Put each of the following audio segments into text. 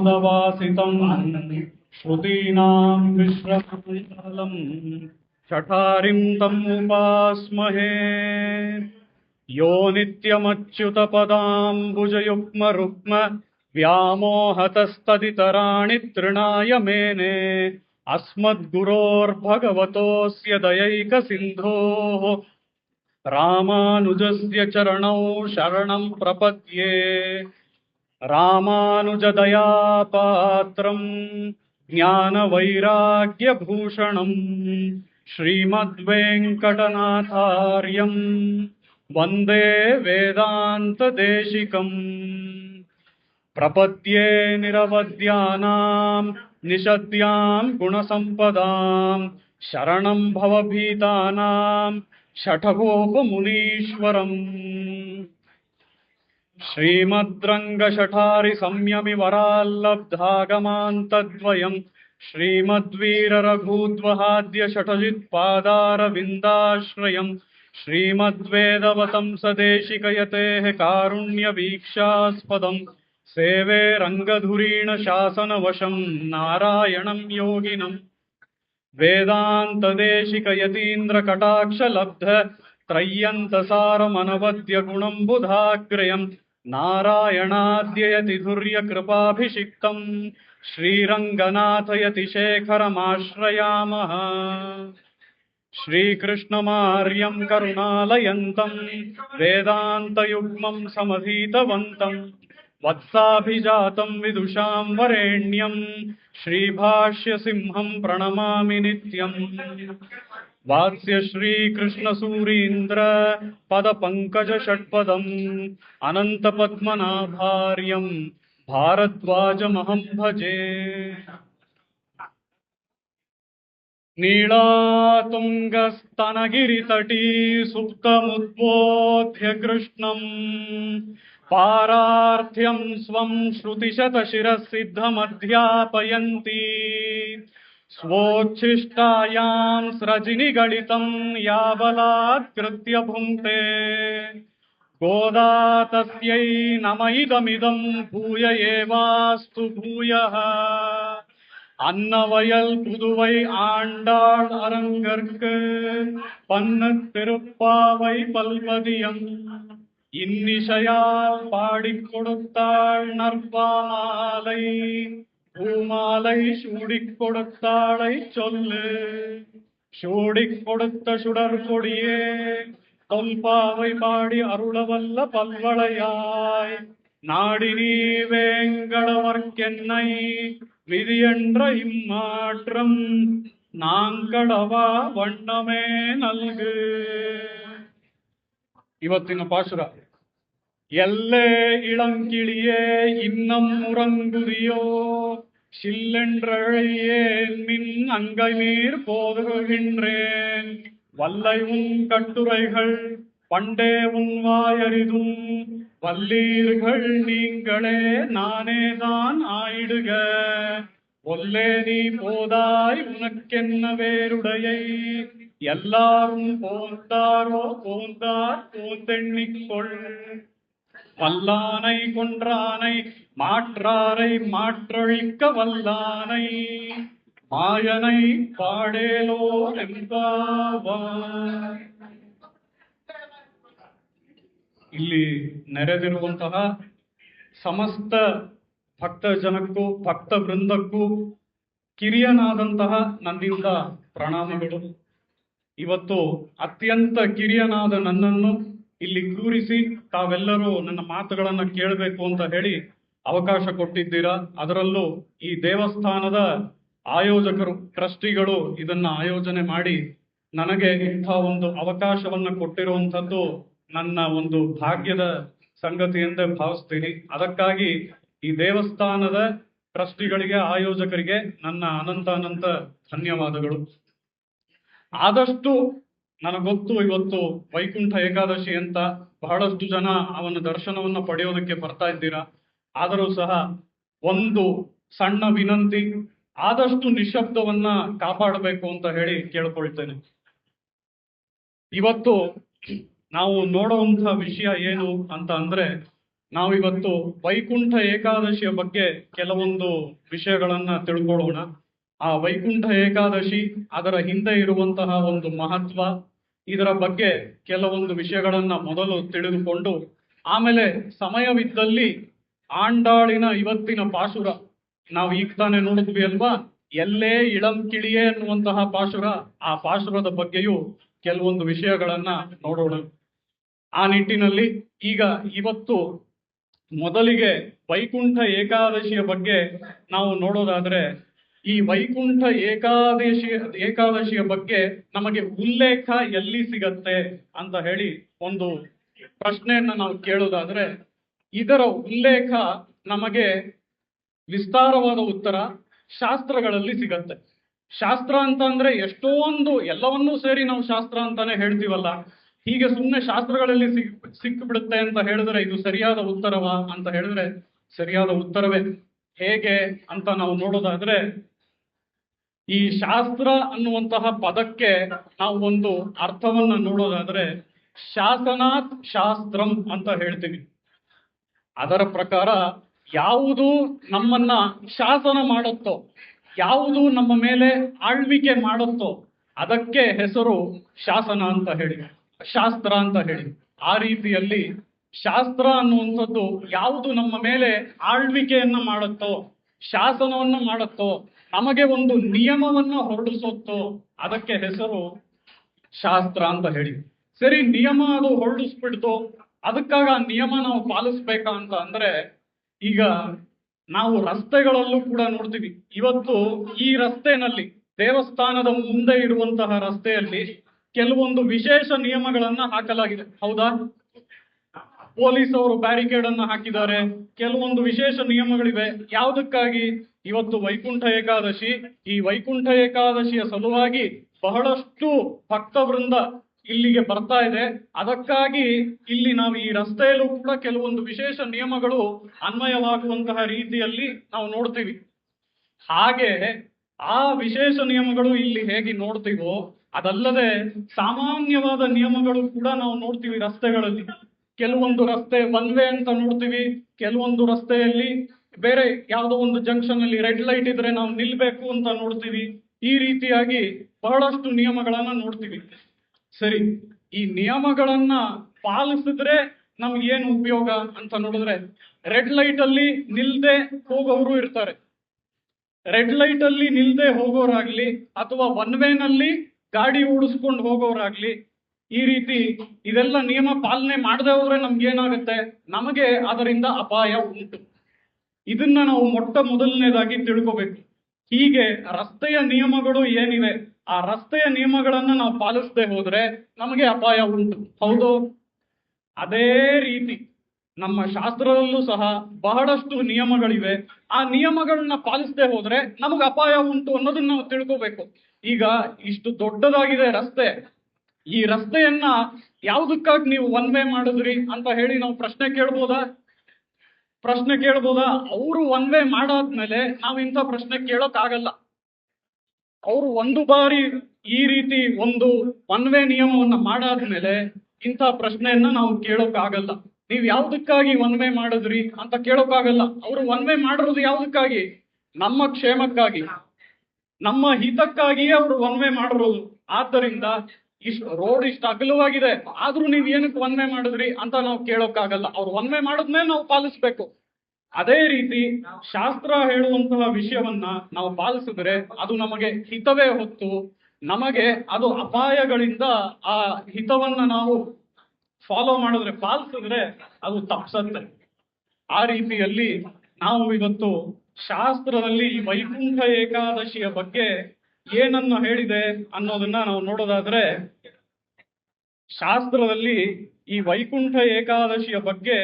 मोदवासितं श्रुतीनां विश्रमं शठारिं तम् उपास्महे यो नित्यमच्युतपदाम्बुजयुग्मरुग्म व्यामोहतस्तदितराणि तृणाय मेने अस्मद्गुरोर्भगवतोऽस्य दयैकसिन्धोः रामानुजस्य चरणौ शरणं प्रपद्ये रामानुजदयापात्रं ज्ञानवैराग्यभूषणं श्रीमद्वेङ्कटनाथार्यं वन्दे वेदान्तदेशिकम् प्रपद्ये निरवद्यानां निषद्यां गुणसम्पदां शरणं भवभीतानां शठगोपमुनीश्वरम् श्रीमद्रङ्गशठारि संयमि वराल्लब्धागमान्तद्वयम् श्रीमद्वीररघूद्वहाद्य शठजित्पादारविन्दाश्रयम् श्रीमद्वेदवतंसदेशिकयतेः कारुण्यवीक्षास्पदम् सेवे रङ्गधुरीण शासनवशम् नारायणं योगिनम् वेदान्तदेशिकयतीन्द्रकटाक्षलब्ध त्रय्यन्तसारमनवद्य गुणम्बुधाग्रयम् नारायणाद्ययतिधुर्यकृपाभिषिक्तम् श्रीरङ्गनाथयतिशेखरमाश्रयामः श्रीकृष्णमार्यं करुणालयन्तम् वेदान्तयुग्मं समधीतवन्तम् वत्साभिजातं विदुषां वरेण्यं श्रीभाष्यसिंहं प्रणमामि नित्यम् वात्स्य श्रीकृष्णसूरीन्द्र पदपङ्कजषट्पदम् अनन्तपद्मनाभार्यं भारद्वाजमहं भजे नीलातुङ्गस्तनगिरितटी सुप्तमुद्बोध्य कृष्णम् पारार्थ्यं स्वं श्रुतिशतशिरःसिद्धमध्यापयन्ती स्वोच्छिष्टायां स्रजिनिगलितं याबलात्कृत्य भुङ्क्ते गोदा तस्यै नम इदमिदं भूय एवास्तु भूयः अन्नवयल पुदुवै आण्डाळ அரங்கற்கு பன்னு திருப்பாவை பல்வதியம் இன்னிசையால் பாடிக் கொடுத்தாள் நற்பாமாலை பூமாலை சூடிக் கொடுத்தாளை சொல்லு சூடிக் கொடுத்த சுடர் கொடியே தொல்பாவை பாடி அருளவல்ல பல்வளையாய் நாடி நீ வேங்கடவர்க்கென்னை விதியென்ற இம்மாற்றம் நாங்களவா வண்ணமே நல்கு. ಇವತ್ತಿನ ಪಾಶುರ ಎಲ್ಲೇ ಇಳಂಕಿಳಿಯೇ இன்னம் உறங்குதியோ சில்லென்றழையேன் மின் அங்கை நீர் போதுகின்றேன் வல்லை உன் கட்டுரைகள் பண்டே உன் வாயறிதும் வல்லீர்கள் நீங்களே நானேதான் ஆயிடுக ஒல்லே நீ போதாய் உனக்கென்ன வேறுடையை எல்லாரும் போந்தாரோ போந்தார் போந்தெண்ணிக்கொள் வல்லானை கொன்றானை மாற்றாரை மாற்றழிக்க வல்லானை மாயனை பாடேலோ ಎಂಬಾವಾರ್. ಇಲ್ಲಿ ನೆರೆದಿರುವಂತಹ ಸಮಸ್ತ ಭಕ್ತ ಜನಕ್ಕೂ ಭಕ್ತ ವೃಂದಕ್ಕೂ ಕಿರಿಯನಾದಂತಹ ನನ್ನಿಂದ ಪ್ರಣಾಮಗಳು. ಇವತ್ತು ಅತ್ಯಂತ ಕಿರಿಯನಾದ ನನ್ನನ್ನು ಇಲ್ಲಿ ಕೂರಿಸಿ ತಾವೆಲ್ಲರೂ ನನ್ನ ಮಾತುಗಳನ್ನ ಕೇಳಬೇಕು ಅಂತ ಹೇಳಿ ಅವಕಾಶ ಕೊಟ್ಟಿದ್ದೀರಾ. ಅದರಲ್ಲೂ ಈ ದೇವಸ್ಥಾನದ ಆಯೋಜಕರು ಟ್ರಸ್ಟಿಗಳು ಇದನ್ನ ಆಯೋಜನೆ ಮಾಡಿ ನನಗೆ ಇಂಥ ಒಂದು ಅವಕಾಶವನ್ನ ಕೊಟ್ಟಿರುವಂಥದ್ದು ನನ್ನ ಒಂದು ಭಾಗ್ಯದ ಸಂಗತಿ ಎಂದೇ ಭಾವಿಸ್ತೀನಿ. ಅದಕ್ಕಾಗಿ ಈ ದೇವಸ್ಥಾನದ ಟ್ರಸ್ಟಿಗಳಿಗೆ ಆಯೋಜಕರಿಗೆ ನನ್ನ ಅನಂತ ಧನ್ಯವಾದಗಳು. ಆದಷ್ಟು ನನಗೊತ್ತು ಇವತ್ತು ವೈಕುಂಠ ಏಕಾದಶಿ ಅಂತ ಬಹಳಷ್ಟು ಜನ ಅವನ ದರ್ಶನವನ್ನ ಪಡೆಯೋದಕ್ಕೆ ಬರ್ತಾ ಇದ್ದೀರಾ. ಆದರೂ ಸಹ ಒಂದು ಸಣ್ಣ ವಿನಂತಿ, ಆದಷ್ಟು ನಿಶಬ್ದವನ್ನ ಕಾಪಾಡಬೇಕು ಅಂತ ಹೇಳಿ ಕೇಳ್ಕೊಳ್ತೇನೆ. ಇವತ್ತು ನಾವು ನೋಡುವಂತಹ ವಿಷಯ ಏನು ಅಂತ ಅಂದ್ರೆ, ನಾವಿವತ್ತು ವೈಕುಂಠ ಏಕಾದಶಿಯ ಬಗ್ಗೆ ಕೆಲವೊಂದು ವಿಷಯಗಳನ್ನ ತಿಳ್ಕೊಳ್ಳೋಣ. ಆ ವೈಕುಂಠ ಏಕಾದಶಿ, ಅದರ ಹಿಂದೆ ಇರುವಂತಹ ಒಂದು ಮಹತ್ವ, ಇದರ ಬಗ್ಗೆ ಕೆಲವೊಂದು ವಿಷಯಗಳನ್ನ ಮೊದಲು ತಿಳಿದುಕೊಂಡು ಆಮೇಲೆ ಸಮಯವಿದ್ದಲ್ಲಿ ಆಂಡಾಳಿನ ಇವತ್ತಿನ ಪಾಶುರ, ನಾವು ಈಗ ತಾನೇ ನೋಡಿದ್ವಿ ಅಲ್ವಾ, ಎಲ್ಲೇ ಇಳಂ ಕಿಳಿಯೇ ಅನ್ನುವಂತಹ ಪಾಶುರ, ಆ ಪಾಶುರದ ಬಗ್ಗೆಯೂ ಕೆಲವೊಂದು ವಿಷಯಗಳನ್ನ ನೋಡೋಣ. ಆ ನಿಟ್ಟಿನಲ್ಲಿ ಈಗ ಇವತ್ತು ಮೊದಲಿಗೆ ವೈಕುಂಠ ಏಕಾದಶಿಯ ಬಗ್ಗೆ ನಾವು ನೋಡೋದಾದ್ರೆ, ಈ ವೈಕುಂಠ ಏಕಾದಶಿಯ ಬಗ್ಗೆ ನಮಗೆ ಉಲ್ಲೇಖ ಎಲ್ಲಿ ಸಿಗತ್ತೆ ಅಂತ ಹೇಳಿ ಒಂದು ಪ್ರಶ್ನೆಯನ್ನ ನಾವು ಕೇಳೋದಾದ್ರೆ, ಇದರ ಉಲ್ಲೇಖ ನಮಗೆ ವಿಸ್ತಾರವಾದ ಉತ್ತರ ಶಾಸ್ತ್ರಗಳಲ್ಲಿ ಸಿಗತ್ತೆ. ಶಾಸ್ತ್ರ ಅಂತ ಅಂದ್ರೆ ಎಷ್ಟೊಂದು ಎಲ್ಲವನ್ನೂ ಸೇರಿ ನಾವು ಶಾಸ್ತ್ರ ಅಂತಾನೆ ಹೇಳ್ತೀವಲ್ಲ, ಹೀಗೆ ಸುಮ್ಮನೆ ಶಾಸ್ತ್ರಗಳಲ್ಲಿ ಸಿಕ್ಬಿಡುತ್ತೆ ಅಂತ ಹೇಳಿದ್ರೆ ಇದು ಸರಿಯಾದ ಉತ್ತರವಾ ಅಂತ ಹೇಳಿದ್ರೆ ಸರಿಯಾದ ಉತ್ತರವೇ. ಹೇಗೆ ಅಂತ ನಾವು ನೋಡೋದಾದ್ರೆ, ಈ ಶಾಸ್ತ್ರ ಅನ್ನುವಂತಹ ಪದಕ್ಕೆ ನಾವು ಒಂದು ಅರ್ಥವನ್ನ ನೋಡೋದಾದ್ರೆ, ಶಾಸನಾತ್ ಶಾಸ್ತ್ರಂ ಅಂತ ಹೇಳ್ತೀವಿ. ಅದರ ಪ್ರಕಾರ ಯಾವುದು ನಮ್ಮನ್ನ ಶಾಸನ ಮಾಡುತ್ತೋ, ಯಾವುದು ನಮ್ಮ ಮೇಲೆ ಆಳ್ವಿಕೆ ಮಾಡುತ್ತೋ ಅದಕ್ಕೆ ಹೆಸರು ಶಾಸನ ಅಂತ ಹೇಳಿ, ಶಾಸ್ತ್ರ ಅಂತ ಹೇಳಿ. ಆ ರೀತಿಯಲ್ಲಿ ಶಾಸ್ತ್ರ ಅನ್ನುವಂಥದ್ದು ಯಾವುದು ನಮ್ಮ ಮೇಲೆ ಆಳ್ವಿಕೆಯನ್ನ ಮಾಡುತ್ತೋ, ಶಾಸನವನ್ನ ಮಾಡುತ್ತೋ, ನಮಗೆ ಒಂದು ನಿಯಮವನ್ನ ಹೊರಡಿಸುತ್ತೋ ಅದಕ್ಕೆ ಹೆಸರು ಶಾಸ್ತ್ರ ಅಂತ ಹೇಳಿ. ಸರಿ, ನಿಯಮ ಅದು ಹೊರಡಿಸ್ಬಿಡ್ತು, ಅದಕ್ಕಾಗ ಆ ನಿಯಮ ನಾವು ಪಾಲಿಸ್ಬೇಕಾ ಅಂತ ಅಂದ್ರೆ, ಈಗ ನಾವು ರಸ್ತೆಗಳಲ್ಲೂ ಕೂಡ ನೋಡ್ತೀವಿ. ಇವತ್ತು ಈ ರಸ್ತೆನಲ್ಲಿ, ದೇವಸ್ಥಾನದ ಮುಂದೆ ಇರುವಂತಹ ರಸ್ತೆಯಲ್ಲಿ ಕೆಲವೊಂದು ವಿಶೇಷ ನಿಯಮಗಳನ್ನ ಹಾಕಲಾಗಿದೆ, ಹೌದಾ? ಪೊಲೀಸ್ ಅವರು ಬ್ಯಾರಿಕೇಡ್ ಅನ್ನ ಹಾಕಿದ್ದಾರೆ, ಕೆಲವೊಂದು ವಿಶೇಷ ನಿಯಮಗಳಿವೆ. ಯಾವುದಕ್ಕಾಗಿ? ಇವತ್ತು ವೈಕುಂಠ ಏಕಾದಶಿ. ಈ ವೈಕುಂಠ ಏಕಾದಶಿಯ ಸಲುವಾಗಿ ಬಹಳಷ್ಟು ಭಕ್ತ ವೃಂದ ಇಲ್ಲಿಗೆ ಬರ್ತಾ ಇದೆ. ಅದಕ್ಕಾಗಿ ಇಲ್ಲಿ ನಾವು ಈ ರಸ್ತೆಯಲ್ಲೂ ಕೂಡ ಕೆಲವೊಂದು ವಿಶೇಷ ನಿಯಮಗಳು ಅನ್ವಯವಾಗುವಂತಹ ರೀತಿಯಲ್ಲಿ ನಾವು ನೋಡ್ತೀವಿ. ಹಾಗೆ ಆ ವಿಶೇಷ ನಿಯಮಗಳು ಇಲ್ಲಿ ಹೇಗೆ ನೋಡ್ತೀವೋ, ಅದಲ್ಲದೆ ಸಾಮಾನ್ಯವಾದ ನಿಯಮಗಳು ಕೂಡ ನಾವು ನೋಡ್ತೀವಿ ರಸ್ತೆಗಳಲ್ಲಿ. ಕೆಲವೊಂದು ರಸ್ತೆ ಒನ್ ವೇ ಅಂತ ನೋಡ್ತೀವಿ, ಕೆಲವೊಂದು ರಸ್ತೆಯಲ್ಲಿ ಬೇರೆ ಯಾವುದೋ ಒಂದು ಜಂಕ್ಷನ್ ಅಲ್ಲಿ ರೆಡ್ ಲೈಟ್ ಇದ್ರೆ ನಾವು ನಿಲ್ಬೇಕು ಅಂತ ನೋಡ್ತೀವಿ. ಈ ರೀತಿಯಾಗಿ ಬಹಳಷ್ಟು ನಿಯಮಗಳನ್ನ ನೋಡ್ತೀವಿ. ಸರಿ, ಈ ನಿಯಮಗಳನ್ನ ಪಾಲಿಸಿದ್ರೆ ನಮ್ಗೆ ಏನು ಉಪಯೋಗ ಅಂತ ನೋಡಿದ್ರೆ, ರೆಡ್ ಲೈಟ್ ಅಲ್ಲಿ ನಿಲ್ದೆ ಹೋಗೋರು ಇರ್ತಾರೆ. ರೆಡ್ ಲೈಟ್ ಅಲ್ಲಿ ನಿಲ್ದೆ ಹೋಗೋರಾಗ್ಲಿ ಅಥವಾ ಒನ್ ವೇನಲ್ಲಿ ಗಾಡಿ ಓಡಿಸ್ಕೊಂಡು ಹೋಗೋರಾಗ್ಲಿ, ಈ ರೀತಿ ಇದೆಲ್ಲ ನಿಯಮ ಪಾಲನೆ ಮಾಡದೆ ಹೋದ್ರೆ ನಮ್ಗೆ ಏನಾಗುತ್ತೆ? ನಮಗೆ ಅದರಿಂದ ಅಪಾಯ ಉಂಟು. ಇದನ್ನ ನಾವು ಮೊಟ್ಟ ಮೊದಲನೇದಾಗಿ ತಿಳ್ಕೋಬೇಕು. ಹೀಗೆ ರಸ್ತೆಯ ನಿಯಮಗಳು ಏನಿವೆ, ಆ ರಸ್ತೆಯ ನಿಯಮಗಳನ್ನ ನಾವು ಪಾಲಿಸದೆ ಹೋದ್ರೆ ನಮಗೆ ಅಪಾಯ ಉಂಟು, ಹೌದು? ಅದೇ ರೀತಿ ನಮ್ಮ ಶಾಸ್ತ್ರದಲ್ಲೂ ಸಹ ಬಹಳಷ್ಟು ನಿಯಮಗಳಿವೆ. ಆ ನಿಯಮಗಳನ್ನ ಪಾಲಿಸದೆ ಹೋದ್ರೆ ನಮಗೆ ಅಪಾಯ ಉಂಟು ಅನ್ನೋದನ್ನ ನಾವು ತಿಳ್ಕೋಬೇಕು. ಈಗ ಇಷ್ಟು ದೊಡ್ಡದಾಗಿದೆ ರಸ್ತೆ, ಈ ರಸ್ತೆಯನ್ನ ಯಾವುದಕ್ಕಾಗಿ ನೀವು ಒನ್ ವೇ ಮಾಡಿದ್ರಿ ಅಂತ ಹೇಳಿ ನಾವು ಪ್ರಶ್ನೆ ಕೇಳ್ಬೋದಾ? ಅವರು ಒನ್ ವೇ ಮಾಡಾದ್ಮೇಲೆ ನಾವು ಇಂಥ ಪ್ರಶ್ನೆ ಕೇಳೋಕ್ಕಾಗಲ್ಲ. ಅವರು ಒಂದು ಬಾರಿ ಈ ರೀತಿ ಒಂದು ಒನ್ ವೇ ನಿಯಮವನ್ನ ಮಾಡಾದ್ಮೇಲೆ ಇಂಥ ಪ್ರಶ್ನೆಯನ್ನ ನಾವು ಕೇಳೋಕ್ಕಾಗಲ್ಲ. ನೀವು ಯಾವ್ದಕ್ಕಾಗಿ ಒನ್ ವೇ ಮಾಡಿದ್ರಿ ಅಂತ ಕೇಳೋಕ್ಕಾಗಲ್ಲ. ಅವರು ಒನ್ ವೇ ಮಾಡಿರೋದು ಯಾವ್ದಕ್ಕಾಗಿ? ನಮ್ಮ ಕ್ಷೇಮಕ್ಕಾಗಿ, ನಮ್ಮ ಹಿತಕ್ಕಾಗಿಯೇ ಅವರು ಒನ್ ವೇ ಮಾಡಿರೋದು. ಆದ್ದರಿಂದ ರೋಡ್ ಇಷ್ಟು ಅಗಲವಾಗಿದೆ, ಆದ್ರೂ ನೀವ್ ಏನಕ್ಕೆ ಒನ್ ವೇ ಮಾಡಿದ್ರಿ ಅಂತ ನಾವು ಕೇಳೋಕ್ಕಾಗಲ್ಲ. ಅವ್ರು ಒನ್ ವೇ ಮಾಡಿದ್ಮೇಲೆ ನಾವು ಪಾಲಿಸ್ಬೇಕು. ಅದೇ ರೀತಿ ಶಾಸ್ತ್ರ ಹೇಳುವಂತಹ ವಿಷಯವನ್ನ ನಾವು ಪಾಲಿಸಿದ್ರೆ ಅದು ನಮಗೆ ಹಿತವೇ ಹೊತ್ತು ನಮಗೆ ಅದು ಅಪಾಯಗಳಿಂದ ಆ ಹಿತವನ್ನ ನಾವು ಪಾಲಿಸಿದ್ರೆ ಅದು ತಪ್ಸತ್ತೆ. ಆ ರೀತಿಯಲ್ಲಿ ನಾವು ಇವತ್ತು ಶಾಸ್ತ್ರದಲ್ಲಿ ಈ ವೈಕುಂಠ ಏಕಾದಶಿಯ ಬಗ್ಗೆ ಏನನ್ನು ಹೇಳಿದೆ ಅನ್ನೋದನ್ನ ನಾವು ನೋಡೋದಾದ್ರೆ, ಶಾಸ್ತ್ರದಲ್ಲಿ ಈ ವೈಕುಂಠ ಏಕಾದಶಿಯ ಬಗ್ಗೆ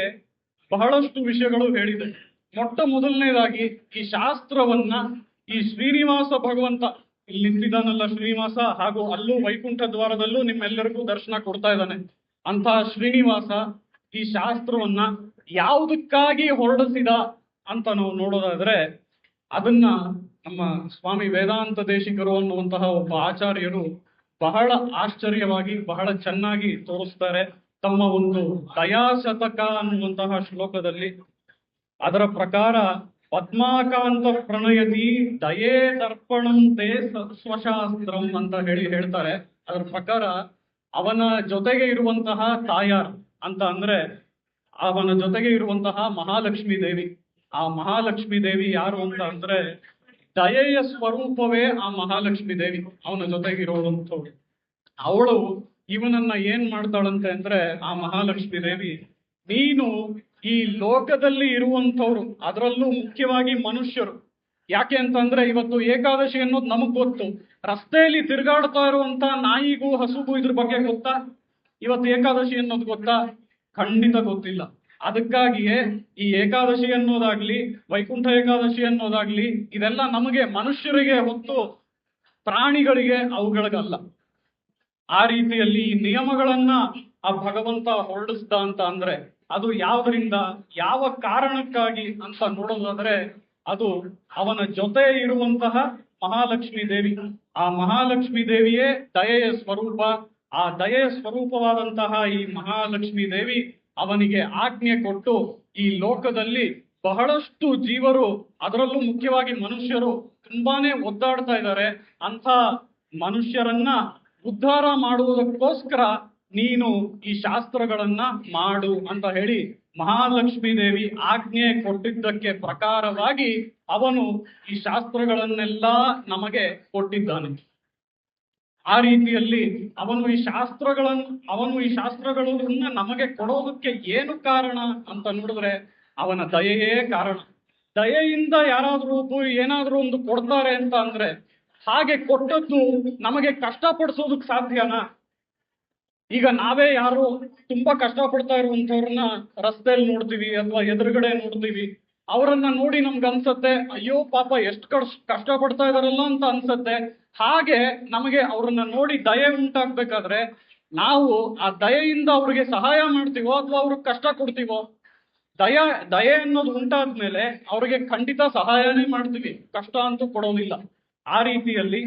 ಬಹಳಷ್ಟು ವಿಷಯಗಳು ಹೇಳಿದೆ. ಮೊಟ್ಟ ಮೊದಲನೇದಾಗಿ ಈ ಶಾಸ್ತ್ರವನ್ನ ಈ ಶ್ರೀನಿವಾಸ ಭಗವಂತ, ಇಲ್ಲಿ ನಿಂತಿದ್ದಾನಲ್ಲ ಶ್ರೀನಿವಾಸ, ಹಾಗೂ ಅಲ್ಲೂ ವೈಕುಂಠ ದ್ವಾರದಲ್ಲೂ ನಿಮ್ಮೆಲ್ಲರಿಗೂ ದರ್ಶನ ಕೊಡ್ತಾ ಇದ್ದಾನೆ ಅಂತಹ ಶ್ರೀನಿವಾಸ ಈ ಶಾಸ್ತ್ರವನ್ನ ಯಾವುದಕ್ಕಾಗಿ ಹೊರಡಿಸಿದ ಅಂತ ನಾವು ನೋಡೋದಾದ್ರೆ, ಅದನ್ನ ನಮ್ಮ ಸ್ವಾಮಿ ವೇದಾಂತ ದೇಶಿಕರು ಅನ್ನುವಂತಹ ಒಬ್ಬ ಆಚಾರ್ಯರು ಬಹಳ ಆಶ್ಚರ್ಯವಾಗಿ ಬಹಳ ಚೆನ್ನಾಗಿ ತೋರಿಸ್ತಾರೆ. ತಮ್ಮ ಒಂದು ದಯಾಶತಕ ಅನ್ನುವಂತಹ ಶ್ಲೋಕದಲ್ಲಿ ಅದರ ಪ್ರಕಾರ ಪದ್ಮಾಕಾಂತ ಪ್ರಣಯದಿ ದಯೇ ದರ್ಪಣಂ ತೇ ಸ್ವಶಾಸ್ತ್ರಂ ಅಂತ ಹೇಳ್ತಾರೆ. ಅದರ ಪ್ರಕಾರ ಅವನ ಜೊತೆಗೆ ಇರುವಂತಹ ತಾಯಾರ್ ಅಂತ ಅಂದ್ರೆ ಅವನ ಜೊತೆಗೆ ಇರುವಂತಹ ಮಹಾಲಕ್ಷ್ಮೀ ದೇವಿ. ಆ ಮಹಾಲಕ್ಷ್ಮೀ ದೇವಿ ಯಾರು ಅಂತ ಅಂದ್ರೆ ದಯೆಯ ಸ್ವರೂಪವೇ ಆ ಮಹಾಲಕ್ಷ್ಮೀ ದೇವಿ, ಅವನ ಜೊತೆಗಿರುವಂಥವ್ಳು. ಅವಳು ಇವನನ್ನ ಏನ್ ಮಾಡ್ತಾಳಂತೆ ಅಂದ್ರೆ, ಆ ಮಹಾಲಕ್ಷ್ಮೀ ದೇವಿ, ನೀನು ಈ ಲೋಕದಲ್ಲಿ ಇರುವಂಥವ್ರು, ಅದರಲ್ಲೂ ಮುಖ್ಯವಾಗಿ ಮನುಷ್ಯರು, ಯಾಕೆ ಅಂತಂದ್ರೆ ಇವತ್ತು ಏಕಾದಶಿ ಅನ್ನೋದು ನಮಗ್ ಗೊತ್ತು. ರಸ್ತೆಯಲ್ಲಿ ತಿರುಗಾಡ್ತಾ ಇರುವಂತ ನಾಯಿಗೂ ಹಸುಗೂ ಇದ್ರ ಬಗ್ಗೆ ಗೊತ್ತಾ? ಇವತ್ತು ಏಕಾದಶಿ ಅನ್ನೋದು ಗೊತ್ತಾ? ಖಂಡಿತ ಗೊತ್ತಿಲ್ಲ. ಅದಕ್ಕಾಗಿಯೇ ಈ ಏಕಾದಶಿ ಅನ್ನೋದಾಗ್ಲಿ, ವೈಕುಂಠ ಏಕಾದಶಿ ಅನ್ನೋದಾಗ್ಲಿ, ಇದೆಲ್ಲ ನಮಗೆ ಮನುಷ್ಯರಿಗೆ ಹೊತ್ತು, ಪ್ರಾಣಿಗಳಿಗೆ ಅವುಗಳಿಗಲ್ಲ. ಆ ರೀತಿಯಲ್ಲಿ ಈ ನಿಯಮಗಳನ್ನ ಆ ಭಗವಂತ ಹೊರಡಿಸ್ದ ಅಂತ ಅಂದ್ರೆ ಅದು ಯಾವ್ದ್ರಿಂದ, ಯಾವ ಕಾರಣಕ್ಕಾಗಿ ಅಂತ ನೋಡೋದಾದ್ರೆ ಅದು ಅವನ ಜೊತೆ ಇರುವಂತಹ ಮಹಾಲಕ್ಷ್ಮೀ ದೇವಿ. ಆ ಮಹಾಲಕ್ಷ್ಮೀ ದೇವಿಯೇ ದಯೆಯ ಸ್ವರೂಪ. ಆ ದಯೆಯ ಸ್ವರೂಪವಾದಂತಹ ಈ ಮಹಾಲಕ್ಷ್ಮೀ ದೇವಿ ಅವನಿಗೆ ಆಜ್ಞೆ ಕೊಟ್ಟು, ಈ ಲೋಕದಲ್ಲಿ ಬಹಳಷ್ಟು ಜೀವರು, ಅದರಲ್ಲೂ ಮುಖ್ಯವಾಗಿ ಮನುಷ್ಯರು ತುಂಬಾನೇ ಒದ್ದಾಡ್ತಾ ಇದ್ದಾರೆ. ಅಂಥ ಮನುಷ್ಯರನ್ನ ಉದ್ಧಾರ ಮಾಡುವುದಕ್ಕೋಸ್ಕರ ನೀನು ಈ ಶಾಸ್ತ್ರಗಳನ್ನ ಮಾಡು ಅಂತ ಹೇಳಿ ಮಹಾಲಕ್ಷ್ಮೀ ದೇವಿ ಆಜ್ಞೆ ಕೊಟ್ಟಿದ್ದಕ್ಕೆ ಪ್ರಕಾರವಾಗಿ ಅವನು ಈ ಶಾಸ್ತ್ರಗಳನ್ನೆಲ್ಲ ನಮಗೆ ಕೊಟ್ಟಿದ್ದಾನೆ. ಆ ರೀತಿಯಲ್ಲಿ ಅವನು ಈ ಶಾಸ್ತ್ರಗಳನ್ನ ನಮಗೆ ಕೊಡೋದಕ್ಕೆ ಏನು ಕಾರಣ ಅಂತ ನೋಡಿದ್ರೆ ಅವನ ದಯೆಯೇ ಕಾರಣ. ದಯೆಯಿಂದ ಯಾರಾದ್ರೂ ಏನಾದ್ರೂ ಒಂದು ಕೊಡ್ತಾರೆ ಅಂತ ಅಂದ್ರೆ, ಹಾಗೆ ಕೊಟ್ಟದ್ದು ನಮಗೆ ಕಷ್ಟಪಡಿಸೋದಕ್ ಸಾಧ್ಯನಾ? ಈಗ ನಾವೇ ಯಾರು ತುಂಬಾ ಕಷ್ಟಪಡ್ತಾ ಇರುವಂತವ್ರನ್ನ ರಸ್ತೆಯಲ್ಲಿ ನೋಡ್ತೀವಿ ಅಥವಾ ಎದುರುಗಡೆ ನೋಡ್ತೀವಿ, ಅವರನ್ನ ನೋಡಿ ನಮ್ಗೆ ಅನ್ಸತ್ತೆ, ಅಯ್ಯೋ ಪಾಪ ಎಷ್ಟು ಕಷ್ಟಪಡ್ತಾ ಇದಾರಲ್ಲ ಅಂತ ಅನ್ಸತ್ತೆ. ಹಾಗೆ ನಮಗೆ ಅವ್ರನ್ನ ನೋಡಿ ದಯೆ ಉಂಟಾಗ್ಬೇಕಾದ್ರೆ ನಾವು ಆ ದಯೆಯಿಂದ ಅವ್ರಿಗೆ ಸಹಾಯ ಮಾಡ್ತೀವೋ ಅಥವಾ ಅವ್ರಿಗೆ ಕಷ್ಟ ಕೊಡ್ತೀವೋ? ದಯೆ ಅನ್ನೋದು ಉಂಟಾದ್ಮೇಲೆ ಅವ್ರಿಗೆ ಖಂಡಿತ ಸಹಾಯನೇ ಮಾಡ್ತೀವಿ, ಕಷ್ಟ ಅಂತೂ ಕೊಡೋದಿಲ್ಲ. ಆ ರೀತಿಯಲ್ಲಿ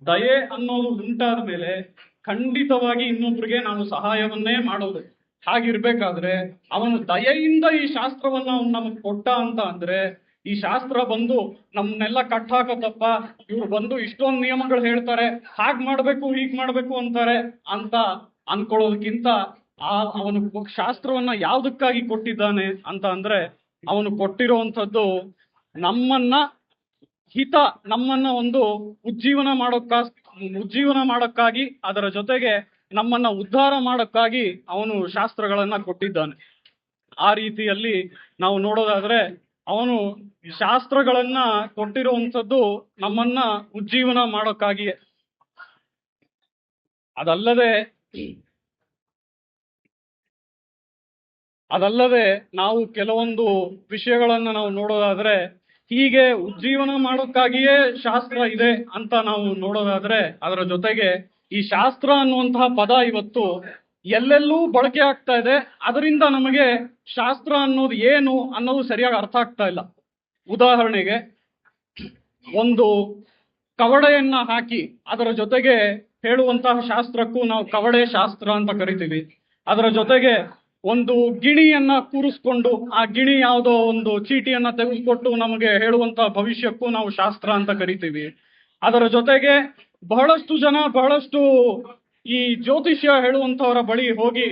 ದಯೆ ಅನ್ನೋದು ಉಂಟಾದ್ಮೇಲೆ ಖಂಡಿತವಾಗಿ ಇನ್ನೊಬ್ರಿಗೆ ನಾವು ಸಹಾಯವನ್ನೇ ಮಾಡೋದು. ಹಾಗಿರ್ಬೇಕಾದ್ರೆ ಅವನು ದಯೆಯಿಂದ ಈ ಶಾಸ್ತ್ರವನ್ನ ಅವ್ನು ನಮಗ್ ಕೊಟ್ಟ ಅಂತ ಅಂದ್ರೆ, ಈ ಶಾಸ್ತ್ರ ಬಂದು ನಮ್ಮನ್ನೆಲ್ಲ ಕಟ್ಟಾಕತ್ತಪ್ಪ, ಇವ್ರು ಬಂದು ಇಷ್ಟೊಂದು ನಿಯಮಗಳು ಹೇಳ್ತಾರೆ, ಹಾಗ್ ಮಾಡ್ಬೇಕು ಹೀಗ್ ಮಾಡ್ಬೇಕು ಅಂತಾರೆ ಅಂತ ಅನ್ಕೊಳ್ಳೋದಕ್ಕಿಂತ ಅವನು ಶಾಸ್ತ್ರವನ್ನ ಯಾವ್ದಕ್ಕಾಗಿ ಕೊಟ್ಟಿದ್ದಾನೆ ಅಂತ ಅಂದ್ರೆ, ಅವನು ಕೊಟ್ಟಿರುವಂಥದ್ದು ನಮ್ಮನ್ನ ಒಂದು ಉಜ್ಜೀವನ ಮಾಡೋಕ್ಕಾಗಿ, ಅದರ ಜೊತೆಗೆ ನಮ್ಮನ್ನ ಉದ್ಧಾರ ಮಾಡೋಕ್ಕಾಗಿ ಅವನು ಶಾಸ್ತ್ರಗಳನ್ನ ಕೊಟ್ಟಿದ್ದಾನೆ. ಆ ರೀತಿಯಲ್ಲಿ ನಾವು ನೋಡೋದಾದ್ರೆ ಅವನು ಶಾಸ್ತ್ರಗಳನ್ನ ಕೊಟ್ಟಿರುವಂಥದ್ದು ನಮ್ಮನ್ನ ಉಜ್ಜೀವನ ಮಾಡೋಕ್ಕಾಗಿಯೇ. ಅದಲ್ಲದೆ ನಾವು ಕೆಲವೊಂದು ವಿಷಯಗಳನ್ನ ನಾವು ನೋಡೋದಾದ್ರೆ, ಹೀಗೆ ಉಜ್ಜೀವನ ಮಾಡೋಕ್ಕಾಗಿಯೇ ಶಾಸ್ತ್ರ ಇದೆ ಅಂತ ನಾವು ನೋಡೋದಾದ್ರೆ, ಅದರ ಜೊತೆಗೆ ಈ ಶಾಸ್ತ್ರ ಅನ್ನುವಂತಹ ಪದ ಇವತ್ತು ಎಲ್ಲೆಲ್ಲೂ ಬಳಕೆ ಆಗ್ತಾ ಇದೆ. ಅದರಿಂದ ನಮಗೆ ಶಾಸ್ತ್ರ ಅನ್ನೋದು ಏನು ಅನ್ನೋದು ಸರಿಯಾಗಿ ಅರ್ಥ ಆಗ್ತಾ ಇಲ್ಲ. ಉದಾಹರಣೆಗೆ, ಒಂದು ಕವಡೆಯನ್ನ ಹಾಕಿ ಅದರ ಜೊತೆಗೆ ಹೇಳುವಂತಹ ಶಾಸ್ತ್ರಕ್ಕೂ ನಾವು ಕವಡೆ ಶಾಸ್ತ್ರ ಅಂತ ಕರಿತೀವಿ. ಅದರ ಜೊತೆಗೆ ಒಂದು ಗಿಣಿಯನ್ನ ಕೂರಿಸ್ಕೊಂಡು ಆ ಗಿಣಿ ಯಾವುದೋ ಒಂದು ಚೀಟಿಯನ್ನ ತೆಗೆದುಕೊಟ್ಟು ನಮಗೆ ಹೇಳುವಂತಹ ಭವಿಷ್ಯಕ್ಕೂ ನಾವು ಶಾಸ್ತ್ರ ಅಂತ ಕರಿತೀವಿ. ಅದರ ಜೊತೆಗೆ ಬಹಳಷ್ಟು ಈ ಜ್ಯೋತಿಷ್ಯ ಹೇಳುವಂತವರ ಬಳಿ ಹೋಗಿ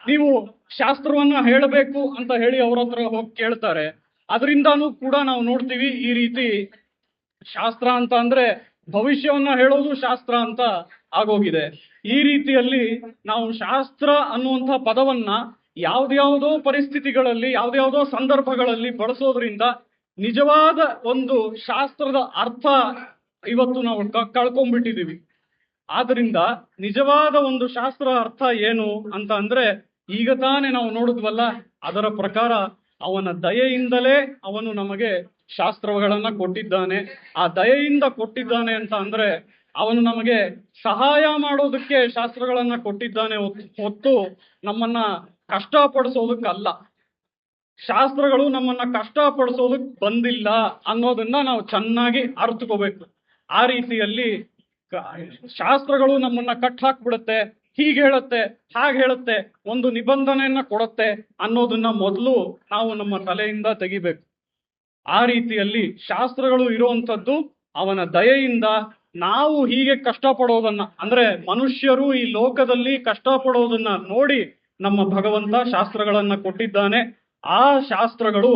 ನೀವು ಶಾಸ್ತ್ರವನ್ನ ಹೇಳಬೇಕು ಅಂತ ಹೇಳಿ ಅವ್ರ ಹತ್ರ ಹೋಗಿ ಕೇಳ್ತಾರೆ. ಅದರಿಂದಾನು ಕೂಡ ನಾವು ನೋಡ್ತೀವಿ ಈ ರೀತಿ ಶಾಸ್ತ್ರ ಅಂತ ಅಂದ್ರೆ ಭವಿಷ್ಯವನ್ನ ಹೇಳೋದು ಶಾಸ್ತ್ರ ಅಂತ ಆಗೋಗಿದೆ. ಈ ರೀತಿಯಲ್ಲಿ ನಾವು ಶಾಸ್ತ್ರ ಅನ್ನುವಂಥ ಪದವನ್ನ ಯಾವ್ದ್ಯಾವ್ದೋ ಪರಿಸ್ಥಿತಿಗಳಲ್ಲಿ, ಯಾವ್ದ್ಯಾವ್ದೋ ಸಂದರ್ಭಗಳಲ್ಲಿ ಬಳಸೋದ್ರಿಂದ ನಿಜವಾದ ಒಂದು ಶಾಸ್ತ್ರದ ಅರ್ಥ ಇವತ್ತು ನಾವು ಕಳ್ಕೊಂಡ್ಬಿಟ್ಟಿದೀವಿ. ಆದ್ರಿಂದ ನಿಜವಾದ ಒಂದು ಶಾಸ್ತ್ರ ಅರ್ಥ ಏನು ಅಂತ ಅಂದ್ರೆ, ಈಗ ತಾನೇ ನಾವು ನೋಡಿದ್ವಲ್ಲ, ಅದರ ಪ್ರಕಾರ ಅವನ ದಯೆಯಿಂದಲೇ ಅವನು ನಮಗೆ ಶಾಸ್ತ್ರಗಳನ್ನ ಕೊಟ್ಟಿದ್ದಾನೆ. ಆ ದಯೆಯಿಂದ ಕೊಟ್ಟಿದ್ದಾನೆ ಅಂತ ಅಂದ್ರೆ ಅವನು ನಮಗೆ ಸಹಾಯ ಮಾಡೋದಕ್ಕೆ ಶಾಸ್ತ್ರಗಳನ್ನ ಕೊಟ್ಟಿದ್ದಾನೆ ಹೊತ್ತು ನಮ್ಮನ್ನ ಕಷ್ಟಪಡಿಸೋದಕ್ಕಲ್ಲ. ಶಾಸ್ತ್ರಗಳು ನಮ್ಮನ್ನ ಕಷ್ಟಪಡಿಸೋದಕ್ ಬಂದಿಲ್ಲ ಅನ್ನೋದನ್ನ ನಾವು ಚೆನ್ನಾಗಿ ಅರ್ಥಕೋಬೇಕು. ಆ ರೀತಿಯಲ್ಲಿ ಶಾಸ್ತ್ರಗಳು ನಮ್ಮನ್ನ ಕಟ್ ಹಾಕ್ಬಿಡುತ್ತೆ, ಹೀಗೆ ಹೇಳುತ್ತೆ, ಹಾಗೆ ಹೇಳುತ್ತೆ, ಒಂದು ನಿಬಂಧನೆಯನ್ನ ಕೊಡುತ್ತೆ ಅನ್ನೋದನ್ನ ಮೊದಲು ನಾವು ನಮ್ಮ ತಲೆಯಿಂದ ತೆಗಿಬೇಕು. ಆ ರೀತಿಯಲ್ಲಿ ಶಾಸ್ತ್ರಗಳು ಇರುವಂತದ್ದು ಅವನ ದಯೆಯಿಂದ ನಾವು ಹೀಗೆ ಕಷ್ಟಪಡೋದನ್ನ, ಅಂದ್ರೆ ಮನುಷ್ಯರು ಈ ಲೋಕದಲ್ಲಿ ಕಷ್ಟಪಡೋದನ್ನ ನೋಡಿ ನಮ್ಮ ಭಗವಂತ ಶಾಸ್ತ್ರಗಳನ್ನ ಕೊಟ್ಟಿದ್ದಾನೆ. ಆ ಶಾಸ್ತ್ರಗಳು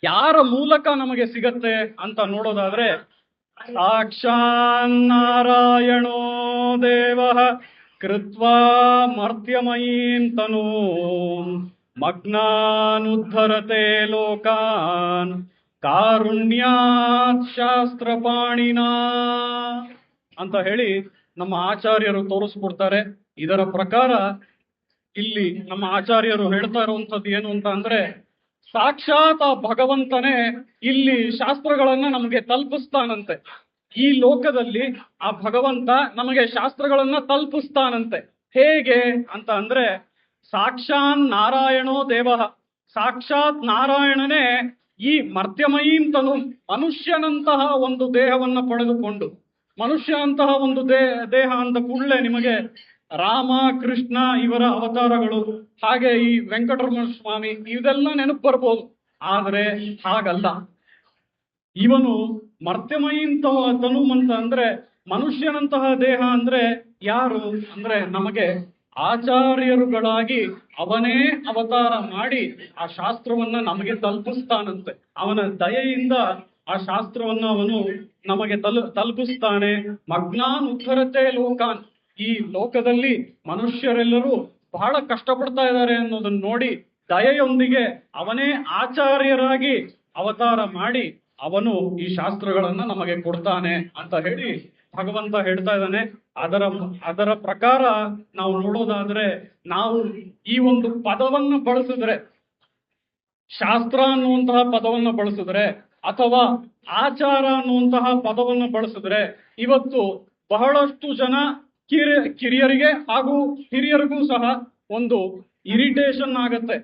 ಯಾರ ಮೂಲಕ ನಮಗೆ ಸಿಗತ್ತೆ ಅಂತ ನೋಡೋದಾದ್ರೆ, ಸಾಕ್ಷಾನ್ ನಾರಾಯಣೋ ದೇವ ಕೃತ್ವಾ ಮರ್ತ್ಯಮಯೀಂ ತನು ಮಗ್ನಾನುದ್ಧರತೆ ಲೋಕಾನ್ ಕಾರುಣ್ಯಾತ್ ಶಾಸ್ತ್ರಪಾಣಿನಾ ಅಂತ ಹೇಳಿ ನಮ್ಮ ಆಚಾರ್ಯರು ತೋರಿಸ್ಕೊಡ್ತಾರೆ. ಇದರ ಪ್ರಕಾರ ಇಲ್ಲಿ ನಮ್ಮ ಆಚಾರ್ಯರು ಹೇಳ್ತಾ ಇರುವಂತದ್ದು ಏನು ಅಂತ ಅಂದ್ರೆ, ಸಾಕ್ಷಾತ್ ಆ ಭಗವಂತನೇ ಇಲ್ಲಿ ಶಾಸ್ತ್ರಗಳನ್ನ ನಮಗೆ ತಲುಪಿಸ್ತಾನಂತೆ. ಈ ಲೋಕದಲ್ಲಿ ಆ ಭಗವಂತ ನಮಗೆ ಶಾಸ್ತ್ರಗಳನ್ನ ತಲುಪಿಸ್ತಾನಂತೆ. ಹೇಗೆ ಅಂತ ಅಂದ್ರೆ, ಸಾಕ್ಷಾತ್ ನಾರಾಯಣೋ ದೇವ, ಸಾಕ್ಷಾತ್ ನಾರಾಯಣನೇ ಈ ಮರ್ತ್ಯಮಯೀಂ ತನು, ಮನುಷ್ಯನಂತಹ ಒಂದು ದೇಹವನ್ನ ಪಡೆದುಕೊಂಡು, ಮನುಷ್ಯನಂತಹ ಒಂದು ದೇಹ ಅಂದ ಕೂಡಲೇ ನಿಮಗೆ ರಾಮ ಕೃಷ್ಣ ಇವರ ಅವತಾರಗಳು, ಹಾಗೆ ಈ ವೆಂಕಟರಮಣ ಸ್ವಾಮಿ ಇದೆಲ್ಲ ನೆನಪು ಬರ್ಬೋದು. ಆದ್ರೆ ಹಾಗಲ್ಲ. ಇವನು ಮರ್ತ್ಯಮಯೀಂತಹ ತನು ಅಂತ ಅಂದ್ರೆ, ಮನುಷ್ಯನಂತಹ ದೇಹ ಅಂದ್ರೆ ಯಾರು ಅಂದ್ರೆ, ನಮಗೆ ಆಚಾರ್ಯರುಗಳಾಗಿ ಅವನೇ ಅವತಾರ ಮಾಡಿ ಆ ಶಾಸ್ತ್ರವನ್ನ ನಮಗೆ ತಲುಪಿಸ್ತಾನಂತೆ. ಅವನ ದಯೆಯಿಂದ ಆ ಶಾಸ್ತ್ರವನ್ನ ಅವನು ನಮಗೆ ತಲುಪಿಸ್ತಾನೆ. ಮಗ್ನಾನ್ ಉದ್ಧರತೆ ಲೋಕಾನ್, ಈ ಲೋಕದಲ್ಲಿ ಮನುಷ್ಯರೆಲ್ಲರೂ ಬಹಳ ಕಷ್ಟಪಡ್ತಾ ಇದ್ದಾರೆ ಅನ್ನೋದನ್ನ ನೋಡಿ ದಯೆಯೊಂದಿಗೆ ಅವನೇ ಆಚಾರ್ಯರಾಗಿ ಅವತಾರ ಮಾಡಿ ಅವನು ಈ ಶಾಸ್ತ್ರಗಳನ್ನ ನಮಗೆ ಕೊಡ್ತಾನೆ ಅಂತ ಹೇಳಿ ಭಗವಂತ ಹೇಳ್ತಾ ಇದ್ದಾನೆ. ಅದರ ಪ್ರಕಾರ ನಾವು ನೋಡೋದಾದ್ರೆ, ನಾವು ಈ ಒಂದು ಪದವನ್ನು ಬಳಸಿದ್ರೆ, ಶಾಸ್ತ್ರ ಅನ್ನುವಂತಹ ಪದವನ್ನು ಬಳಸಿದ್ರೆ ಅಥವಾ ಆಚಾರ ಅನ್ನುವಂತಹ ಪದವನ್ನು ಬಳಸಿದ್ರೆ, ಇವತ್ತು ಬಹಳಷ್ಟು ಜನ ಕಿರಿಯರಿಗೆ ಹಾಗೂ ಹಿರಿಯರಿಗೂ ಸಹ ಒಂದು ಇರಿಟೇಷನ್ ಆಗತ್ತೆ.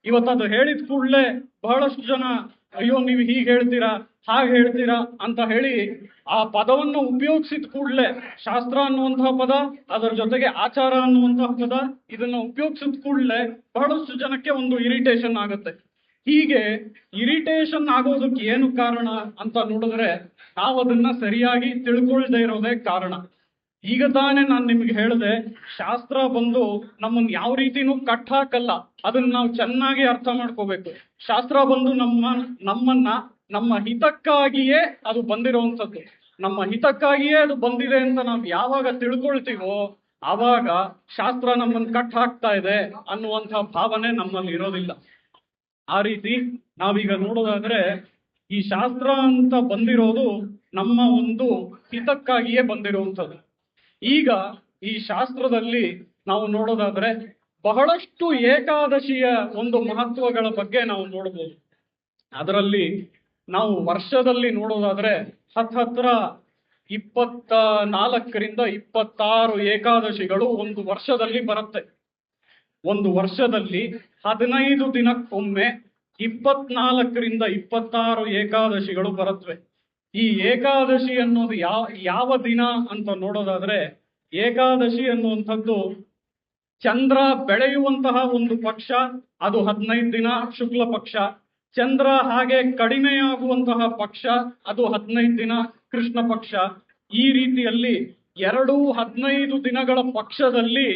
ಇವತ್ತದು ಹೇಳಿದ ಕೂಡಲೇ ಬಹಳಷ್ಟು ಜನ, ಅಯ್ಯೋ ನೀವು ಹೀಗೆ ಹೇಳ್ತೀರಾ ಹಾಗೆ ಹೇಳ್ತೀರಾ ಅಂತ ಹೇಳಿ ಆ ಪದವನ್ನು ಉಪಯೋಗಿಸಿದ ಕೂಡಲೇ, ಶಾಸ್ತ್ರ ಅನ್ನುವಂತಹ ಪದ ಅದರ ಜೊತೆಗೆ ಆಚಾರ ಅನ್ನುವಂತಹ ಪದ ಇದನ್ನ ಉಪಯೋಗಿಸಿದ ಕೂಡಲೇ ಬಹಳಷ್ಟು ಜನಕ್ಕೆ ಒಂದು ಇರಿಟೇಷನ್ ಆಗುತ್ತೆ. ಹೀಗೆ ಇರಿಟೇಷನ್ ಆಗೋದಕ್ಕೆ ಏನು ಕಾರಣ ಅಂತ ನೋಡಿದ್ರೆ, ನಾವು ಅದನ್ನ ಸರಿಯಾಗಿ ತಿಳ್ಕೊಳ್ದೇ ಇರೋದೇ ಕಾರಣ. ಈಗ ತಾನೇ ನಾನು ನಿಮ್ಗೆ ಹೇಳಿದೆ, ಶಾಸ್ತ್ರ ಬಂದು ನಮ್ಮನ್ನ ಯಾವ ರೀತಿನೂ ಕಟ್ ಹಾಕಲ್ಲ, ಅದನ್ನ ನಾವು ಚೆನ್ನಾಗಿ ಅರ್ಥ ಮಾಡ್ಕೋಬೇಕು. ಶಾಸ್ತ್ರ ಬಂದು ನಮ್ಮನ್ನ ನಮ್ಮ ಹಿತಕ್ಕಾಗಿಯೇ ಅದು ಬಂದಿರುವಂಥದ್ದು. ನಮ್ಮ ಹಿತಕ್ಕಾಗಿಯೇ ಅದು ಬಂದಿದೆ ಅಂತ ನಾವು ಯಾವಾಗ ತಿಳ್ಕೊಳ್ತೀವೋ ಆವಾಗ ಶಾಸ್ತ್ರ ನಮ್ಮನ್ನು ಕಟ್ ಹಾಕ್ತಾ ಇದೆ ಅನ್ನುವಂತಹ ಭಾವನೆ ನಮ್ಮಲ್ಲಿ ಇರೋದಿಲ್ಲ. ಆ ರೀತಿ ನಾವೀಗ ನೋಡೋದಾದ್ರೆ, ಈ ಶಾಸ್ತ್ರ ಅಂತ ಬಂದಿರೋದು ನಮ್ಮ ಒಂದು ಹಿತಕ್ಕಾಗಿಯೇ ಬಂದಿರುವಂಥದ್ದು. ಈಗ ಈ ಶಾಸ್ತ್ರದಲ್ಲಿ ನಾವು ನೋಡೋದಾದ್ರೆ ಬಹಳಷ್ಟು ಏಕಾದಶಿಯ ಒಂದು ಮಹತ್ವಗಳ ಬಗ್ಗೆ ನಾವು ನೋಡಬಹುದು. ಅದರಲ್ಲಿ ನಾವು ವರ್ಷದಲ್ಲಿ ನೋಡೋದಾದ್ರೆ ಹತ್ರ 24ರಿಂದ 26 ಏಕಾದಶಿಗಳು ಒಂದು ವರ್ಷದಲ್ಲಿ ಬರುತ್ತೆ. ಒಂದು ವರ್ಷದಲ್ಲಿ 15 ದಿನಕ್ಕೊಮ್ಮೆ 24ರಿಂದ 26 ಏಕಾದಶಿಗಳು ಬರುತ್ತವೆ. ಈ ಏಕಾದಶಿ ಅನ್ನೋದು ಯಾವ ದಿನ ಅಂತ ನೋಡೋದಾದ್ರೆ, ಏಕಾದಶಿ ಅನ್ನುವಂಥದ್ದು ಚಂದ್ರ ಬೆಳೆಯುವಂತಹ ಒಂದು ಪಕ್ಷ, ಅದು 15 ದಿನ ಶುಕ್ಲ ಪಕ್ಷ. ಚಂದ್ರ ಹಾಗೆ ಕಡಿಮೆಯಾಗುವಂತಹ ಪಕ್ಷ, ಅದು 15 ದಿನ ಕೃಷ್ಣ ಪಕ್ಷ. ಈ ರೀತಿಯಲ್ಲಿ 15 ದಿನಗಳ ಪಕ್ಷದಲ್ಲಿ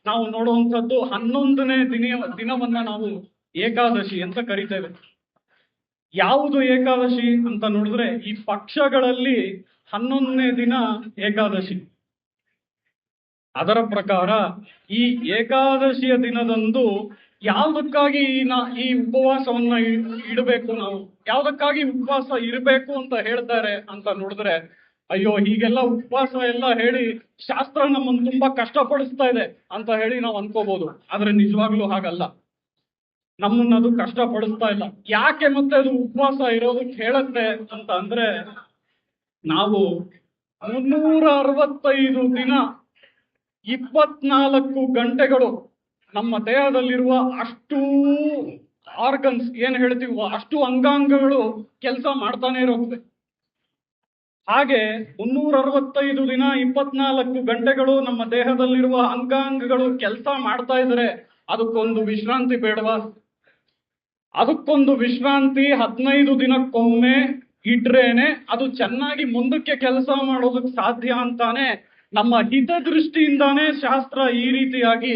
ನಾವು ನೋಡುವಂಥದ್ದು 11ನೇ ದಿನವನ್ನ ನಾವು ಏಕಾದಶಿ ಅಂತ ಕರಿತೇವೆ. ಯಾವುದು ಏಕಾದಶಿ ಅಂತ ನೋಡಿದ್ರೆ, ಈ ಪಕ್ಷಗಳಲ್ಲಿ 11ನೇ ದಿನ ಏಕಾದಶಿ. ಅದರ ಪ್ರಕಾರ ಈ ಏಕಾದಶಿಯ ದಿನದಂದು ಯಾವುದಕ್ಕಾಗಿ ಈ ಉಪವಾಸವನ್ನ ಇಡಬೇಕು, ನಾವು ಯಾವುದಕ್ಕಾಗಿ ಉಪವಾಸ ಇರಬೇಕು ಅಂತ ಹೇಳ್ತಾರೆ ಅಂತ ನೋಡಿದ್ರೆ, ಅಯ್ಯೋ ಹೀಗೆಲ್ಲ ಉಪವಾಸ ಎಲ್ಲ ಹೇಳಿ ಶಾಸ್ತ್ರ ನಮ್ಮನ್ನು ತುಂಬಾ ಕಷ್ಟಪಡಿಸ್ತಾ ಇದೆ ಅಂತ ಹೇಳಿ ನಾವು ಅನ್ಕೋಬಹುದು. ಆದ್ರೆ ನಿಜವಾಗ್ಲೂ ಹಾಗಲ್ಲ, ನಮ್ಮನ್ನದು ಕಷ್ಟಪಡಿಸ್ತಾ ಇಲ್ಲ. ಯಾಕೆ ಮತ್ತೆ ಅದು ಉಪವಾಸ ಇರೋದಕ್ಕೆ ಹೇಳುತ್ತೆ ಅಂತ ಅಂದ್ರೆ, ನಾವು 365 ದಿನ 24 ಗಂಟೆಗಳು ನಮ್ಮ ದೇಹದಲ್ಲಿರುವ ಅಷ್ಟು ಆರ್ಗನ್ಸ್ ಏನ್ ಹೇಳ್ತೀವೋ ಅಷ್ಟು ಅಂಗಾಂಗಗಳು ಕೆಲಸ ಮಾಡ್ತಾನೆ ಇರುತ್ತೆ. ಹಾಗೆ 365 ದಿನ 24 ಗಂಟೆಗಳು ನಮ್ಮ ದೇಹದಲ್ಲಿರುವ ಅಂಗಾಂಗಗಳು ಕೆಲಸ ಮಾಡ್ತಾ ಇದ್ರೆ ಅದಕ್ಕೊಂದು ವಿಶ್ರಾಂತಿ ಬೇಡವಾ? ಅದಕ್ಕೊಂದು ವಿಶ್ರಾಂತಿ 15 ದಿನಕ್ಕೊಮ್ಮೆ ಇಟ್ರೇನೆ ಅದು ಚೆನ್ನಾಗಿ ಮುಂದಕ್ಕೆ ಕೆಲಸ ಮಾಡೋದಕ್ಕೆ ಸಾಧ್ಯ ಅಂತಾನೆ ನಮ್ಮ ಹಿತದೃಷ್ಟಿಯಿಂದಾನೇ ಶಾಸ್ತ್ರ ಈ ರೀತಿಯಾಗಿ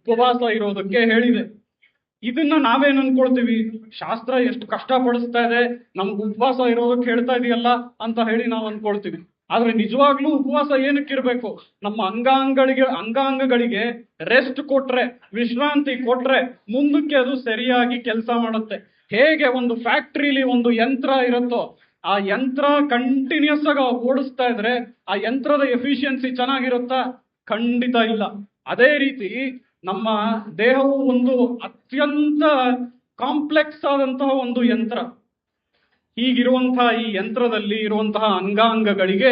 ಉಪವಾಸ ಇರೋದಕ್ಕೆ ಹೇಳಿದೆ. ಇದನ್ನ ನಾವೇನ್ ಅನ್ಕೊಳ್ತೀವಿ, ಶಾಸ್ತ್ರ ಎಷ್ಟು ಕಷ್ಟಪಡಿಸ್ತಾ ಇದೆ, ನಮ್ಗೆ ಉಪವಾಸ ಇರೋದಕ್ಕೆ ಹೇಳ್ತಾ ಇದೆಯಲ್ಲ ಅಂತ ಹೇಳಿ ನಾವು ಅನ್ಕೊಳ್ತೀವಿ. ಆದ್ರೆ ನಿಜವಾಗ್ಲೂ ಉಪವಾಸ ಏನಕ್ಕಿರ್ಬೇಕು? ನಮ್ಮ ಅಂಗಾಂಗಗಳಿಗೆ ರೆಸ್ಟ್ ಕೊಟ್ರೆ, ವಿಶ್ರಾಂತಿ ಕೊಟ್ರೆ ಮುಂದಕ್ಕೆ ಅದು ಸರಿಯಾಗಿ ಕೆಲಸ ಮಾಡುತ್ತೆ. ಹೇಗೆ ಒಂದು ಫ್ಯಾಕ್ಟ್ರಿಲಿ ಒಂದು ಯಂತ್ರ ಇರುತ್ತೋ, ಆ ಯಂತ್ರ ಕಂಟಿನ್ಯೂಸ್ ಆಗಿ ಓಡಿಸ್ತಾ ಇದ್ರೆ ಆ ಯಂತ್ರದ ಎಫಿಷಿಯನ್ಸಿ ಚೆನ್ನಾಗಿರುತ್ತಾ? ಖಂಡಿತ ಇಲ್ಲ. ಅದೇ ರೀತಿ ನಮ್ಮ ದೇಹವು ಒಂದು ಅತ್ಯಂತ ಕಾಂಪ್ಲೆಕ್ಸ್ ಆದಂತಹ ಒಂದು ಯಂತ್ರ. ಹೀಗಿರುವಂತಹ ಈ ಯಂತ್ರದಲ್ಲಿ ಇರುವಂತಹ ಅಂಗಾಂಗಗಳಿಗೆ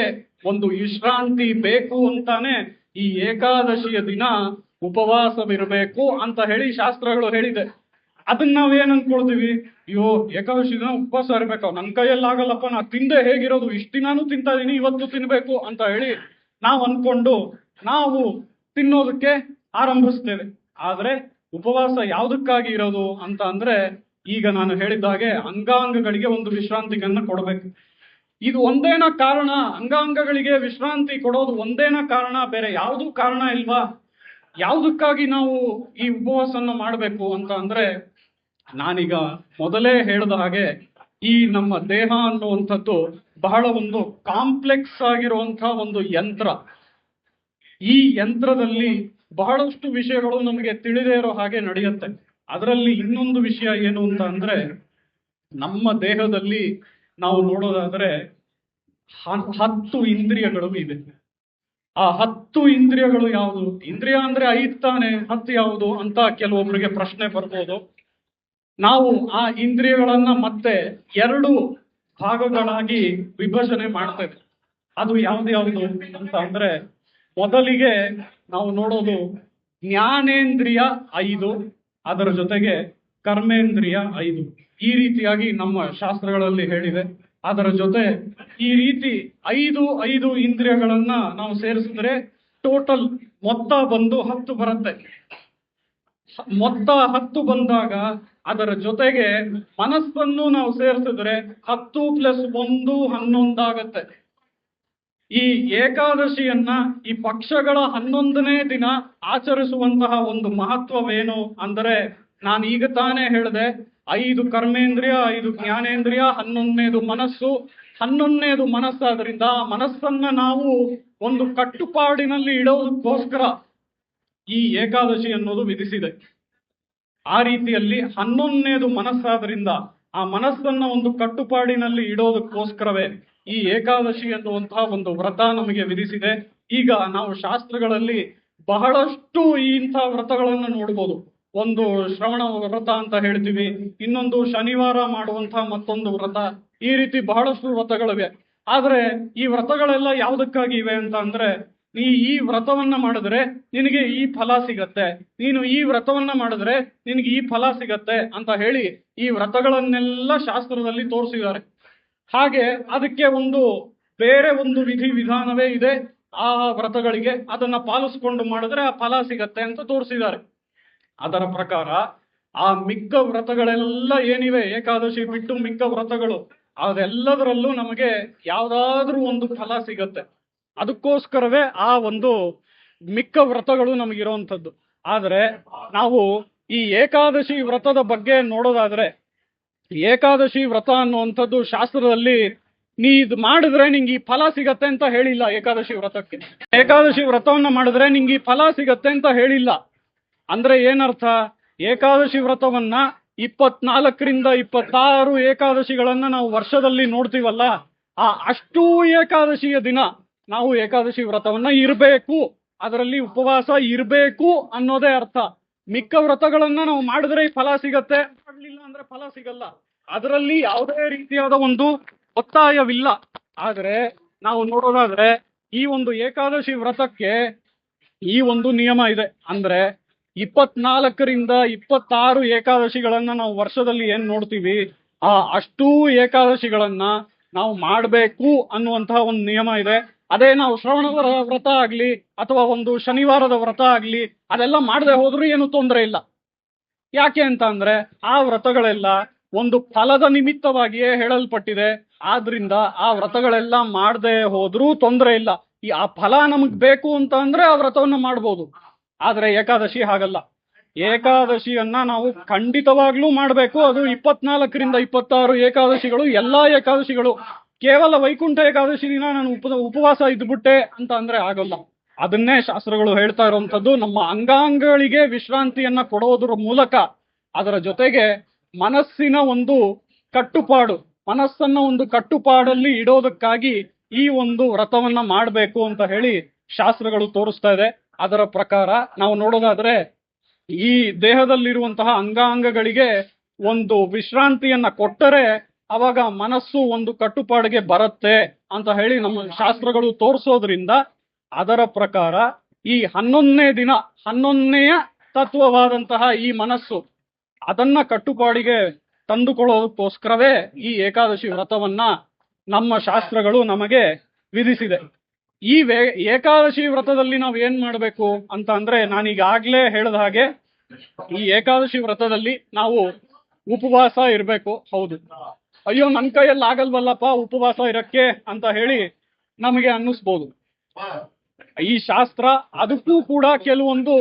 ಒಂದು ವಿಶ್ರಾಂತಿ ಬೇಕು ಅಂತಾನೆ ಈ ಏಕಾದಶಿಯ ದಿನ ಉಪವಾಸವಿರಬೇಕು ಅಂತ ಹೇಳಿ ಶಾಸ್ತ್ರಗಳು ಹೇಳಿದೆ. ಅದನ್ನ ನಾವೇನ್ ಅನ್ಕೊಳ್ತೀವಿ, ಅಯ್ಯೋ ಏಕಾದಶಿ ದಿನ ಉಪವಾಸ ಇರ್ಬೇಕು, ನನ್ ಕೈಯಲ್ಲಾಗಲ್ಲಪ್ಪ, ನಾ ತಿಂದೆ ಹೇಗಿರೋದು, ಇಷ್ಟು ದಿನಾನು ತಿಂತಾ ಇದೀನಿ, ಇವತ್ತು ತಿನ್ಬೇಕು ಅಂತ ಹೇಳಿ ನಾವು ಅನ್ಕೊಂಡು ನಾವು ತಿನ್ನೋದಕ್ಕೆ ಆರಂಭಿಸ್ತೇವೆ. ಆದ್ರೆ ಉಪವಾಸ ಯಾವುದಕ್ಕಾಗಿ ಇರೋದು ಅಂತ ಅಂದ್ರೆ, ಈಗ ನಾನು ಹೇಳಿದ ಹಾಗೆ ಅಂಗಾಂಗಗಳಿಗೆ ಒಂದು ವಿಶ್ರಾಂತಿಗನ್ನ ಕೊಡಬೇಕು. ಇದು ಒಂದೇನ ಕಾರಣ? ಅಂಗಾಂಗಗಳಿಗೆ ವಿಶ್ರಾಂತಿ ಕೊಡೋದು ಒಂದೇನ ಕಾರಣ? ಬೇರೆ ಯಾವುದು ಕಾರಣ ಇಲ್ವಾ? ಯಾವುದಕ್ಕಾಗಿ ನಾವು ಈ ಉಪವಾಸನ ಮಾಡಬೇಕು ಅಂತ ಅಂದ್ರೆ, ನಾನೀಗ ಮೊದಲೇ ಹೇಳಿದ ಹಾಗೆ ಈ ನಮ್ಮ ದೇಹ ಅನ್ನುವಂಥದ್ದು ಬಹಳ ಒಂದು ಕಾಂಪ್ಲೆಕ್ಸ್ ಆಗಿರುವಂತಹ ಒಂದು ಯಂತ್ರ. ಈ ಯಂತ್ರದಲ್ಲಿ ಬಹಳಷ್ಟು ವಿಷಯಗಳು ನಮಗೆ ತಿಳಿದೇ ಇರೋ ಹಾಗೆ ನಡೆಯುತ್ತೆ. ಅದರಲ್ಲಿ ಇನ್ನೊಂದು ವಿಷಯ ಏನು ಅಂತ ಅಂದ್ರೆ, ನಮ್ಮ ದೇಹದಲ್ಲಿ ನಾವು ನೋಡೋದಾದ್ರೆ 10 ಇಂದ್ರಿಯಗಳು ಇದೆ. ಆ 10 ಇಂದ್ರಿಯಗಳು ಯಾವುದು? ಇಂದ್ರಿಯ ಅಂದ್ರೆ 5 ತಾನೆ, 10 ಯಾವುದು ಅಂತ ಕೆಲವೊಬ್ಬರಿಗೆ ಪ್ರಶ್ನೆ ಬರ್ಬೋದು. ನಾವು ಆ ಇಂದ್ರಿಯಗಳನ್ನ ಮತ್ತೆ 2 ಭಾಗಗಳಾಗಿ ವಿಭಜನೆ ಮಾಡ್ತೇವೆ. ಅದು ಯಾವ್ದು ಅಂತ ಅಂದ್ರೆ, ಮೊದಲಿಗೆ ನಾವು ನೋಡೋದು ಜ್ಞಾನೇಂದ್ರಿಯ 5, ಅದರ ಜೊತೆಗೆ ಕರ್ಮೇಂದ್ರಿಯ 5. ಈ ರೀತಿಯಾಗಿ ನಮ್ಮ ಶಾಸ್ತ್ರಗಳಲ್ಲಿ ಹೇಳಿದೆ. ಅದರ ಜೊತೆ ಈ ರೀತಿ 5 ಇಂದ್ರಿಯಗಳನ್ನ ನಾವು ಸೇರಿಸಿದ್ರೆ ಟೋಟಲ್ ಮೊತ್ತ ಬಂದು 10 ಬರುತ್ತೆ. ಮೊತ್ತ 10 ಬಂದಾಗ ಅದರ ಜೊತೆಗೆ ಮನಸ್ಸನ್ನು ನಾವು ಸೇರಿಸಿದ್ರೆ 10 + 1 11 ಆಗತ್ತೆ. ಈ ಏಕಾದಶಿಯನ್ನ, ಈ ಪಕ್ಷಗಳ 11ನೇ ದಿನ ಆಚರಿಸುವಂತಹ ಒಂದು ಮಹತ್ವವೇನು ಅಂದರೆ, ನಾನು ಈಗ ತಾನೇ ಹೇಳಿದೆ, 5 ಕರ್ಮೇಂದ್ರಿಯ, 5 ಜ್ಞಾನೇಂದ್ರಿಯ, 11ನೇದು ಮನಸ್ಸು. 11ನೇದು ಮನಸ್ಸಾದ್ರಿಂದ ಮನಸ್ಸನ್ನ ನಾವು ಒಂದು ಕಟ್ಟುಪಾಡಿನಲ್ಲಿ ಇಡೋದಕ್ಕೋಸ್ಕರ ಈ ಏಕಾದಶಿ ಅನ್ನೋದು ವಿಧಿಸಿದೆ. ಆ ರೀತಿಯಲ್ಲಿ 11ನೇದು ಮನಸ್ಸಾದ್ರಿಂದ ಆ ಮನಸ್ಸನ್ನ ಒಂದು ಕಟ್ಟುಪಾಡಿನಲ್ಲಿ ಇಡೋದಕ್ಕೋಸ್ಕರವೇ ಈ ಏಕಾದಶಿ ಎನ್ನುವಂತಹ ಒಂದು ವ್ರತ ನಮಗೆ ವಿಧಿಸಿದೆ. ಈಗ ನಾವು ಶಾಸ್ತ್ರಗಳಲ್ಲಿ ಬಹಳಷ್ಟು ಇಂಥ ವ್ರತಗಳನ್ನು ನೋಡ್ಬೋದು. ಒಂದು ಶ್ರವಣ ವ್ರತ ಅಂತ ಹೇಳ್ತೀವಿ, ಇನ್ನೊಂದು ಶನಿವಾರ ಮಾಡುವಂತಹ ಮತ್ತೊಂದು ವ್ರತ, ಈ ರೀತಿ ಬಹಳಷ್ಟು ವ್ರತಗಳಿವೆ. ಆದ್ರೆ ಈ ವ್ರತಗಳೆಲ್ಲ ಯಾವುದಕ್ಕಾಗಿ ಇವೆ ಅಂತ ಅಂದ್ರೆ, ಈ ವ್ರತವನ್ನ ಮಾಡಿದ್ರೆ ನಿನಗೆ ಈ ಫಲ ಸಿಗತ್ತೆ, ನೀನು ಈ ವ್ರತವನ್ನ ಮಾಡಿದ್ರೆ ನಿನಗೆ ಈ ಫಲ ಸಿಗತ್ತೆ ಅಂತ ಹೇಳಿ ಈ ವ್ರತಗಳನ್ನೆಲ್ಲ ಶಾಸ್ತ್ರದಲ್ಲಿ ತೋರಿಸಿದ್ದಾರೆ. ಹಾಗೆ ಅದಕ್ಕೆ ಒಂದು ಬೇರೆ ಒಂದು ವಿಧಿ ವಿಧಾನವೇ ಇದೆ. ಆ ವ್ರತಗಳಿಗೆ ಅದನ್ನ ಪಾಲಿಸ್ಕೊಂಡು ಮಾಡಿದ್ರೆ ಆ ಫಲ ಸಿಗತ್ತೆ ಅಂತ ತೋರಿಸಿದ್ದಾರೆ. ಅದರ ಪ್ರಕಾರ ಆ ಮಿಕ್ಕ ವ್ರತಗಳೆಲ್ಲ ಏನಿವೆ, ಏಕಾದಶಿ ಬಿಟ್ಟು ಮಿಕ್ಕ ವ್ರತಗಳು, ಅದೆಲ್ಲದರಲ್ಲೂ ನಮಗೆ ಯಾವ್ದಾದ್ರೂ ಒಂದು ಫಲ ಸಿಗತ್ತೆ. ಅದಕ್ಕೋಸ್ಕರವೇ ಆ ಒಂದು ಮಿಕ್ಕ ವ್ರತಗಳು ನಮಗಿರುವಂಥದ್ದು. ಆದ್ರೆ ನಾವು ಈ ಏಕಾದಶಿ ವ್ರತದ ಬಗ್ಗೆ ನೋಡೋದಾದ್ರೆ, ಏಕಾದಶಿ ವ್ರತ ಅನ್ನುವಂಥದ್ದು ಶಾಸ್ತ್ರದಲ್ಲಿ ನೀ ಇದು ಮಾಡಿದ್ರೆ ನಿಂಗೆ ಈ ಫಲ ಸಿಗತ್ತೆ ಅಂತ ಹೇಳಿಲ್ಲ. ಏಕಾದಶಿ ವ್ರತಕ್ಕೆ, ಏಕಾದಶಿ ವ್ರತವನ್ನ ಮಾಡಿದ್ರೆ ನಿಂಗೆ ಈ ಫಲ ಸಿಗತ್ತೆ ಅಂತ ಹೇಳಿಲ್ಲ. ಅಂದ್ರೆ ಏನರ್ಥ? ಏಕಾದಶಿ ವ್ರತವನ್ನ 24ರಿಂದ 26 ಏಕಾದಶಿಗಳನ್ನ ನಾವು ವರ್ಷದಲ್ಲಿ ನೋಡ್ತೀವಲ್ಲ, ಆ ಅಷ್ಟೂ ಏಕಾದಶಿಯ ದಿನ ನಾವು ಏಕಾದಶಿ ವ್ರತವನ್ನ ಇರಬೇಕು, ಅದರಲ್ಲಿ ಉಪವಾಸ ಇರಬೇಕು ಅನ್ನೋದೇ ಅರ್ಥ. ಮಿಕ್ಕ ವ್ರತಗಳನ್ನ ನಾವು ಮಾಡಿದ್ರೆ ಈ ಫಲ ಸಿಗತ್ತೆ, ಮಾಡಲಿಲ್ಲ ಅಂದ್ರೆ ಫಲ ಸಿಗಲ್ಲ. ಅದರಲ್ಲಿ ಯಾವುದೇ ರೀತಿಯಾದ ಒಂದು ಒತ್ತಾಯವಿಲ್ಲ. ಆದ್ರೆ ನಾವು ನೋಡೋದಾದ್ರೆ ಈ ಒಂದು ಏಕಾದಶಿ ವ್ರತಕ್ಕೆ ಈ ಒಂದು ನಿಯಮ ಇದೆ. ಅಂದ್ರೆ 24ರಿಂದ 26 ಏಕಾದಶಿಗಳನ್ನ ನಾವು ವರ್ಷದಲ್ಲಿ ಏನ್ ನೋಡ್ತೀವಿ, ಆ ಅಷ್ಟೂ ಏಕಾದಶಿಗಳನ್ನ ನಾವು ಮಾಡಬೇಕು ಅನ್ನುವಂತಹ ಒಂದು ನಿಯಮ ಇದೆ. ಅದೇ ನಾವು ಶ್ರವಣದ ವ್ರತ ಆಗ್ಲಿ ಅಥವಾ ಒಂದು ಶನಿವಾರದ ವ್ರತ ಆಗ್ಲಿ ಅದೆಲ್ಲ ಮಾಡದೆ ಹೋದ್ರೂ ಏನು ತೊಂದರೆ ಇಲ್ಲ. ಯಾಕೆ ಅಂತ ಅಂದ್ರೆ ಆ ವ್ರತಗಳೆಲ್ಲ ಒಂದು ಫಲದ ನಿಮಿತ್ತವಾಗಿಯೇ ಹೇಳಲ್ಪಟ್ಟಿದೆ. ಆದ್ರಿಂದ ಆ ವ್ರತಗಳೆಲ್ಲ ಮಾಡದೆ ಹೋದ್ರೂ ತೊಂದರೆ ಇಲ್ಲ. ಆ ಫಲ ನಮಗ್ ಬೇಕು ಅಂತ ಅಂದ್ರೆ ಆ ವ್ರತವನ್ನ ಮಾಡ್ಬೋದು. ಆದ್ರೆ ಏಕಾದಶಿ ಹಾಗಲ್ಲ. ಏಕಾದಶಿಯನ್ನ ನಾವು ಖಂಡಿತವಾಗ್ಲೂ ಮಾಡಬೇಕು. ಅದು 24ರಿಂದ 26 ಏಕಾದಶಿಗಳು, ಎಲ್ಲಾ ಏಕಾದಶಿಗಳು. ಕೇವಲ ವೈಕುಂಠ ಏಕಾದಶಿ ದಿನ ನಾನು ಉಪವಾಸ ಇದ್ಬಿಟ್ಟೆ ಅಂತ ಅಂದ್ರೆ ಆಗಲ್ಲ. ಅದನ್ನೇ ಶಾಸ್ತ್ರಗಳು ಹೇಳ್ತಾ ಇರುವಂತದ್ದು. ನಮ್ಮ ಅಂಗಾಂಗಗಳಿಗೆ ವಿಶ್ರಾಂತಿಯನ್ನ ಕೊಡೋದ್ರ ಮೂಲಕ ಅದರ ಜೊತೆಗೆ ಮನಸ್ಸಿನ ಒಂದು ಕಟ್ಟುಪಾಡು, ಮನಸ್ಸನ್ನ ಒಂದು ಕಟ್ಟುಪಾಡಲ್ಲಿ ಇಡೋದಕ್ಕಾಗಿ ಈ ಒಂದು ವ್ರತವನ್ನ ಮಾಡಬೇಕು ಅಂತ ಹೇಳಿ ಶಾಸ್ತ್ರಗಳು ತೋರಿಸ್ತಾ ಇದೆ. ಅದರ ಪ್ರಕಾರ ನಾವು ನೋಡೋದಾದ್ರೆ ಈ ದೇಹದಲ್ಲಿರುವಂತಹ ಅಂಗಾಂಗಗಳಿಗೆ ಒಂದು ವಿಶ್ರಾಂತಿಯನ್ನ ಕೊಟ್ಟರೆ ಅವಾಗ ಮನಸ್ಸು ಒಂದು ಕಟ್ಟುಪಾಡಿಗೆ ಬರುತ್ತೆ ಅಂತ ಹೇಳಿ ನಮ್ಮ ಶಾಸ್ತ್ರಗಳು ತೋರಿಸೋದ್ರಿಂದ ಅದರ ಪ್ರಕಾರ ಈ 11ನೇ ದಿನ 11ನೆಯ ತತ್ವವಾದಂತಹ ಈ ಮನಸ್ಸು ಅದನ್ನ ಕಟ್ಟುಪಾಡಿಗೆ ತಂದುಕೊಳ್ಳೋದಕ್ಕೋಸ್ಕರವೇ ಈ ಏಕಾದಶಿ ವ್ರತವನ್ನ ನಮ್ಮ ಶಾಸ್ತ್ರಗಳು ನಮಗೆ ವಿಧಿಸಿದೆ. ಈ ಏಕಾದಶಿ ವ್ರತದಲ್ಲಿ ನಾವು ಏನ್ ಮಾಡಬೇಕು ಅಂತ ಅಂದ್ರೆ ನಾನೀಗಾಗ್ಲೇ ಹೇಳಿದ ಹಾಗೆ ಈ ಏಕಾದಶಿ ವ್ರತದಲ್ಲಿ ನಾವು ಉಪವಾಸ ಇರಬೇಕು. ಹೌದು, ಅಯ್ಯೋ ನನ್ನ ಕೈಯಲ್ಲಿ ಆಗಲ್ವಲ್ಲಪ್ಪ ಉಪವಾಸ ಇರಕ್ಕೆ ಅಂತ ಹೇಳಿ ನಮಗೆ ಅನ್ನಿಸ್ಬೋದು. ಈ ಶಾಸ್ತ್ರ ಅದಕ್ಕೂ ಕೂಡ ಕೆಲವೊಂದು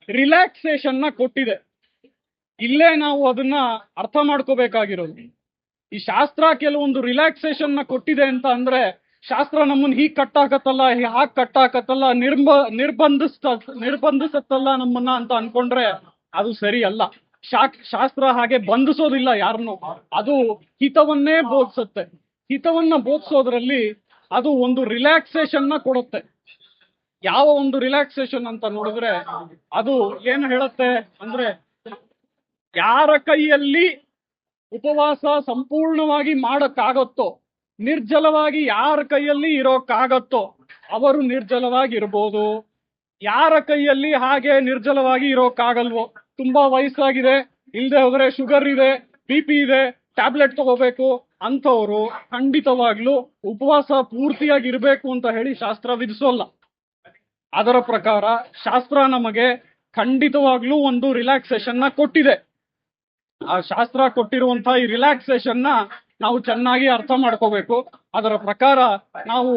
ರಿಲ್ಯಾಕ್ಸೇಷನ್ ನ ಕೊಟ್ಟಿದೆ. ಇಲ್ಲೇ ನಾವು ಅದನ್ನ ಅರ್ಥ ಮಾಡ್ಕೋಬೇಕಾಗಿರೋದು. ಈ ಶಾಸ್ತ್ರ ಕೆಲವೊಂದು ರಿಲ್ಯಾಕ್ಸೇಷನ್ ನ ಕೊಟ್ಟಿದೆ ಅಂತ ಅಂದ್ರೆ ಶಾಸ್ತ್ರ ನಮ್ಮನ್ನ ಹೀಗ್ ಕಟ್ಟಾಕತ್ತಲ್ಲ, ಹಾಗೆ ಕಟ್ಟಾಕತ್ತಲ್ಲ, ನಿರ್ಬಂಧಿಸತ್ತಲ್ಲ ನಮ್ಮನ್ನ ಅಂತ ಅನ್ಕೊಂಡ್ರೆ ಅದು ಸರಿ ಅಲ್ಲ. ಶಾಸ್ತ್ರ ಹಾಗೆ ಬಂಧಿಸೋದಿಲ್ಲ ಯಾರನ್ನು. ಅದು ಹಿತವನ್ನೇ ಬೋಧಿಸುತ್ತೆ. ಹಿತವನ್ನ ಬೋಧಿಸೋದ್ರಲ್ಲಿ ಅದು ಒಂದು ರಿಲ್ಯಾಕ್ಸೇಷನ್ ನ ಕೊಡುತ್ತೆ. ಯಾವ ಒಂದು ರಿಲ್ಯಾಕ್ಸೇಷನ್ ಅಂತ ನೋಡಿದ್ರೆ ಅದು ಏನು ಹೇಳುತ್ತೆ ಅಂದ್ರೆ, ಯಾರ ಕೈಯಲ್ಲಿ ಉಪವಾಸ ಸಂಪೂರ್ಣವಾಗಿ ಮಾಡಕ್ಕಾಗತ್ತೋ, ನಿರ್ಜಲವಾಗಿ ಯಾರ ಕೈಯಲ್ಲಿ ಇರೋಕ್ಕಾಗತ್ತೋ ಅವರು ನಿರ್ಜಲವಾಗಿ ಇರ್ಬೋದು. ಯಾರ ಕೈಯಲ್ಲಿ ಹಾಗೆ ನಿರ್ಜಲವಾಗಿ ಇರೋಕ್ಕಾಗಲ್ವೋ, ತುಂಬಾ ವಯಸ್ಸಾಗಿದೆ, ಇಲ್ಲದೆ ಹೋದ್ರೆ ಶುಗರ್ ಇದೆ, BP ಇದೆ, ಟ್ಯಾಬ್ಲೆಟ್ ತಗೋಬೇಕು ಅಂಥವ್ರು ಖಂಡಿತವಾಗ್ಲೂ ಉಪವಾಸ ಪೂರ್ತಿಯಾಗಿ ಇರಬೇಕು ಅಂತ ಹೇಳಿ ಶಾಸ್ತ್ರ ವಿಧಿಸೋಲ್ಲ. ಅದರ ಪ್ರಕಾರ ಶಾಸ್ತ್ರ ನಮಗೆ ಖಂಡಿತವಾಗ್ಲೂ ಒಂದು ರಿಲ್ಯಾಕ್ಸೇಷನ್ ನ ಕೊಟ್ಟಿದೆ. ಆ ಶಾಸ್ತ್ರ ಕೊಟ್ಟಿರುವಂತಹ ಈ ರಿಲ್ಯಾಕ್ಸೇಷನ್ ನ ನಾವು ಚೆನ್ನಾಗಿ ಅರ್ಥ ಮಾಡ್ಕೋಬೇಕು. ಅದರ ಪ್ರಕಾರ ನಾವು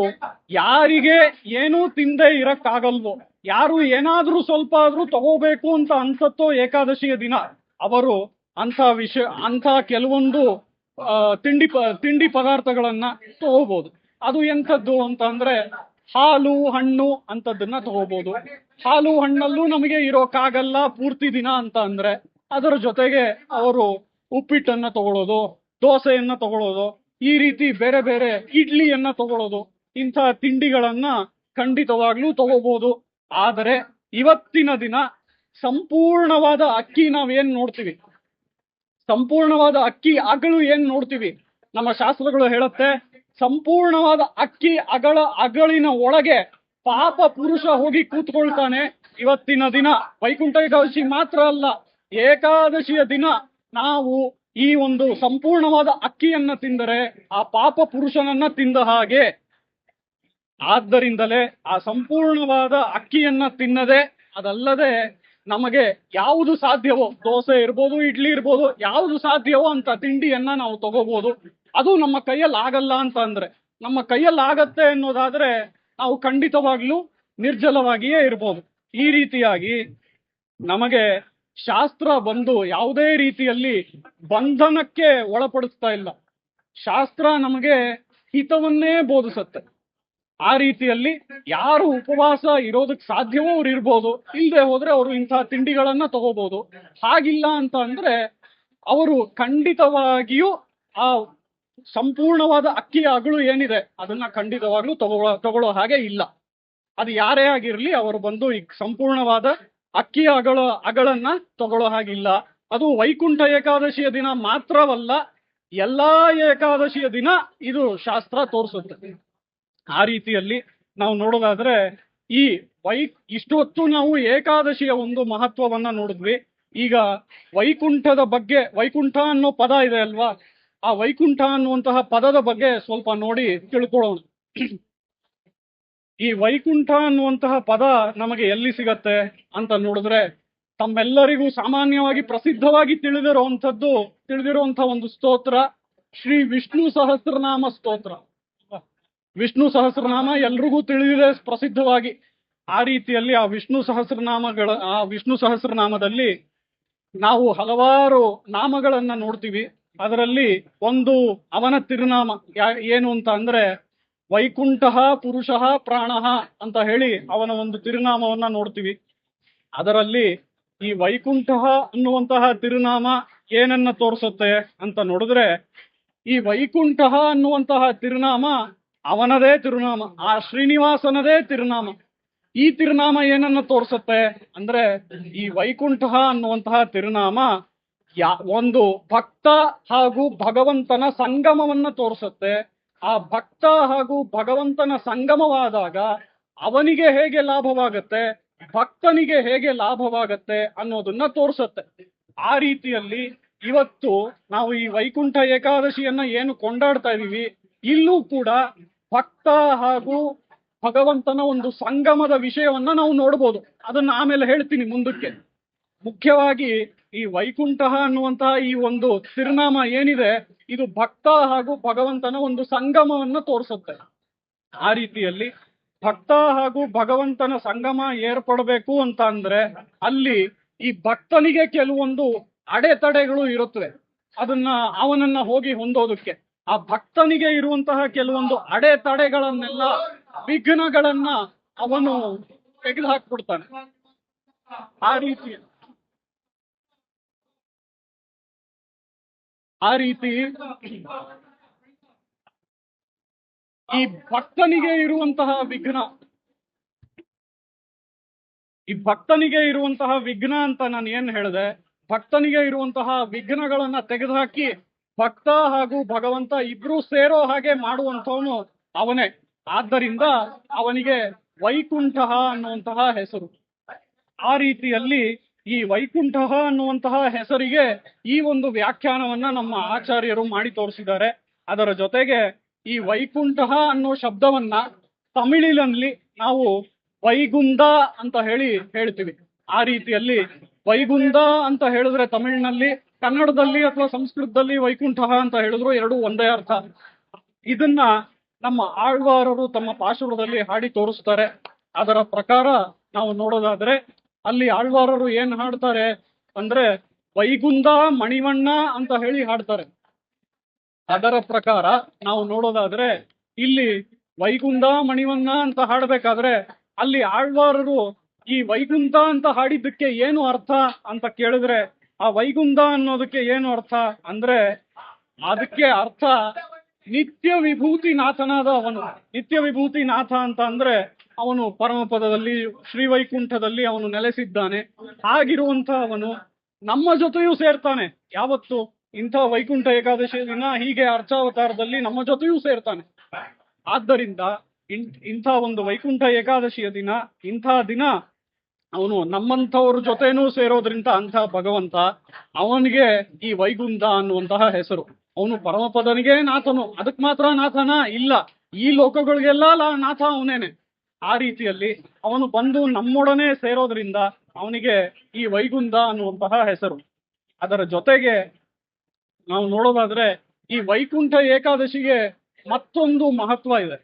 ಯಾರಿಗೆ ಏನೂ ತಿಂದೆ ಇರಕ್ಕಾಗಲ್ವೋ, ಯಾರು ಏನಾದ್ರೂ ಸ್ವಲ್ಪ ಆದ್ರೂ ತಗೋಬೇಕು ಅಂತ ಅನ್ಸತ್ತೋ ಏಕಾದಶಿಯ ದಿನ, ಅವರು ಅಂತ ಕೆಲವೊಂದು ತಿಂಡಿ ಪದಾರ್ಥಗಳನ್ನ ತಗೋಬಹುದು. ಅದು ಎಂಥದ್ದು ಅಂತ ಅಂದ್ರೆ ಹಾಲು ಹಣ್ಣು ಅಂತದನ್ನ ತಗೋಬಹುದು. ಹಾಲು ಹಣ್ಣಲ್ಲೂ ನಮಗೆ ಇರೋಕ್ಕಾಗಲ್ಲ ಪೂರ್ತಿ ದಿನ ಅಂತ ಅಂದ್ರೆ ಅದರ ಜೊತೆಗೆ ಅವರು ಉಪ್ಪಿಟ್ಟನ್ನ ತಗೊಳ್ಳೋದು, ದೋಸೆಯನ್ನ ತಗೊಳ್ಳೋದು, ಈ ರೀತಿ ಬೇರೆ ಬೇರೆ ಇಡ್ಲಿಯನ್ನ ತಗೊಳ್ಳೋದು, ಇಂಥ ತಿಂಡಿಗಳನ್ನ ಖಂಡಿತವಾಗ್ಲೂ ತಗೋಬಹುದು. ಆದರೆ ಇವತ್ತಿನ ದಿನ ಸಂಪೂರ್ಣವಾದ ಅಕ್ಕಿ ನಾವೇನ್ ನೋಡ್ತೀವಿ, ಸಂಪೂರ್ಣವಾದ ಅಕ್ಕಿ ಅಗಳು ಏನ್ ನೋಡ್ತೀವಿ, ನಮ್ಮ ಶಾಸ್ತ್ರಗಳು ಹೇಳುತ್ತೆ ಸಂಪೂರ್ಣವಾದ ಅಕ್ಕಿ ಅಗಳಿನ ಒಳಗೆ ಪಾಪ ಪುರುಷ ಹೋಗಿ ಕೂತ್ಕೊಳ್ತಾನೆ. ಇವತ್ತಿನ ದಿನ ವೈಕುಂಠ ಏಕಾದಶಿ ಮಾತ್ರ ಅಲ್ಲ, ಏಕಾದಶಿಯ ದಿನ ನಾವು ಈ ಒಂದು ಸಂಪೂರ್ಣವಾದ ಅಕ್ಕಿಯನ್ನ ತಿಂದರೆ ಆ ಪಾಪ ಪುರುಷನನ್ನ ತಿಂದ ಹಾಗೆ. ಆದ್ದರಿಂದಲೇ ಆ ಸಂಪೂರ್ಣವಾದ ಅಕ್ಕಿಯನ್ನ ತಿನ್ನದೆ, ಅದಲ್ಲದೆ ನಮಗೆ ಯಾವುದು ಸಾಧ್ಯವೋ, ದೋಸೆ ಇರ್ಬೋದು, ಇಡ್ಲಿ ಇರ್ಬೋದು, ಯಾವುದು ಸಾಧ್ಯವೋ ಅಂತ ತಿಂಡಿಯನ್ನ ನಾವು ತಗೋಬಹುದು. ಅದು ನಮ್ಮ ಕೈಯಲ್ಲಿ ಆಗಲ್ಲ ಅಂತ ಅಂದ್ರೆ, ನಮ್ಮ ಕೈಯಲ್ಲಿ ಆಗತ್ತೆ ಅನ್ನೋದಾದ್ರೆ ನಾವು ಖಂಡಿತವಾಗ್ಲೂ ನಿರ್ಜಲವಾಗಿಯೇ ಇರ್ಬೋದು. ಈ ರೀತಿಯಾಗಿ ನಮಗೆ ಶಾಸ್ತ್ರ ಬಂದು ಯಾವುದೇ ರೀತಿಯಲ್ಲಿ ಬಂಧನಕ್ಕೆ ಒಳಪಡಿಸ್ತಾ ಇಲ್ಲ. ಶಾಸ್ತ್ರ ನಮಗೆ ಹಿತವನ್ನೇ ಬೋಧಿಸುತ್ತೆ. ಆ ರೀತಿಯಲ್ಲಿ ಯಾರು ಉಪವಾಸ ಇರೋದಕ್ಕೆ ಸಾಧ್ಯವೋ ಅವ್ರು ಇರ್ಬೋದು, ಇಲ್ಲದೆ ಹೋದ್ರೆ ಅವರು ಇಂತಹ ತಿಂಡಿಗಳನ್ನ ತಗೋಬಹುದು. ಹಾಗಿಲ್ಲ ಅಂತ ಅಂದ್ರೆ ಅವರು ಖಂಡಿತವಾಗಿಯೂ ಆ ಸಂಪೂರ್ಣವಾದ ಅಕ್ಕಿ ಅಗಳು ಏನಿದೆ ಅದನ್ನ ಖಂಡಿತವಾಗ್ಲೂ ತಗೊಳ್ಳೋ ಹಾಗೆ ಇಲ್ಲ. ಅದು ಯಾರೇ ಆಗಿರ್ಲಿ ಅವರು ಬಂದು ಈ ಸಂಪೂರ್ಣವಾದ ಅಕ್ಕಿ ಅಗಳನ್ನ ತಗೊಳ್ಳೋ ಹಾಗಿಲ್ಲ. ಅದು ವೈಕುಂಠ ಏಕಾದಶಿಯ ದಿನ ಮಾತ್ರವಲ್ಲ, ಎಲ್ಲಾ ಏಕಾದಶಿಯ ದಿನ ಇದು ಶಾಸ್ತ್ರ ತೋರಿಸುತ್ತೆ. ಆ ರೀತಿಯಲ್ಲಿ ನಾವು ನೋಡೋದಾದ್ರೆ ಈ ಇಷ್ಟೊತ್ತು ನಾವು ಏಕಾದಶಿಯ ಒಂದು ಮಹತ್ವವನ್ನ ನೋಡಿದ್ವಿ. ಈಗ ವೈಕುಂಠದ ಬಗ್ಗೆ, ವೈಕುಂಠ ಅನ್ನೋ ಪದ ಇದೆ ಅಲ್ವಾ, ಆ ವೈಕುಂಠ ಅನ್ನುವಂತಹ ಪದದ ಬಗ್ಗೆ ಸ್ವಲ್ಪ ನೋಡಿ ತಿಳ್ಕೊಳ್ಳೋಣ. ಈ ವೈಕುಂಠ ಅನ್ನುವಂತಹ ಪದ ನಮಗೆ ಎಲ್ಲಿ ಸಿಗತ್ತೆ ಅಂತ ನೋಡಿದ್ರೆ, ತಮ್ಮೆಲ್ಲರಿಗೂ ಸಾಮಾನ್ಯವಾಗಿ ಪ್ರಸಿದ್ಧವಾಗಿ ತಿಳಿದಿರುವಂತಹ ಒಂದು ಸ್ತೋತ್ರ ಶ್ರೀ ವಿಷ್ಣು ಸಹಸ್ರನಾಮ ಸ್ತೋತ್ರ. ವಿಷ್ಣು ಸಹಸ್ರನಾಮ ಎಲ್ರಿಗೂ ತಿಳಿದಿದೆ ಪ್ರಸಿದ್ಧವಾಗಿ. ಆ ರೀತಿಯಲ್ಲಿ ಆ ವಿಷ್ಣು ಸಹಸ್ರನಾಮದಲ್ಲಿ ನಾವು ಹಲವಾರು ನಾಮಗಳನ್ನ ನೋಡ್ತೀವಿ. ಅದರಲ್ಲಿ ಒಂದು ಅವನ ತಿರುನಾಮ ಏನು ಅಂತ ಅಂದ್ರೆ ವೈಕುಂಠ ಪುರುಷ ಪ್ರಾಣ ಅಂತ ಹೇಳಿ ಅವನ ಒಂದು ತಿರುನಾಮವನ್ನ ನೋಡ್ತೀವಿ. ಅದರಲ್ಲಿ ಈ ವೈಕುಂಠ ಅನ್ನುವಂತಹ ತಿರುನಾಮ ಏನನ್ನ ತೋರಿಸುತ್ತೆ ಅಂತ ನೋಡಿದ್ರೆ, ಈ ವೈಕುಂಠ ಅನ್ನುವಂತಹ ತಿರುನಾಮ ಅವನದೇ ತಿರುನಾಮ, ಆ ಶ್ರೀನಿವಾಸನದೇ ತಿರುನಾಮ. ಈ ತಿರುನಾಮ ಏನನ್ನ ತೋರಿಸುತ್ತೆ ಅಂದ್ರೆ, ಈ ವೈಕುಂಠ ಅನ್ನುವಂತಹ ತಿರುನಾಮ ಒಂದು ಭಕ್ತ ಹಾಗೂ ಭಗವಂತನ ಸಂಗಮವನ್ನ ತೋರಿಸುತ್ತೆ. ಆ ಭಕ್ತ ಹಾಗೂ ಭಗವಂತನ ಸಂಗಮವಾದಾಗ ಅವನಿಗೆ ಹೇಗೆ ಲಾಭವಾಗತ್ತೆ, ಭಕ್ತನಿಗೆ ಹೇಗೆ ಲಾಭವಾಗತ್ತೆ ಅನ್ನೋದನ್ನ ತೋರಿಸುತ್ತೆ. ಆ ರೀತಿಯಲ್ಲಿ ಇವತ್ತು ನಾವು ಈ ವೈಕುಂಠ ಏಕಾದಶಿಯನ್ನ ಏನು ಕೊಂಡಾಡ್ತಾ ಇದೀವಿ, ಇಲ್ಲೂ ಕೂಡ ಭಕ್ತ ಹಾಗೂ ಭಗವಂತನ ಒಂದು ಸಂಗಮದ ವಿಷಯವನ್ನ ನಾವು ನೋಡ್ಬೋದು. ಅದನ್ನ ಆಮೇಲೆ ಹೇಳ್ತೀನಿ ಮುಂದಕ್ಕೆ. ಮುಖ್ಯವಾಗಿ ಈ ವೈಕುಂಠ ಅನ್ನುವಂತಹ ಈ ಒಂದು ತಿರುನಾಮ ಏನಿದೆ, ಇದು ಭಕ್ತ ಹಾಗೂ ಭಗವಂತನ ಒಂದು ಸಂಗಮವನ್ನ ತೋರಿಸುತ್ತೆ. ಆ ರೀತಿಯಲ್ಲಿ ಭಕ್ತ ಹಾಗೂ ಭಗವಂತನ ಸಂಗಮ ಏರ್ಪಡಬೇಕು ಅಂತ ಅಂದ್ರೆ ಅಲ್ಲಿ ಈ ಭಕ್ತನಿಗೆ ಕೆಲವೊಂದು ಅಡೆತಡೆಗಳು ಇರುತ್ತವೆ. ಅವನನ್ನ ಹೋಗಿ ಹೊಂದೋದಕ್ಕೆ ಆ ಭಕ್ತನಿಗೆ ಇರುವಂತಹ ಕೆಲವೊಂದು ಅಡೆತಡೆಗಳನ್ನೆಲ್ಲ, ವಿಘ್ನಗಳನ್ನ ಅವನು ತೆಗೆದುಹಾಕ್ಬಿಡ್ತಾನೆ. ಆ ರೀತಿ ಈ ಭಕ್ತನಿಗೆ ಇರುವಂತಹ ವಿಘ್ನ ಅಂತ ನಾನು ಏನ್ ಹೇಳಿದೆ, ಭಕ್ತನಿಗೆ ಇರುವಂತಹ ವಿಘ್ನಗಳನ್ನ ತೆಗೆದುಹಾಕಿ ಭಕ್ತ ಹಾಗೂ ಭಗವಂತ ಇಬ್ರು ಸೇರೋ ಹಾಗೆ ಮಾಡುವಂತವನು ಅವನೇ. ಆದ್ದರಿಂದ ಅವನಿಗೆ ವೈಕುಂಠ ಅನ್ನುವಂತಹ ಹೆಸರು. ಆ ರೀತಿಯಲ್ಲಿ ಈ ವೈಕುಂಠ ಅನ್ನುವಂತಹ ಹೆಸರಿಗೆ ಈ ಒಂದು ವ್ಯಾಖ್ಯಾನವನ್ನ ನಮ್ಮ ಆಚಾರ್ಯರು ಮಾಡಿ ತೋರಿಸಿದ್ದಾರೆ. ಅದರ ಜೊತೆಗೆ ಈ ವೈಕುಂಠ ಅನ್ನೋ ಶಬ್ದವನ್ನ ತಮಿಳಿನಲ್ಲಿ ನಾವು ವೈಗುಂದ ಅಂತ ಹೇಳ್ತೀವಿ. ಆ ರೀತಿಯಲ್ಲಿ ವೈಗುಂದ ಅಂತ ಹೇಳಿದ್ರೆ ತಮಿಳಿನಲ್ಲಿ, ಕನ್ನಡದಲ್ಲಿ ಅಥವಾ ಸಂಸ್ಕೃತದಲ್ಲಿ ವೈಕುಂಠ ಅಂತ ಹೇಳಿದ್ರು ಎರಡೂ ಒಂದೇ ಅರ್ಥ. ಇದನ್ನ ನಮ್ಮ ಆಳ್ವಾರರು ತಮ್ಮ ಪಾಶುರದಲ್ಲಿ ಹಾಡಿ ತೋರಿಸ್ತಾರೆ. ಅದರ ಪ್ರಕಾರ ನಾವು ನೋಡೋದಾದ್ರೆ ಅಲ್ಲಿ ಆಳ್ವಾರರು ಏನ್ ಹಾಡ್ತಾರೆ ಅಂದ್ರೆ ವೈಗುಂದ ಮಣಿವಣ್ಣ ಅಂತ ಹೇಳಿ ಹಾಡ್ತಾರೆ. ಅದರ ಪ್ರಕಾರ ನಾವು ನೋಡೋದಾದ್ರೆ ಇಲ್ಲಿ ವೈಗುಂದ ಮಣಿವಣ್ಣ ಅಂತ ಹಾಡ್ಬೇಕಾದ್ರೆ ಅಲ್ಲಿ ಆಳ್ವಾರರು ಈ ವೈಗುಂತ ಅಂತ ಹಾಡಿದ್ದಕ್ಕೆ ಏನು ಅರ್ಥ ಅಂತ ಕೇಳಿದ್ರೆ, ಆ ವೈಗುಂದ ಅನ್ನೋದಕ್ಕೆ ಏನು ಅರ್ಥ ಅಂದ್ರೆ ಅದಕ್ಕೆ ಅರ್ಥ ನಿತ್ಯ ವಿಭೂತಿ ನಾಥನಾದ ಅವನು. ನಿತ್ಯ ವಿಭೂತಿ ನಾಥ ಅಂತ ಅಂದ್ರೆ ಅವನು ಪರಮಪದದಲ್ಲಿ ಶ್ರೀವೈಕುಂಠದಲ್ಲಿ ಅವನು ನೆಲೆಸಿದ್ದಾನೆ. ಹಾಗಿರುವಂತಹ ಅವನು ನಮ್ಮ ಜೊತೆಯೂ ಸೇರ್ತಾನೆ. ಯಾವತ್ತು ಇಂಥ ವೈಕುಂಠ ಏಕಾದಶಿ ದಿನ ಹೀಗೆ ಅರ್ಚಾವತಾರದಲ್ಲಿ ನಮ್ಮ ಜೊತೆಯೂ ಸೇರ್ತಾನೆ. ಆದ್ದರಿಂದ ಇಂಥ ಒಂದು ವೈಕುಂಠ ಏಕಾದಶಿಯ ದಿನ, ಇಂಥ ದಿನ ಅವನು ನಮ್ಮಂಥವ್ರ ಜೊತೆನೂ ಸೇರೋದ್ರಿಂದ ಅಂಥ ಭಗವಂತ ಅವನಿಗೆ ಈ ವೈಗುಂಧ ಅನ್ನುವಂತಹ ಹೆಸರು. ಅವನು ಪರಮಪದನಿಗೆ ನಾಥನು. ಅದಕ್ ಮಾತ್ರ ನಾಥನ ಇಲ್ಲ, ಈ ಲೋಕಗಳಿಗೆಲ್ಲ ನಾಥ ಅವನೇನೆ. ಆ ರೀತಿಯಲ್ಲಿ ಅವನು ಬಂದು ನಮ್ಮೊಡನೆ ಸೇರೋದ್ರಿಂದ ಅವನಿಗೆ ಈ ವೈಗುಂಧ ಅನ್ನುವಂತಹ ಹೆಸರು. ಅದರ ಜೊತೆಗೆ ನಾವು ನೋಡೋದಾದ್ರೆ ಈ ವೈಕುಂಠ ಏಕಾದಶಿಗೆ ಮತ್ತೊಂದು ಮಹತ್ವ ಇದೆ.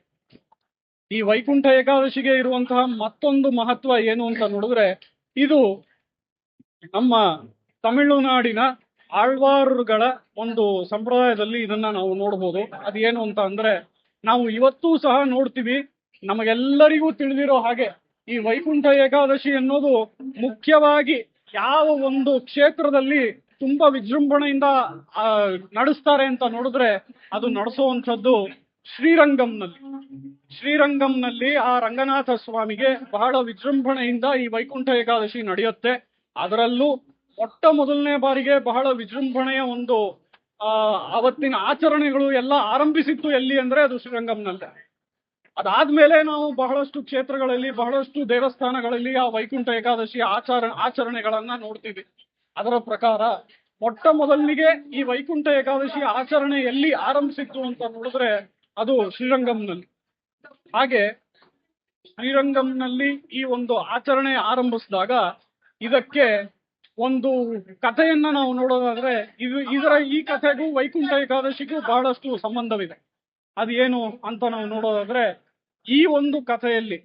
ಈ ವೈಕುಂಠ ಏಕಾದಶಿಗೆ ಇರುವಂತಹ ಮತ್ತೊಂದು ಮಹತ್ವ ಏನು ಅಂತ ನೋಡಿದ್ರೆ, ಇದು ನಮ್ಮ ತಮಿಳುನಾಡಿನ ಆಳ್ವಾರುಗಳ ಒಂದು ಸಂಪ್ರದಾಯದಲ್ಲಿ ಇದನ್ನ ನಾವು ನೋಡ್ಬೋದು. ಅದೇನು ಅಂತ ಅಂದ್ರೆ, ನಾವು ಇವತ್ತೂ ಸಹ ನೋಡ್ತೀವಿ, ನಮಗೆಲ್ಲರಿಗೂ ತಿಳಿದಿರೋ ಹಾಗೆ ಈ ವೈಕುಂಠ ಏಕಾದಶಿ ಅನ್ನೋದು ಮುಖ್ಯವಾಗಿ ಯಾವ ಒಂದು ಕ್ಷೇತ್ರದಲ್ಲಿ ತುಂಬಾ ವಿಜೃಂಭಣೆಯಿಂದ ನಡೆಸ್ತಾರೆ ಅಂತ ನೋಡಿದ್ರೆ ಅದು ನಡೆಸುವಂಥದ್ದು ಶ್ರೀರಂಗಂನಲ್ಲಿ ಆ ರಂಗನಾಥ ಸ್ವಾಮಿಗೆ ಬಹಳ ವಿಜೃಂಭಣೆಯಿಂದ ಈ ವೈಕುಂಠ ಏಕಾದಶಿ ನಡೆಯುತ್ತೆ. ಅದರಲ್ಲೂ ಮೊದಲನೇ ಬಾರಿಗೆ ಬಹಳ ವಿಜೃಂಭಣೆಯ ಒಂದು ಅವತ್ತಿನ ಆಚರಣೆಗಳು ಎಲ್ಲ ಆರಂಭಿಸಿತ್ತು ಎಲ್ಲಿ ಅಂದ್ರೆ ಅದು ಶ್ರೀರಂಗಂನಲ್ಲೇ. ಅದಾದ್ಮೇಲೆ ನಾವು ಬಹಳಷ್ಟು ಕ್ಷೇತ್ರಗಳಲ್ಲಿ, ಬಹಳಷ್ಟು ದೇವಸ್ಥಾನಗಳಲ್ಲಿ ಆ ವೈಕುಂಠ ಏಕಾದಶಿಯ ಆಚರಣೆಗಳನ್ನ ನೋಡ್ತೀವಿ. ಅದರ ಪ್ರಕಾರ ಮೊಟ್ಟ ಮೊದಲಿಗೆ ಈ ವೈಕುಂಠ ಏಕಾದಶಿ ಆಚರಣೆ ಎಲ್ಲಿ ಆರಂಭಿಸಿತ್ತು ಅಂತ ನೋಡಿದ್ರೆ ಅದು ಶ್ರೀರಂಗಂನಲ್ಲಿ. ಹಾಗೆ ಶ್ರೀರಂಗಂನಲ್ಲಿ ಈ ಒಂದು ಆಚರಣೆ ಆರಂಭಿಸಿದಾಗ ಇದಕ್ಕೆ ಒಂದು ಕಥೆಯನ್ನ ನಾವು ನೋಡೋದಾದ್ರೆ ಈ ಕಥೆಗೂ ವೈಕುಂಠ ಏಕಾದಶಿಗೂ ಬಹಳಷ್ಟು ಸಂಬಂಧವಿದೆ. ಅದೇನು ಅಂತ ನಾವು ನೋಡೋದಾದ್ರೆ, ಈ ಒಂದು ಕಥೆಯಲ್ಲಿ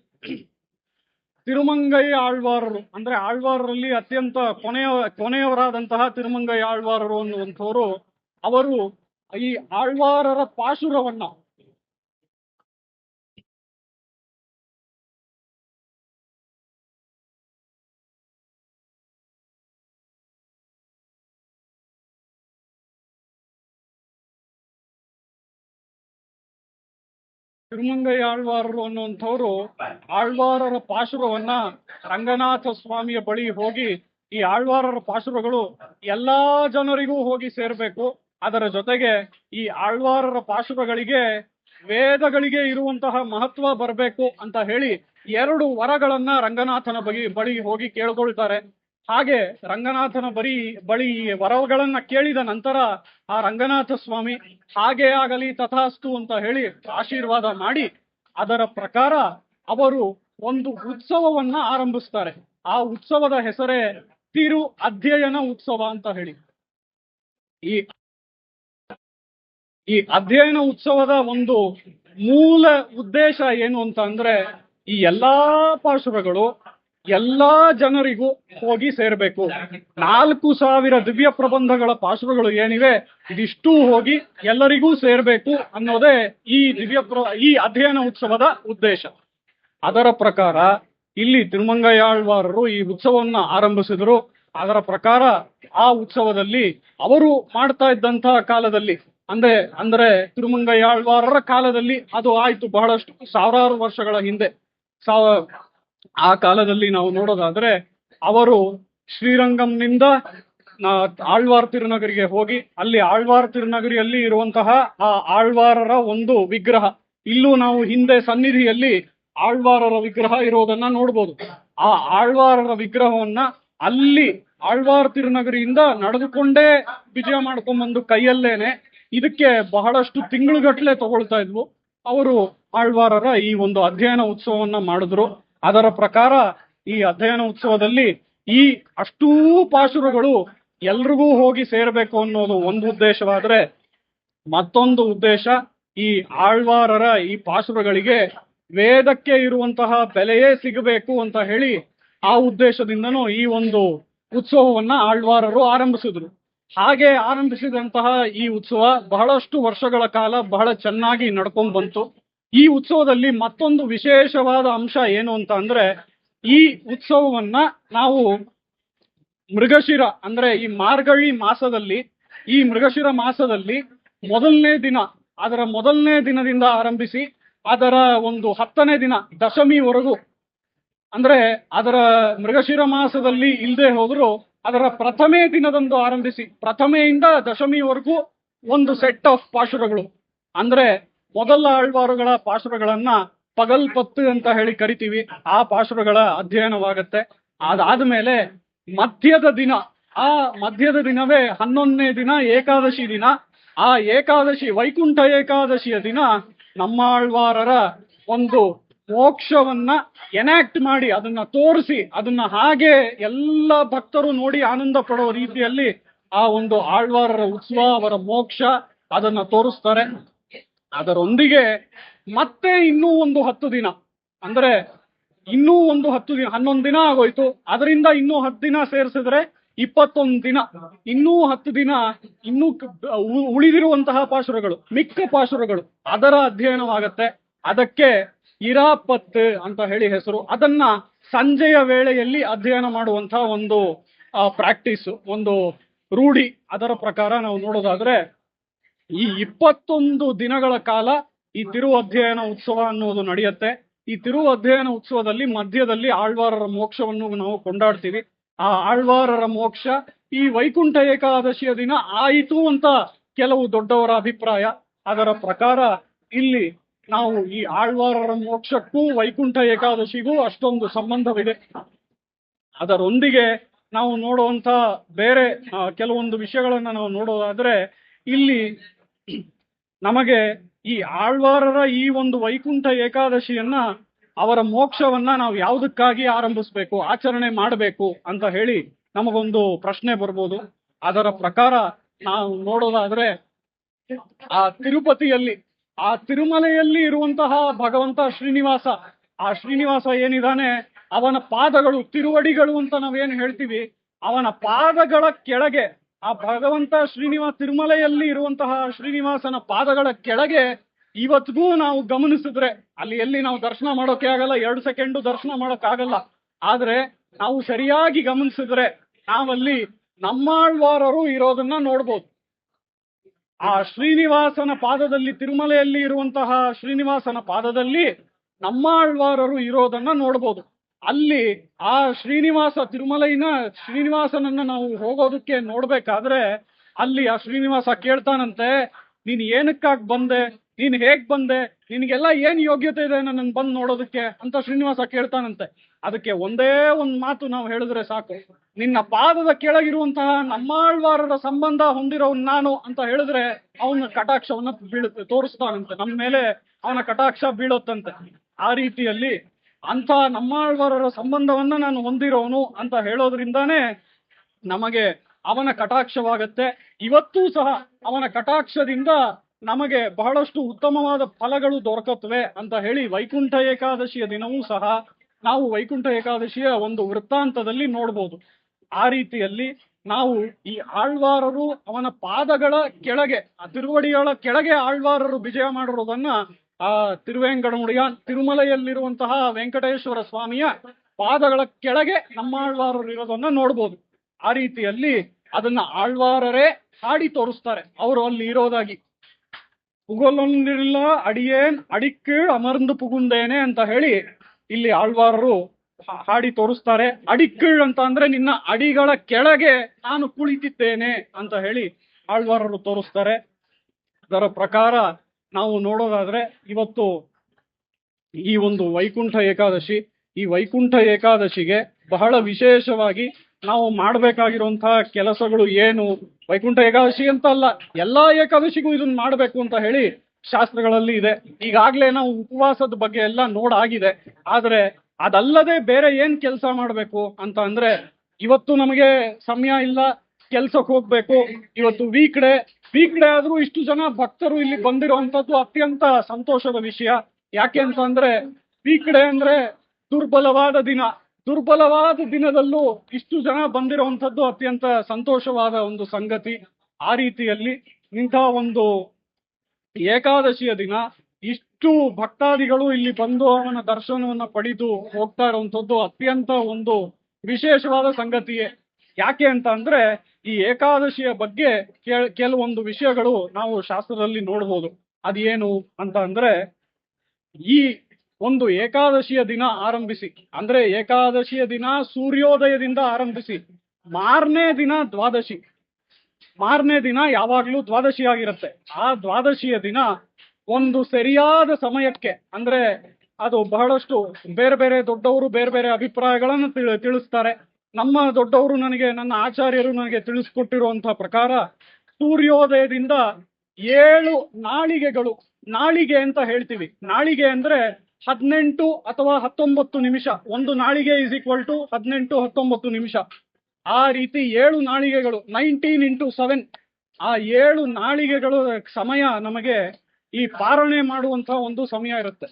ತಿರುಮಂಗೈ ಆಳ್ವಾರರು ಅಂದ್ರೆ ಆಳ್ವಾರರಲ್ಲಿ ಅತ್ಯಂತ ಕೊನೆಯವರಾದಂತಹ ತಿರುಮಂಗೈ ಆಳ್ವಾರರು ಅನ್ನುವಂಥವರು, ಅವರು ಈ ಆಳ್ವಾರರ ಪಾಶುರವನ್ನ ತಿರುಮಂಗೈ ಆಳ್ವಾರರು ಅನ್ನುವಂಥವ್ರು ಆಳ್ವಾರರ ಪಾಶುರವನ್ನ ರಂಗನಾಥ ಸ್ವಾಮಿಯ ಬಳಿ ಹೋಗಿ, ಈ ಆಳ್ವಾರರ ಪಾಶುರಗಳು ಎಲ್ಲಾ ಜನರಿಗೂ ಹೋಗಿ ಸೇರ್ಬೇಕು, ಅದರ ಜೊತೆಗೆ ಈ ಆಳ್ವಾರರ ಪಾಶುರಗಳಿಗೆ ವೇದಗಳಿಗೆ ಇರುವಂತಹ ಮಹತ್ವ ಬರಬೇಕು ಅಂತ ಹೇಳಿ 2 ವರಗಳನ್ನ ರಂಗನಾಥನ ಬಳಿ ಹೋಗಿ ಕೇಳ್ಕೊಳ್ತಾರೆ. ಹಾಗೆ ರಂಗನಾಥನ ಬಳಿ ವರಗಳನ್ನ ಕೇಳಿದ ನಂತರ ಆ ರಂಗನಾಥ ಸ್ವಾಮಿ ಹಾಗೆ ಆಗಲಿ ತಥಾಸ್ತು ಅಂತ ಹೇಳಿ ಆಶೀರ್ವಾದ ಮಾಡಿ, ಅದರ ಪ್ರಕಾರ ಅವರು ಒಂದು ಉತ್ಸವವನ್ನ ಆರಂಭಿಸ್ತಾರೆ. ಆ ಉತ್ಸವದ ಹೆಸರೇ ತಿರು ಅಧ್ಯಯನ ಉತ್ಸವ ಅಂತ ಹೇಳಿ. ಈ ಅಧ್ಯಯನ ಉತ್ಸವದ ಒಂದು ಮೂಲ ಉದ್ದೇಶ ಏನು ಅಂತ ಅಂದ್ರೆ, ಈ ಎಲ್ಲಾ ಪಾಶುರಗಳು ಎಲ್ಲಾ ಜನರಿಗೂ ಹೋಗಿ ಸೇರ್ಬೇಕು. 4000 ದಿವ್ಯ ಪ್ರಬಂಧಗಳ ಪಾಶುರಗಳು ಏನಿವೆ ಇದಿಷ್ಟು ಹೋಗಿ ಎಲ್ಲರಿಗೂ ಸೇರ್ಬೇಕು ಅನ್ನೋದೇ ಈ ಅಧ್ಯಯನ ಉತ್ಸವದ ಉದ್ದೇಶ. ಅದರ ಪ್ರಕಾರ ಇಲ್ಲಿ ತಿರುಮಂಗೈ ಆಳ್ವಾರರು ಈ ಉತ್ಸವವನ್ನ ಆರಂಭಿಸಿದರು. ಅದರ ಪ್ರಕಾರ ಆ ಉತ್ಸವದಲ್ಲಿ ಅವರು ಮಾಡ್ತಾ ಇದ್ದಂತಹ ಕಾಲದಲ್ಲಿ ಅಂದ್ರೆ ತಿರುಮಂಗೈ ಆಳ್ವಾರರ ಕಾಲದಲ್ಲಿ ಅದು ಆಯ್ತು ಬಹಳಷ್ಟು ಸಾವಿರಾರು ವರ್ಷಗಳ ಹಿಂದೆ. ಆ ಕಾಲದಲ್ಲಿ ನಾವು ನೋಡೋದಾದ್ರೆ, ಅವರು ಶ್ರೀರಂಗಂನಿಂದ ಆಳ್ವಾರ್ ತಿರುನಗರಿಗೆ ಹೋಗಿ ಅಲ್ಲಿ ಆಳ್ವಾರ್ ತಿರುನಗರಿಯಲ್ಲಿ ಇರುವಂತಹ ಆ ಆಳ್ವಾರರ ಒಂದು ವಿಗ್ರಹ, ಇಲ್ಲೂ ನಾವು ಹಿಂದೆ ಸನ್ನಿಧಿಯಲ್ಲಿ ಆಳ್ವಾರರ ವಿಗ್ರಹ ಇರೋದನ್ನ ನೋಡ್ಬೋದು. ಆ ಆಳ್ವಾರರ ವಿಗ್ರಹವನ್ನ ಅಲ್ಲಿ ಆಳ್ವಾರ್ ತಿರುನಗರಿಯಿಂದ ನಡೆದುಕೊಂಡೇ ವಿಜಯ ಮಾಡ್ಕೊಂಡ್ಬಂದು ಕೈಯಲ್ಲೇನೆ, ಇದಕ್ಕೆ ಬಹಳಷ್ಟು ತಿಂಗಳುಗಟ್ಟಲೆ ತಗೊಳ್ತಾ ಇದ್ವು. ಅವರು ಆಳ್ವಾರರ ಈ ಒಂದು ಅಧ್ಯಯನ ಉತ್ಸವವನ್ನ ಮಾಡಿದ್ರು. ಅದರ ಪ್ರಕಾರ ಈ ಅಧ್ಯಯನ ಉತ್ಸವದಲ್ಲಿ ಈ ಅಷ್ಟೂ ಪಾಶುರಗಳು ಎಲ್ರಿಗೂ ಹೋಗಿ ಸೇರ್ಬೇಕು ಅನ್ನೋದು ಒಂದು ಉದ್ದೇಶವಾದ್ರೆ, ಮತ್ತೊಂದು ಉದ್ದೇಶ ಈ ಆಳ್ವಾರರ ಈ ಪಾಶುರಗಳಿಗೆ ವೇದಕ್ಕೆ ಇರುವಂತಹ ಬೆಲೆಯೇ ಸಿಗಬೇಕು ಅಂತ ಹೇಳಿ ಆ ಉದ್ದೇಶದಿಂದನೂ ಈ ಒಂದು ಉತ್ಸವವನ್ನ ಆಳ್ವಾರರು ಆರಂಭಿಸಿದ್ರು. ಹಾಗೆ ಆರಂಭಿಸಿದಂತಹ ಈ ಉತ್ಸವ ಬಹಳಷ್ಟು ವರ್ಷಗಳ ಕಾಲ ಬಹಳ ಚೆನ್ನಾಗಿ ನಡ್ಕೊಂಡ್ ಬಂತು. ಈ ಉತ್ಸವದಲ್ಲಿ ಮತ್ತೊಂದು ವಿಶೇಷವಾದ ಅಂಶ ಏನು ಅಂತ ಅಂದ್ರೆ, ಈ ಉತ್ಸವವನ್ನ ನಾವು ಮೃಗಶಿರ ಅಂದ್ರೆ ಈ ಮಾರ್ಗಳಿ ಮಾಸದಲ್ಲಿ, ಈ ಮೃಗಶಿರ ಮಾಸದಲ್ಲಿ ಅದರ ಮೊದಲನೇ ದಿನದಿಂದ ಆರಂಭಿಸಿ ಅದರ ಒಂದು 10ನೇ ದಿನ ದಶಮಿವರೆಗೂ, ಅಂದ್ರೆ ಅದರ ಮೃಗಶಿರ ಮಾಸದಲ್ಲಿ ಇಲ್ಲದೆ ಹೋದ್ರು ಅದರ ಪ್ರಥಮೇ ದಿನದಂದು ಆರಂಭಿಸಿ ಪ್ರಥಮೆಯಿಂದ ದಶಮಿವರೆಗೂ ಒಂದು ಸೆಟ್ ಆಫ್ ಪಾಶುರಗಳು, ಅಂದ್ರೆ ಮೊದಲ ಆಳ್ವಾರುಗಳ ಪಾಶುರಗಳನ್ನ ಪಗಲ್ಪತ್ತು ಅಂತ ಹೇಳಿ ಕರಿತೀವಿ. ಆ ಪಾಶುರಗಳ ಅಧ್ಯಯನವಾಗತ್ತೆ. ಅದಾದ್ಮೇಲೆ ಮಧ್ಯದ ದಿನವೇ 11ನೇ ದಿನ ಏಕಾದಶಿ ದಿನ. ಆ ಏಕಾದಶಿ ವೈಕುಂಠ ಏಕಾದಶಿಯ ದಿನ ನಮ್ಮ ಆಳ್ವಾರರ ಒಂದು ಮೋಕ್ಷವನ್ನ ಎನಾಕ್ಟ್ ಮಾಡಿ, ಅದನ್ನ ತೋರಿಸಿ, ಅದನ್ನ ಹಾಗೆ ಎಲ್ಲ ಭಕ್ತರು ನೋಡಿ ಆನಂದ ಪಡುವ ರೀತಿಯಲ್ಲಿ ಆ ಒಂದು ಆಳ್ವಾರರ ಉತ್ಸವ, ಅವರ ಮೋಕ್ಷ ಅದನ್ನ ತೋರಿಸ್ತಾರೆ. ಅದರೊಂದಿಗೆ ಮತ್ತೆ ಇನ್ನೂ ಒಂದು 10 ದಿನ, ಅಂದ್ರೆ ಇನ್ನೂ ಒಂದು 10 ದಿನ, 11 ದಿನ ಆಗೋಯ್ತು. ಅದರಿಂದ ಇನ್ನೂ 10 ದಿನ ಸೇರಿಸಿದ್ರೆ 21 ದಿನ, ಇನ್ನೂ 10 ದಿನ ಇನ್ನೂ ಉಳಿದಿರುವಂತಹ ಪಾಶುರಗಳು, ಮಿಕ್ಕ ಪಾಶುರಗಳು, ಅದರ ಅಧ್ಯಯನವಾಗತ್ತೆ. ಅದಕ್ಕೆ ಇರಾಪತ್ತು ಅಂತ ಹೇಳಿ ಹೆಸರು. ಅದನ್ನ ಸಂಜೆಯ ವೇಳೆಯಲ್ಲಿ ಅಧ್ಯಯನ ಮಾಡುವಂತಹ ಒಂದು ಪ್ರಾಕ್ಟೀಸ್, ಒಂದು ರೂಢಿ. ಅದರ ಪ್ರಕಾರ ನಾವು ನೋಡೋದಾದ್ರೆ ಈ 21 ದಿನಗಳ ಕಾಲ ಈ ತಿರು ಅಧ್ಯಯನ ಉತ್ಸವ ಅನ್ನೋದು ನಡೆಯುತ್ತೆ. ಈ ತಿರು ಅಧ್ಯಯನ ಉತ್ಸವದಲ್ಲಿ ಮಧ್ಯದಲ್ಲಿ ಆಳ್ವಾರರ ಮೋಕ್ಷವನ್ನು ನಾವು ಕೊಂಡಾಡ್ತೀವಿ. ಆ ಆಳ್ವಾರರ ಮೋಕ್ಷ ಈ ವೈಕುಂಠ ಏಕಾದಶಿಯ ದಿನ ಆಯಿತು ಅಂತ ಕೆಲವು ದೊಡ್ಡವರ ಅಭಿಪ್ರಾಯ. ಅದರ ಪ್ರಕಾರ ಇಲ್ಲಿ ನಾವು ಈ ಆಳ್ವಾರರ ಮೋಕ್ಷಕ್ಕೂ ವೈಕುಂಠ ಏಕಾದಶಿಗೂ ಅಷ್ಟೊಂದು ಸಂಬಂಧವಿದೆ. ಅದರೊಂದಿಗೆ ನಾವು ನೋಡುವಂತ ಬೇರೆ ಕೆಲವೊಂದು ವಿಷಯಗಳನ್ನ ನಾವು ನೋಡೋದಾದ್ರೆ ಇಲ್ಲಿ ನಮಗೆ ಈ ಆಳ್ವಾರರ ಈ ಒಂದು ವೈಕುಂಠ ಏಕಾದಶಿಯನ್ನ ಅವರ ಮೋಕ್ಷವನ್ನ ನಾವು ಯಾವುದಕ್ಕಾಗಿ ಆರಂಭಿಸ್ಬೇಕು, ಆಚರಣೆ ಮಾಡಬೇಕು ಅಂತ ಹೇಳಿ ನಮಗೊಂದು ಪ್ರಶ್ನೆ ಬರ್ಬೋದು. ಅದರ ಪ್ರಕಾರ ನಾವು ನೋಡೋದಾದ್ರೆ ಆ ತಿರುಪತಿಯಲ್ಲಿ, ಆ ತಿರುಮಲೆಯಲ್ಲಿ ಇರುವಂತಹ ಭಗವಂತ ಶ್ರೀನಿವಾಸ, ಆ ಶ್ರೀನಿವಾಸ ಏನಿದಾನೆ ಅವನ ಪಾದಗಳು, ತಿರುವಡಿಗಳು ಅಂತ ನಾವೇನು ಹೇಳ್ತೀವಿ, ಅವನ ಪಾದಗಳ ಕೆಳಗೆ ಆ ಭಗವಂತ ತಿರುಮಲೆಯಲ್ಲಿ ಇರುವಂತಹ ಶ್ರೀನಿವಾಸನ ಪಾದಗಳ ಕೆಳಗೆ ಇವತ್ತಿಗೂ ನಾವು ಗಮನಿಸಿದ್ರೆ, ಅಲ್ಲಿ ಎಲ್ಲಿ ನಾವು ದರ್ಶನ ಮಾಡೋಕೆ ಆಗಲ್ಲ, 2 ಸೆಕೆಂಡು ದರ್ಶನ ಮಾಡೋಕ್ ಆಗಲ್ಲ, ಆದ್ರೆ ನಾವು ಸರಿಯಾಗಿ ಗಮನಿಸಿದ್ರೆ ನಾವಲ್ಲಿ ನಮ್ಮಾಳ್ವಾರರು ಇರೋದನ್ನ ನೋಡ್ಬೋದು. ಆ ಶ್ರೀನಿವಾಸನ ಪಾದದಲ್ಲಿ, ತಿರುಮಲೆಯಲ್ಲಿ ಇರುವಂತಹ ಶ್ರೀನಿವಾಸನ ಪಾದದಲ್ಲಿ ನಮ್ಮಾಳ್ವಾರರು ಇರೋದನ್ನ ನೋಡ್ಬೋದು. ಅಲ್ಲಿ ಆ ತಿರುಮಲೆಯ ಶ್ರೀನಿವಾಸನನ್ನ ನಾವು ಹೋಗೋದಕ್ಕೆ ನೋಡ್ಬೇಕಾದ್ರೆ ಅಲ್ಲಿ ಆ ಶ್ರೀನಿವಾಸ ಕೇಳ್ತಾನಂತೆ, ನೀನ್ ಏನಕ್ಕಾಗಿ ಬಂದೆ, ನೀನ್ ಹೇಗ್ ಬಂದೆ, ನಿನ್ಗೆಲ್ಲ ಏನ್ ಯೋಗ್ಯತೆ ಇದೆ ನನ್ನ ಬಂದು ನೋಡೋದಕ್ಕೆ ಅಂತ ಶ್ರೀನಿವಾಸ ಕೇಳ್ತಾನಂತೆ. ಅದಕ್ಕೆ ಒಂದೇ ಒಂದು ಮಾತು ನಾವು ಹೇಳಿದ್ರೆ ಸಾಕು, ನಿನ್ನ ಪಾದದ ಕೆಳಗಿರುವಂತಹ ನಮ್ಮಾಳ್ವಾರರ ಸಂಬಂಧ ಹೊಂದಿರೋನ್ ನಾನು ಅಂತ ಹೇಳಿದ್ರೆ ಅವನ ಕಟಾಕ್ಷವನ್ನ ತೋರಿಸ್ತಾನಂತೆ, ನಮ್ಮ ಮೇಲೆ ಅವನ ಕಟಾಕ್ಷ ಬೀಳೋತ್ತಂತೆ. ಆ ರೀತಿಯಲ್ಲಿ ಅಂತ ನಮ್ಮಾಳ್ವಾರರ ಸಂಬಂಧವನ್ನ ನಾನು ಹೊಂದಿರೋನು ಅಂತ ಹೇಳೋದ್ರಿಂದಾನೇ ನಮಗೆ ಅವನ ಕಟಾಕ್ಷವಾಗತ್ತೆ. ಇವತ್ತೂ ಸಹ ಅವನ ಕಟಾಕ್ಷದಿಂದ ನಮಗೆ ಬಹಳಷ್ಟು ಉತ್ತಮವಾದ ಫಲಗಳು ದೊರಕುತ್ತವೆ ಅಂತ ಹೇಳಿ ವೈಕುಂಠ ಏಕಾದಶಿಯ ದಿನವೂ ಸಹ ನಾವು ವೈಕುಂಠ ಏಕಾದಶಿಯ ಒಂದು ವೃತ್ತಾಂತದಲ್ಲಿ ನೋಡ್ಬೋದು. ಆ ರೀತಿಯಲ್ಲಿ ನಾವು ಈ ಆಳ್ವಾರರು ಅವನ ಪಾದಗಳ ಕೆಳಗೆ, ಆ ತಿರುವಡಿಗಳ ಕೆಳಗೆ ಆಳ್ವಾರರು ವಿಜಯ ಮಾಡಿರೋದನ್ನ ಆ ತಿರುವೇಂಕಟಮುಡಿಯಾನ್, ತಿರುಮಲೆಯಲ್ಲಿರುವಂತಹ ವೆಂಕಟೇಶ್ವರ ಸ್ವಾಮಿಯ ಪಾದಗಳ ಕೆಳಗೆ ನಮ್ಮ ಆಳ್ವಾರರು ಇರೋದನ್ನ ನೋಡ್ಬೋದು. ಆ ರೀತಿಯಲ್ಲಿ ಅದನ್ನ ಆಳ್ವಾರರೇ ಹಾಡಿ ತೋರಿಸ್ತಾರೆ, ಅವರು ಅಲ್ಲಿ ಇರೋದಾಗಿ. ಪುಗಲೊಂದಿಲ್ಲ ಅಡಿಯೇನ್ ಅಡಿಕ್ಕೀಳ್ ಅಮರ್ಂದು ಪುಗುಂದೇನೆ ಅಂತ ಹೇಳಿ ಇಲ್ಲಿ ಆಳ್ವಾರರು ಹಾಡಿ ತೋರಿಸ್ತಾರೆ. ಅಡಿಕ್ಕೀಳ್ ಅಂತ ಅಂದ್ರೆ ನಿನ್ನ ಅಡಿಗಳ ಕೆಳಗೆ ನಾನು ಕುಳಿತಿದ್ದೇನೆ ಅಂತ ಹೇಳಿ ಆಳ್ವಾರರು ತೋರಿಸ್ತಾರೆ. ಅದರ ಪ್ರಕಾರ ನಾವು ನೋಡೋದಾದ್ರೆ ಇವತ್ತು ಈ ಒಂದು ವೈಕುಂಠ ಏಕಾದಶಿ, ಈ ವೈಕುಂಠ ಏಕಾದಶಿಗೆ ಬಹಳ ವಿಶೇಷವಾಗಿ ನಾವು ಮಾಡಬೇಕಾಗಿರುವಂತಹ ಕೆಲಸಗಳು ಏನು, ವೈಕುಂಠ ಏಕಾದಶಿ ಅಂತ ಅಲ್ಲ, ಎಲ್ಲಾ ಏಕಾದಶಿಗೂ ಇದನ್ನ ಮಾಡಬೇಕು ಅಂತ ಹೇಳಿ ಶಾಸ್ತ್ರಗಳಲ್ಲಿ ಇದೆ. ಈಗಾಗ್ಲೇ ನಾವು ಉಪವಾಸದ ಬಗ್ಗೆ ಎಲ್ಲ ನೋಡಾಗಿದೆ. ಆದ್ರೆ ಅದಲ್ಲದೆ ಬೇರೆ ಏನ್ ಕೆಲಸ ಮಾಡಬೇಕು ಅಂತ ಅಂದ್ರೆ, ಇವತ್ತು ನಮಗೆ ಸಮಯ ಇಲ್ಲ, ಕೆಲ್ಸಕ್ಕೆ ಹೋಗ್ಬೇಕು, ಇವತ್ತು ವೀಕ್ ಡೇ ಆದ್ರೂ ಇಷ್ಟು ಜನ ಭಕ್ತರು ಇಲ್ಲಿ ಬಂದಿರುವಂತದ್ದು ಅತ್ಯಂತ ಸಂತೋಷದ ವಿಷಯ. ಯಾಕೆ ಅಂತ ಅಂದ್ರೆ ವೀಕ್ ಡೇ ಅಂದ್ರೆ ದುರ್ಬಲವಾದ ದಿನದಲ್ಲೂ ಇಷ್ಟು ಜನ ಬಂದಿರುವಂತದ್ದು ಅತ್ಯಂತ ಸಂತೋಷವಾದ ಒಂದು ಸಂಗತಿ. ಆ ರೀತಿಯಲ್ಲಿ ಇಂಥ ಒಂದು ಏಕಾದಶಿಯ ದಿನ ಇಷ್ಟು ಭಕ್ತಾದಿಗಳು ಇಲ್ಲಿ ಬಂದು ಅವನ ದರ್ಶನವನ್ನ ಪಡೆದು ಹೋಗ್ತಾ ಇರುವಂತದ್ದು ಅತ್ಯಂತ ಒಂದು ವಿಶೇಷವಾದ ಸಂಗತಿಯೇ. ಯಾಕೆ ಅಂತ ಅಂದ್ರೆ ಈ ಏಕಾದಶಿಯ ಬಗ್ಗೆ ಕೆಲವೊಂದು ವಿಷಯಗಳು ನಾವು ಶಾಸ್ತ್ರದಲ್ಲಿ ನೋಡ್ಬೋದು. ಅದೇನು ಅಂತ ಅಂದ್ರೆ, ಈ ಒಂದು ಏಕಾದಶಿಯ ದಿನ ಆರಂಭಿಸಿ, ಅಂದ್ರೆ ಏಕಾದಶಿಯ ದಿನ ಸೂರ್ಯೋದಯದಿಂದ ಆರಂಭಿಸಿ ಮಾರನೇ ದಿನ ದ್ವಾದಶಿ, ಮಾರನೇ ದಿನ ಯಾವಾಗ್ಲೂ ದ್ವಾದಶಿ ಆಗಿರುತ್ತೆ. ಆ ದ್ವಾದಶಿಯ ದಿನ ಒಂದು ಸರಿಯಾದ ಸಮಯಕ್ಕೆ, ಅಂದ್ರೆ ಅದು ಬಹಳಷ್ಟು ಬೇರೆ ಬೇರೆ ದೊಡ್ಡವರು ಬೇರೆ ಬೇರೆ ಅಭಿಪ್ರಾಯಗಳನ್ನು ತಿಳಿಸ್ತಾರೆ. ನಮ್ಮ ದೊಡ್ಡವರು, ನನ್ನ ಆಚಾರ್ಯರು ನನಗೆ ತಿಳಿಸ್ಕೊಟ್ಟಿರುವಂತಹ ಪ್ರಕಾರ ಸೂರ್ಯೋದಯದಿಂದ 7 ನಾಳಿಗೆಗಳು, ನಾಳಿಗೆ ಅಂತ ಹೇಳ್ತೀವಿ, ನಾಳಿಗೆ ಅಂದ್ರೆ 18 ಅಥವಾ 19 ನಿಮಿಷ, ಒಂದು ನಾಳಿಗೆ ಈಸ್ ಈಕ್ವಲ್ ಟು 18-19 ನಿಮಿಷ. ಆ ರೀತಿ 7 ನಾಳಿಗೆಗಳು, 19 into 7, ಆ 7 ನಾಳಿಗೆಗಳು ಸಮಯ ನಮಗೆ ಈ ಪಾರಣೆ ಮಾಡುವಂತಹ ಒಂದು ಸಮಯ ಇರುತ್ತೆ.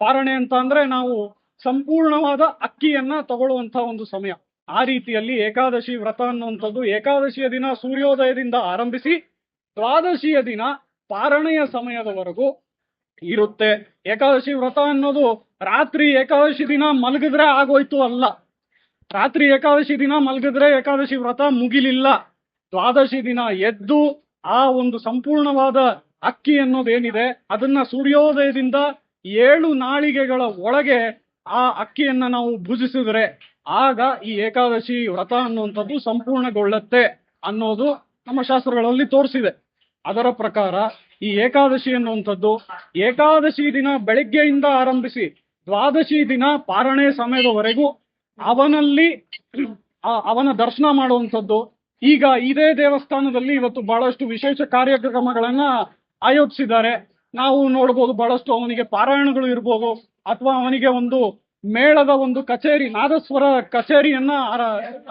ಪಾರಣೆ ಅಂತ ಅಂದ್ರೆ ನಾವು ಸಂಪೂರ್ಣವಾದ ಅಕ್ಕಿಯನ್ನ ತಗೊಳ್ಳುವಂತಹ ಒಂದು ಸಮಯ. ಆ ರೀತಿಯಲ್ಲಿ ಏಕಾದಶಿ ವ್ರತ ಅನ್ನುವಂಥದ್ದು ಏಕಾದಶಿಯ ದಿನ ಸೂರ್ಯೋದಯದಿಂದ ಆರಂಭಿಸಿ ದ್ವಾದಶಿಯ ದಿನ ಪಾರಣೆಯ ಸಮಯದವರೆಗೂ ಇರುತ್ತೆ. ಏಕಾದಶಿ ವ್ರತ ಅನ್ನೋದು ರಾತ್ರಿ ಏಕಾದಶಿ ದಿನ ಮಲಗಿದ್ರೆ ಆಗೋಯ್ತು ಅಲ್ಲ, ರಾತ್ರಿ ಏಕಾದಶಿ ದಿನ ಮಲಗಿದ್ರೆ ಏಕಾದಶಿ ವ್ರತ ಮುಗಿಲಿಲ್ಲ. ದ್ವಾದಶಿ ದಿನ ಎದ್ದು ಆ ಒಂದು ಸಂಪೂರ್ಣವಾದ ಅಕ್ಕಿ ಅನ್ನೋದೇನಿದೆ ಅದನ್ನ ಸೂರ್ಯೋದಯದಿಂದ 7 ನಾಳಿಗೆಗಳ ಒಳಗೆ ಆ ಅಕ್ಕಿಯನ್ನ ನಾವು ಭುಜಿಸಿದ್ರೆ ಆಗ ಈ ಏಕಾದಶಿ ವ್ರತ ಅನ್ನುವಂಥದ್ದು ಸಂಪೂರ್ಣಗೊಳ್ಳುತ್ತೆ ಅನ್ನೋದು ನಮ್ಮ ಶಾಸ್ತ್ರಗಳಲ್ಲಿ ತೋರಿಸಿದೆ. ಅದರ ಪ್ರಕಾರ ಈ ಏಕಾದಶಿ ಅನ್ನುವಂಥದ್ದು ಏಕಾದಶಿ ದಿನ ಬೆಳಗ್ಗೆಯಿಂದ ಆರಂಭಿಸಿ ದ್ವಾದಶಿ ದಿನ ಪಾರಣೆ ಸಮಯದವರೆಗೂ ಅವನಲ್ಲಿ ಅವನ ದರ್ಶನ ಮಾಡುವಂಥದ್ದು. ಈಗ ಇದೇ ದೇವಸ್ಥಾನದಲ್ಲಿ ಇವತ್ತು ಬಹಳಷ್ಟು ವಿಶೇಷ ಕಾರ್ಯಕ್ರಮಗಳನ್ನ ಆಯೋಜಿಸಿದ್ದಾರೆ. ನಾವು ನೋಡ್ಬೋದು, ಬಹಳಷ್ಟು ಅವನಿಗೆ ಪಾರಾಯಣಗಳು ಇರ್ಬೋದು, ಅಥವಾ ಅವನಿಗೆ ಒಂದು ಮೇಳದ ಒಂದು ಕಚೇರಿ, ನಾದಸ್ವರ ಕಚೇರಿಯನ್ನ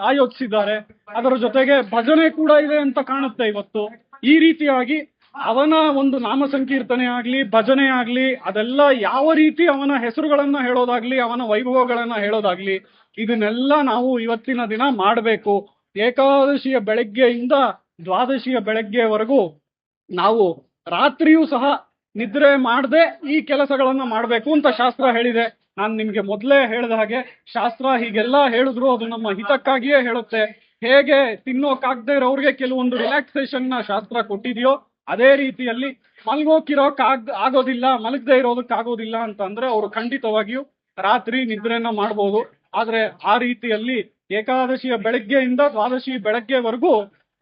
ಆಯೋಜಿಸಿದ್ದಾರೆ. ಅದರ ಜೊತೆಗೆ ಭಜನೆ ಕೂಡ ಇದೆ ಅಂತ ಕಾಣುತ್ತೆ ಇವತ್ತು. ಈ ರೀತಿಯಾಗಿ ಅವನ ಒಂದು ನಾಮ ಸಂಕೀರ್ತನೆ ಆಗ್ಲಿ, ಭಜನೆ ಆಗ್ಲಿ, ಅದೆಲ್ಲ ಯಾವ ರೀತಿ ಅವನ ಹೆಸರುಗಳನ್ನ ಹೇಳೋದಾಗ್ಲಿ, ಅವನ ವೈಭವಗಳನ್ನ ಹೇಳೋದಾಗ್ಲಿ, ಇದನ್ನೆಲ್ಲ ನಾವು ಇವತ್ತಿನ ದಿನ ಮಾಡಬೇಕು. ಏಕಾದಶಿಯ ಬೆಳಗ್ಗೆಯಿಂದ ದ್ವಾದಶಿಯ ಬೆಳಗ್ಗೆವರೆಗೂ ನಾವು ರಾತ್ರಿಯೂ ಸಹ ನಿದ್ರೆ ಮಾಡದೆ ಈ ಕೆಲಸಗಳನ್ನ ಮಾಡಬೇಕು ಅಂತ ಶಾಸ್ತ್ರ ಹೇಳಿದೆ. ನಾನು ನಿಮ್ಗೆ ಮೊದಲೇ ಹೇಳಿದ ಹಾಗೆ ಶಾಸ್ತ್ರ ಹೀಗೆಲ್ಲ ಹೇಳಿದ್ರು ಅದು ನಮ್ಮ ಹಿತಕ್ಕಾಗಿಯೇ ಹೇಳುತ್ತೆ. ಹೇಗೆ ತಿನ್ನೋಕಾಗದೆ ಇರೋರಿಗೆ ಕೆಲವೊಂದು ರಿಲ್ಯಾಕ್ಸೇಷನ್ ನ ಶಾಸ್ತ್ರ ಕೊಟ್ಟಿದೆಯೋ, ಅದೇ ರೀತಿಯಲ್ಲಿ ಆಗೋದಿಲ್ಲ, ಮಲಗದೆ ಇರೋದಕ್ಕಾಗೋದಿಲ್ಲ ಅಂತ ಅಂದ್ರೆ ಅವರು ಖಂಡಿತವಾಗಿಯೂ ರಾತ್ರಿ ನಿದ್ರೆಯನ್ನ ಮಾಡ್ಬೋದು. ಆದ್ರೆ ಆ ರೀತಿಯಲ್ಲಿ ಏಕಾದಶಿಯ ಬೆಳಗ್ಗೆಯಿಂದ ದ್ವಾದಶಿ ಬೆಳಗ್ಗೆವರೆಗೂ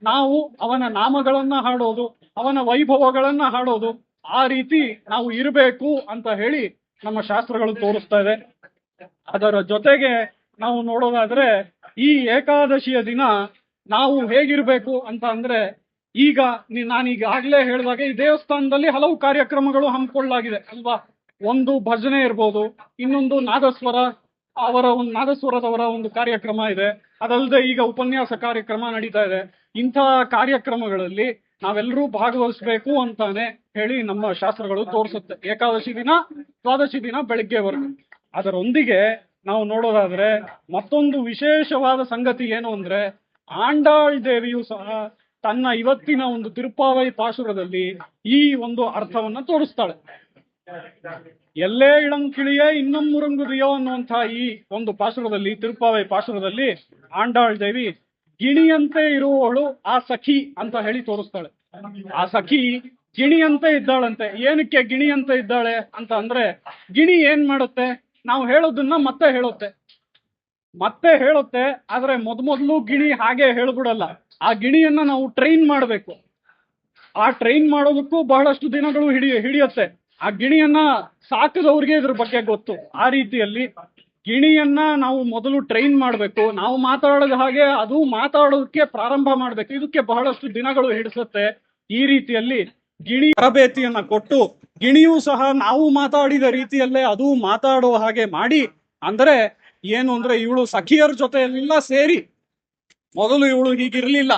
ನಾವು ಅವನ ನಾಮಗಳನ್ನ ಹಾಡೋದು, ಅವನ ವೈಭವಗಳನ್ನ ಹಾಡೋದು, ಆ ರೀತಿ ನಾವು ಇರಬೇಕು ಅಂತ ಹೇಳಿ ನಮ್ಮ ಶಾಸ್ತ್ರಗಳು ತೋರಿಸ್ತಾ ಇದೆ. ಅದರ ಜೊತೆಗೆ ನಾವು ನೋಡೋದಾದ್ರೆ ಈ ಏಕಾದಶಿಯ ದಿನ ನಾವು ಹೇಗಿರ್ಬೇಕು ಅಂತ ಅಂದ್ರೆ, ಈಗ ನಾನೀಗಾಗ್ಲೇ ಹೇಳಿದಾಗ ಈ ದೇವಸ್ಥಾನದಲ್ಲಿ ಹಲವು ಕಾರ್ಯಕ್ರಮಗಳು ಹಮ್ಮಿಕೊಳ್ಳಲಾಗಿದೆ ಅಲ್ವಾ. ಒಂದು ಭಜನೆ ಇರ್ಬೋದು, ಇನ್ನೊಂದು ನಾದಸ್ವರದವರ ಒಂದು ಕಾರ್ಯಕ್ರಮ ಇದೆ. ಅದಲ್ಲದೆ ಈಗ ಉಪನ್ಯಾಸ ಕಾರ್ಯಕ್ರಮ ನಡೀತಾ ಇದೆ. ಇಂತಹ ಕಾರ್ಯಕ್ರಮಗಳಲ್ಲಿ ನಾವೆಲ್ಲರೂ ಭಾಗವಹಿಸ್ಬೇಕು ಅಂತಾನೆ ಹೇಳಿ ನಮ್ಮ ಶಾಸ್ತ್ರಗಳು ತೋರಿಸುತ್ತೆ, ಏಕಾದಶಿ ದಿನ ದ್ವಾದಶಿ ದಿನ ಬೆಳಿಗ್ಗೆವರೆಗೂ. ಅದರೊಂದಿಗೆ ನಾವು ನೋಡೋದಾದ್ರೆ ಮತ್ತೊಂದು ವಿಶೇಷವಾದ ಸಂಗತಿ ಏನು ಅಂದ್ರೆ, ಆಂಡಾಳ್ ದೇವಿಯು ಸಹ ತನ್ನ ಇವತ್ತಿನ ಒಂದು ತಿರುಪ್ಪಾವೈ ಪಾಶುರದಲ್ಲಿ ಈ ಒಂದು ಅರ್ಥವನ್ನ ತೋರಿಸ್ತಾಳೆ. ಎಲ್ಲೇ ಇಳಂಕಿಳಿಯೇ ಇನ್ನೊಂದು ಮುರಂಗುದಿಯೋ ಅನ್ನುವಂತಹ ಈ ಒಂದು ಪಾಶುರದಲ್ಲಿ, ತಿರುಪ್ಪಾವೈ ಪಾಶುರದಲ್ಲಿ ಆಂಡಾಳ್ ದೇವಿ ಗಿಣಿಯಂತೆ ಇರುವವಳು ಆ ಸಖಿ ಅಂತ ಹೇಳಿ ತೋರಿಸ್ತಾಳೆ. ಆ ಸಖಿ ಗಿಣಿಯಂತೆ ಇದ್ದಾಳಂತೆ. ಏನಕ್ಕೆ ಗಿಣಿಯಂತೆ ಇದ್ದಾಳೆ ಅಂತ ಅಂದ್ರೆ, ಗಿಣಿ ಏನ್ ಮಾಡುತ್ತೆ, ನಾವು ಹೇಳೋದನ್ನ ಮತ್ತೆ ಹೇಳುತ್ತೆ. ಆದ್ರೆ ಮೊದಲು ಗಿಣಿ ಹಾಗೆ ಹೇಳ್ಬಿಡಲ್ಲ. ಆ ಗಿಣಿಯನ್ನ ನಾವು ಟ್ರೈನ್ ಮಾಡಬೇಕು. ಆ ಟ್ರೈನ್ ಮಾಡೋದಕ್ಕೂ ಬಹಳಷ್ಟು ದಿನಗಳು ಹಿಡಿಯುತ್ತೆ. ಆ ಗಿಣಿಯನ್ನ ಸಾಕದವ್ರಿಗೆ ಇದ್ರ ಬಗ್ಗೆ ಗೊತ್ತು. ಆ ರೀತಿಯಲ್ಲಿ ಗಿಣಿಯನ್ನ ನಾವು ಮೊದಲು ಟ್ರೈನ್ ಮಾಡಬೇಕು. ನಾವು ಮಾತಾಡೋದ ಹಾಗೆ ಅದು ಮಾತಾಡೋದಕ್ಕೆ ಪ್ರಾರಂಭ ಮಾಡ್ಬೇಕು. ಇದಕ್ಕೆ ಬಹಳಷ್ಟು ದಿನಗಳು ಹಿಡಿಸುತ್ತೆ. ಈ ರೀತಿಯಲ್ಲಿ ಗಿಣಿ ತರಬೇತಿಯನ್ನ ಕೊಟ್ಟು, ಗಿಣಿಯೂ ಸಹ ನಾವು ಮಾತಾಡಿದ ರೀತಿಯಲ್ಲೇ ಅದು ಮಾತಾಡುವ ಹಾಗೆ ಮಾಡಿ, ಅಂದ್ರೆ ಏನು ಅಂದ್ರೆ ಇವಳು ಸಖಿಯರ ಜೊತೆ ಎಲ್ಲ ಸೇರಿ, ಮೊದಲು ಇವಳು ಹೀಗಿರ್ಲಿಲ್ಲ,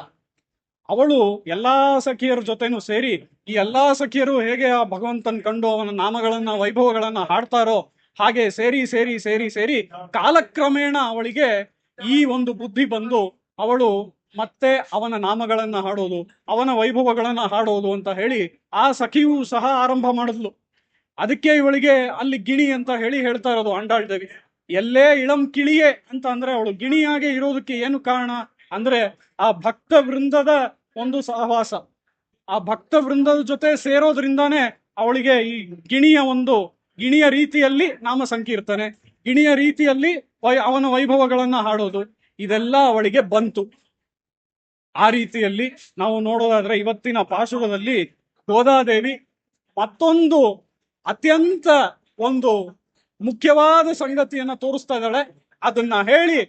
ಅವಳು ಎಲ್ಲಾ ಸಖಿಯರ ಜೊತೆನೂ ಸೇರಿ, ಈ ಎಲ್ಲಾ ಸಖಿಯರು ಹೇಗೆ ಆ ಭಗವಂತನ್ ಕಂಡು ಅವನ ನಾಮಗಳನ್ನ ವೈಭವಗಳನ್ನ ಹಾಡ್ತಾರೋ ಹಾಗೆ ಸೇರಿ ಸೇರಿ ಸೇರಿ ಸೇರಿ ಕಾಲಕ್ರಮೇಣ ಅವಳಿಗೆ ಈ ಒಂದು ಬುದ್ಧಿ ಬಂದು ಅವಳು ಮತ್ತೆ ಅವನ ನಾಮಗಳನ್ನ ಹಾಡೋದು, ಅವನ ವೈಭವಗಳನ್ನ ಹಾಡೋದು ಅಂತ ಹೇಳಿ ಆ ಸಖಿಯೂ ಸಹ ಆರಂಭ ಮಾಡಿದ್ಲು. ಅದಕ್ಕೆ ಇವಳಿಗೆ ಅಲ್ಲಿ ಗಿಣಿ ಅಂತ ಹೇಳಿ ಹೇಳ್ತಾ ಇರೋದು ಆಂಡಾಳ್ ದೇವಿ. ಎಲ್ಲೇ ಇಳಂ ಕಿಳಿಯೇ ಅಂತ ಅಂದ್ರೆ ಅವಳು ಗಿಣಿಯಾಗೆ ಇರೋದಕ್ಕೆ ಏನು ಕಾರಣ ಅಂದ್ರೆ, ಆ ಭಕ್ತ ವೃಂದದ ಒಂದು ಸಹವಾಸ, ಆ ಭಕ್ತ ವೃಂದದ ಜೊತೆ ಸೇರೋದ್ರಿಂದಾನೇ ಅವಳಿಗೆ ಈ ಗಿಣಿಯ ರೀತಿಯಲ್ಲಿ ನಾಮ ಸಂಕೀರ್ತನೆ, ಗಿಣಿಯ ರೀತಿಯಲ್ಲಿ ಅವನ ವೈಭವಗಳನ್ನ ಹಾಡೋದು, ಇದೆಲ್ಲ ಅವಳಿಗೆ ಬಂತು. ಆ ರೀತಿಯಲ್ಲಿ ನಾವು ನೋಡೋದಾದ್ರೆ ಇವತ್ತಿನ ಪಾಶುರದಲ್ಲಿ ಗೋದಾದೇವಿ ಮತ್ತೊಂದು ಅತ್ಯಂತ ಒಂದು ಮುಖ್ಯವಾದ ಸಂಗತಿಯನ್ನ ತೋರಿಸ್ತಾ ಇದ್ದಾಳೆ. ಅದನ್ನ ಹೇಳಿ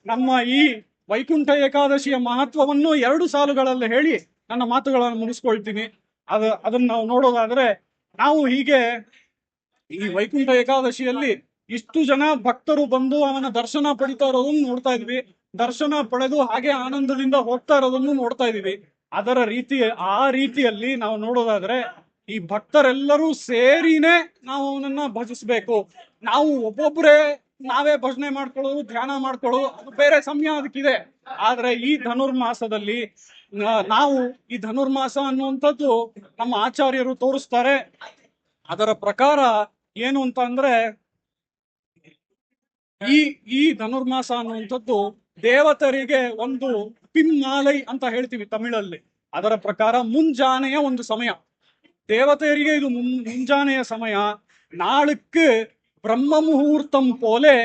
ನಮ್ಮ ಈ ವೈಕುಂಠ ಏಕಾದಶಿಯ ಮಹತ್ವವನ್ನು 2 ಸಾಲುಗಳಲ್ಲಿ ಹೇಳಿ ನನ್ನ ಮಾತುಗಳನ್ನು ಮುಗಿಸ್ಕೊಳ್ತೀನಿ. ಅದನ್ನ ನಾವು ನೋಡೋದಾದ್ರೆ, ನಾವು ಹೀಗೆ ಈ ವೈಕುಂಠ ಏಕಾದಶಿಯಲ್ಲಿ ಇಷ್ಟು ಜನ ಭಕ್ತರು ಬಂದು ಅವನ ದರ್ಶನ ಪಡಿತಾ ಇರೋದನ್ನು ನೋಡ್ತಾ ಇದ್ವಿ. ದರ್ಶನ ಪಡೆದು ಹಾಗೆ ಆನಂದದಿಂದ ಹೋಗ್ತಾ ಇರೋದನ್ನು ನೋಡ್ತಾ ಇದೀವಿ. ಆ ರೀತಿಯಲ್ಲಿ ನಾವು ನೋಡೋದಾದ್ರೆ, ಈ ಭಕ್ತರೆಲ್ಲರೂ ಸೇರಿನೇ ನಾವು ಅವನನ್ನ ಭಜಿಸ್ಬೇಕು. ನಾವು ಒಬ್ಬೊಬ್ಬರೇ ನಾವೇ ಭಜನೆ ಮಾಡ್ಕೊಳ್ಳೋದು, ಧ್ಯಾನ ಮಾಡ್ಕೊಳ್ಳೋದು, ಅದು ಬೇರೆ ಸಮಯ ಅದಕ್ಕಿದೆ. ಆದ್ರೆ ಈ ಧನುರ್ಮಾಸದಲ್ಲಿ ನಾವು ಈ ಧನುರ್ಮಾಸ ಅನ್ನುವಂಥದ್ದು ನಮ್ಮ ಆಚಾರ್ಯರು ತೋರಿಸ್ತಾರೆ. ಅದರ ಪ್ರಕಾರ ಏನು ಅಂತ ಅಂದ್ರೆ, ಈ ಧನುರ್ಮಾಸ ಅನ್ನುವಂಥದ್ದು ದೇವತರಿಗೆ ಒಂದು ಪಿನ್ಮಾಲೈ ಅಂತ ಹೇಳ್ತೀವಿ ತಮಿಳಲ್ಲಿ. ಅದರ ಪ್ರಕಾರ ಮುಂಜಾನೆಯ ಒಂದು ಸಮಯ, ದೇವತೆಯರಿಗೆ ಇದು ಮುಂಜಾನೆಯ ಸಮಯ. ನಾಳುக்கு ಬ್ರಹ್ಮ ಮುಹೂರ್ತಂ ಪೋಲೆ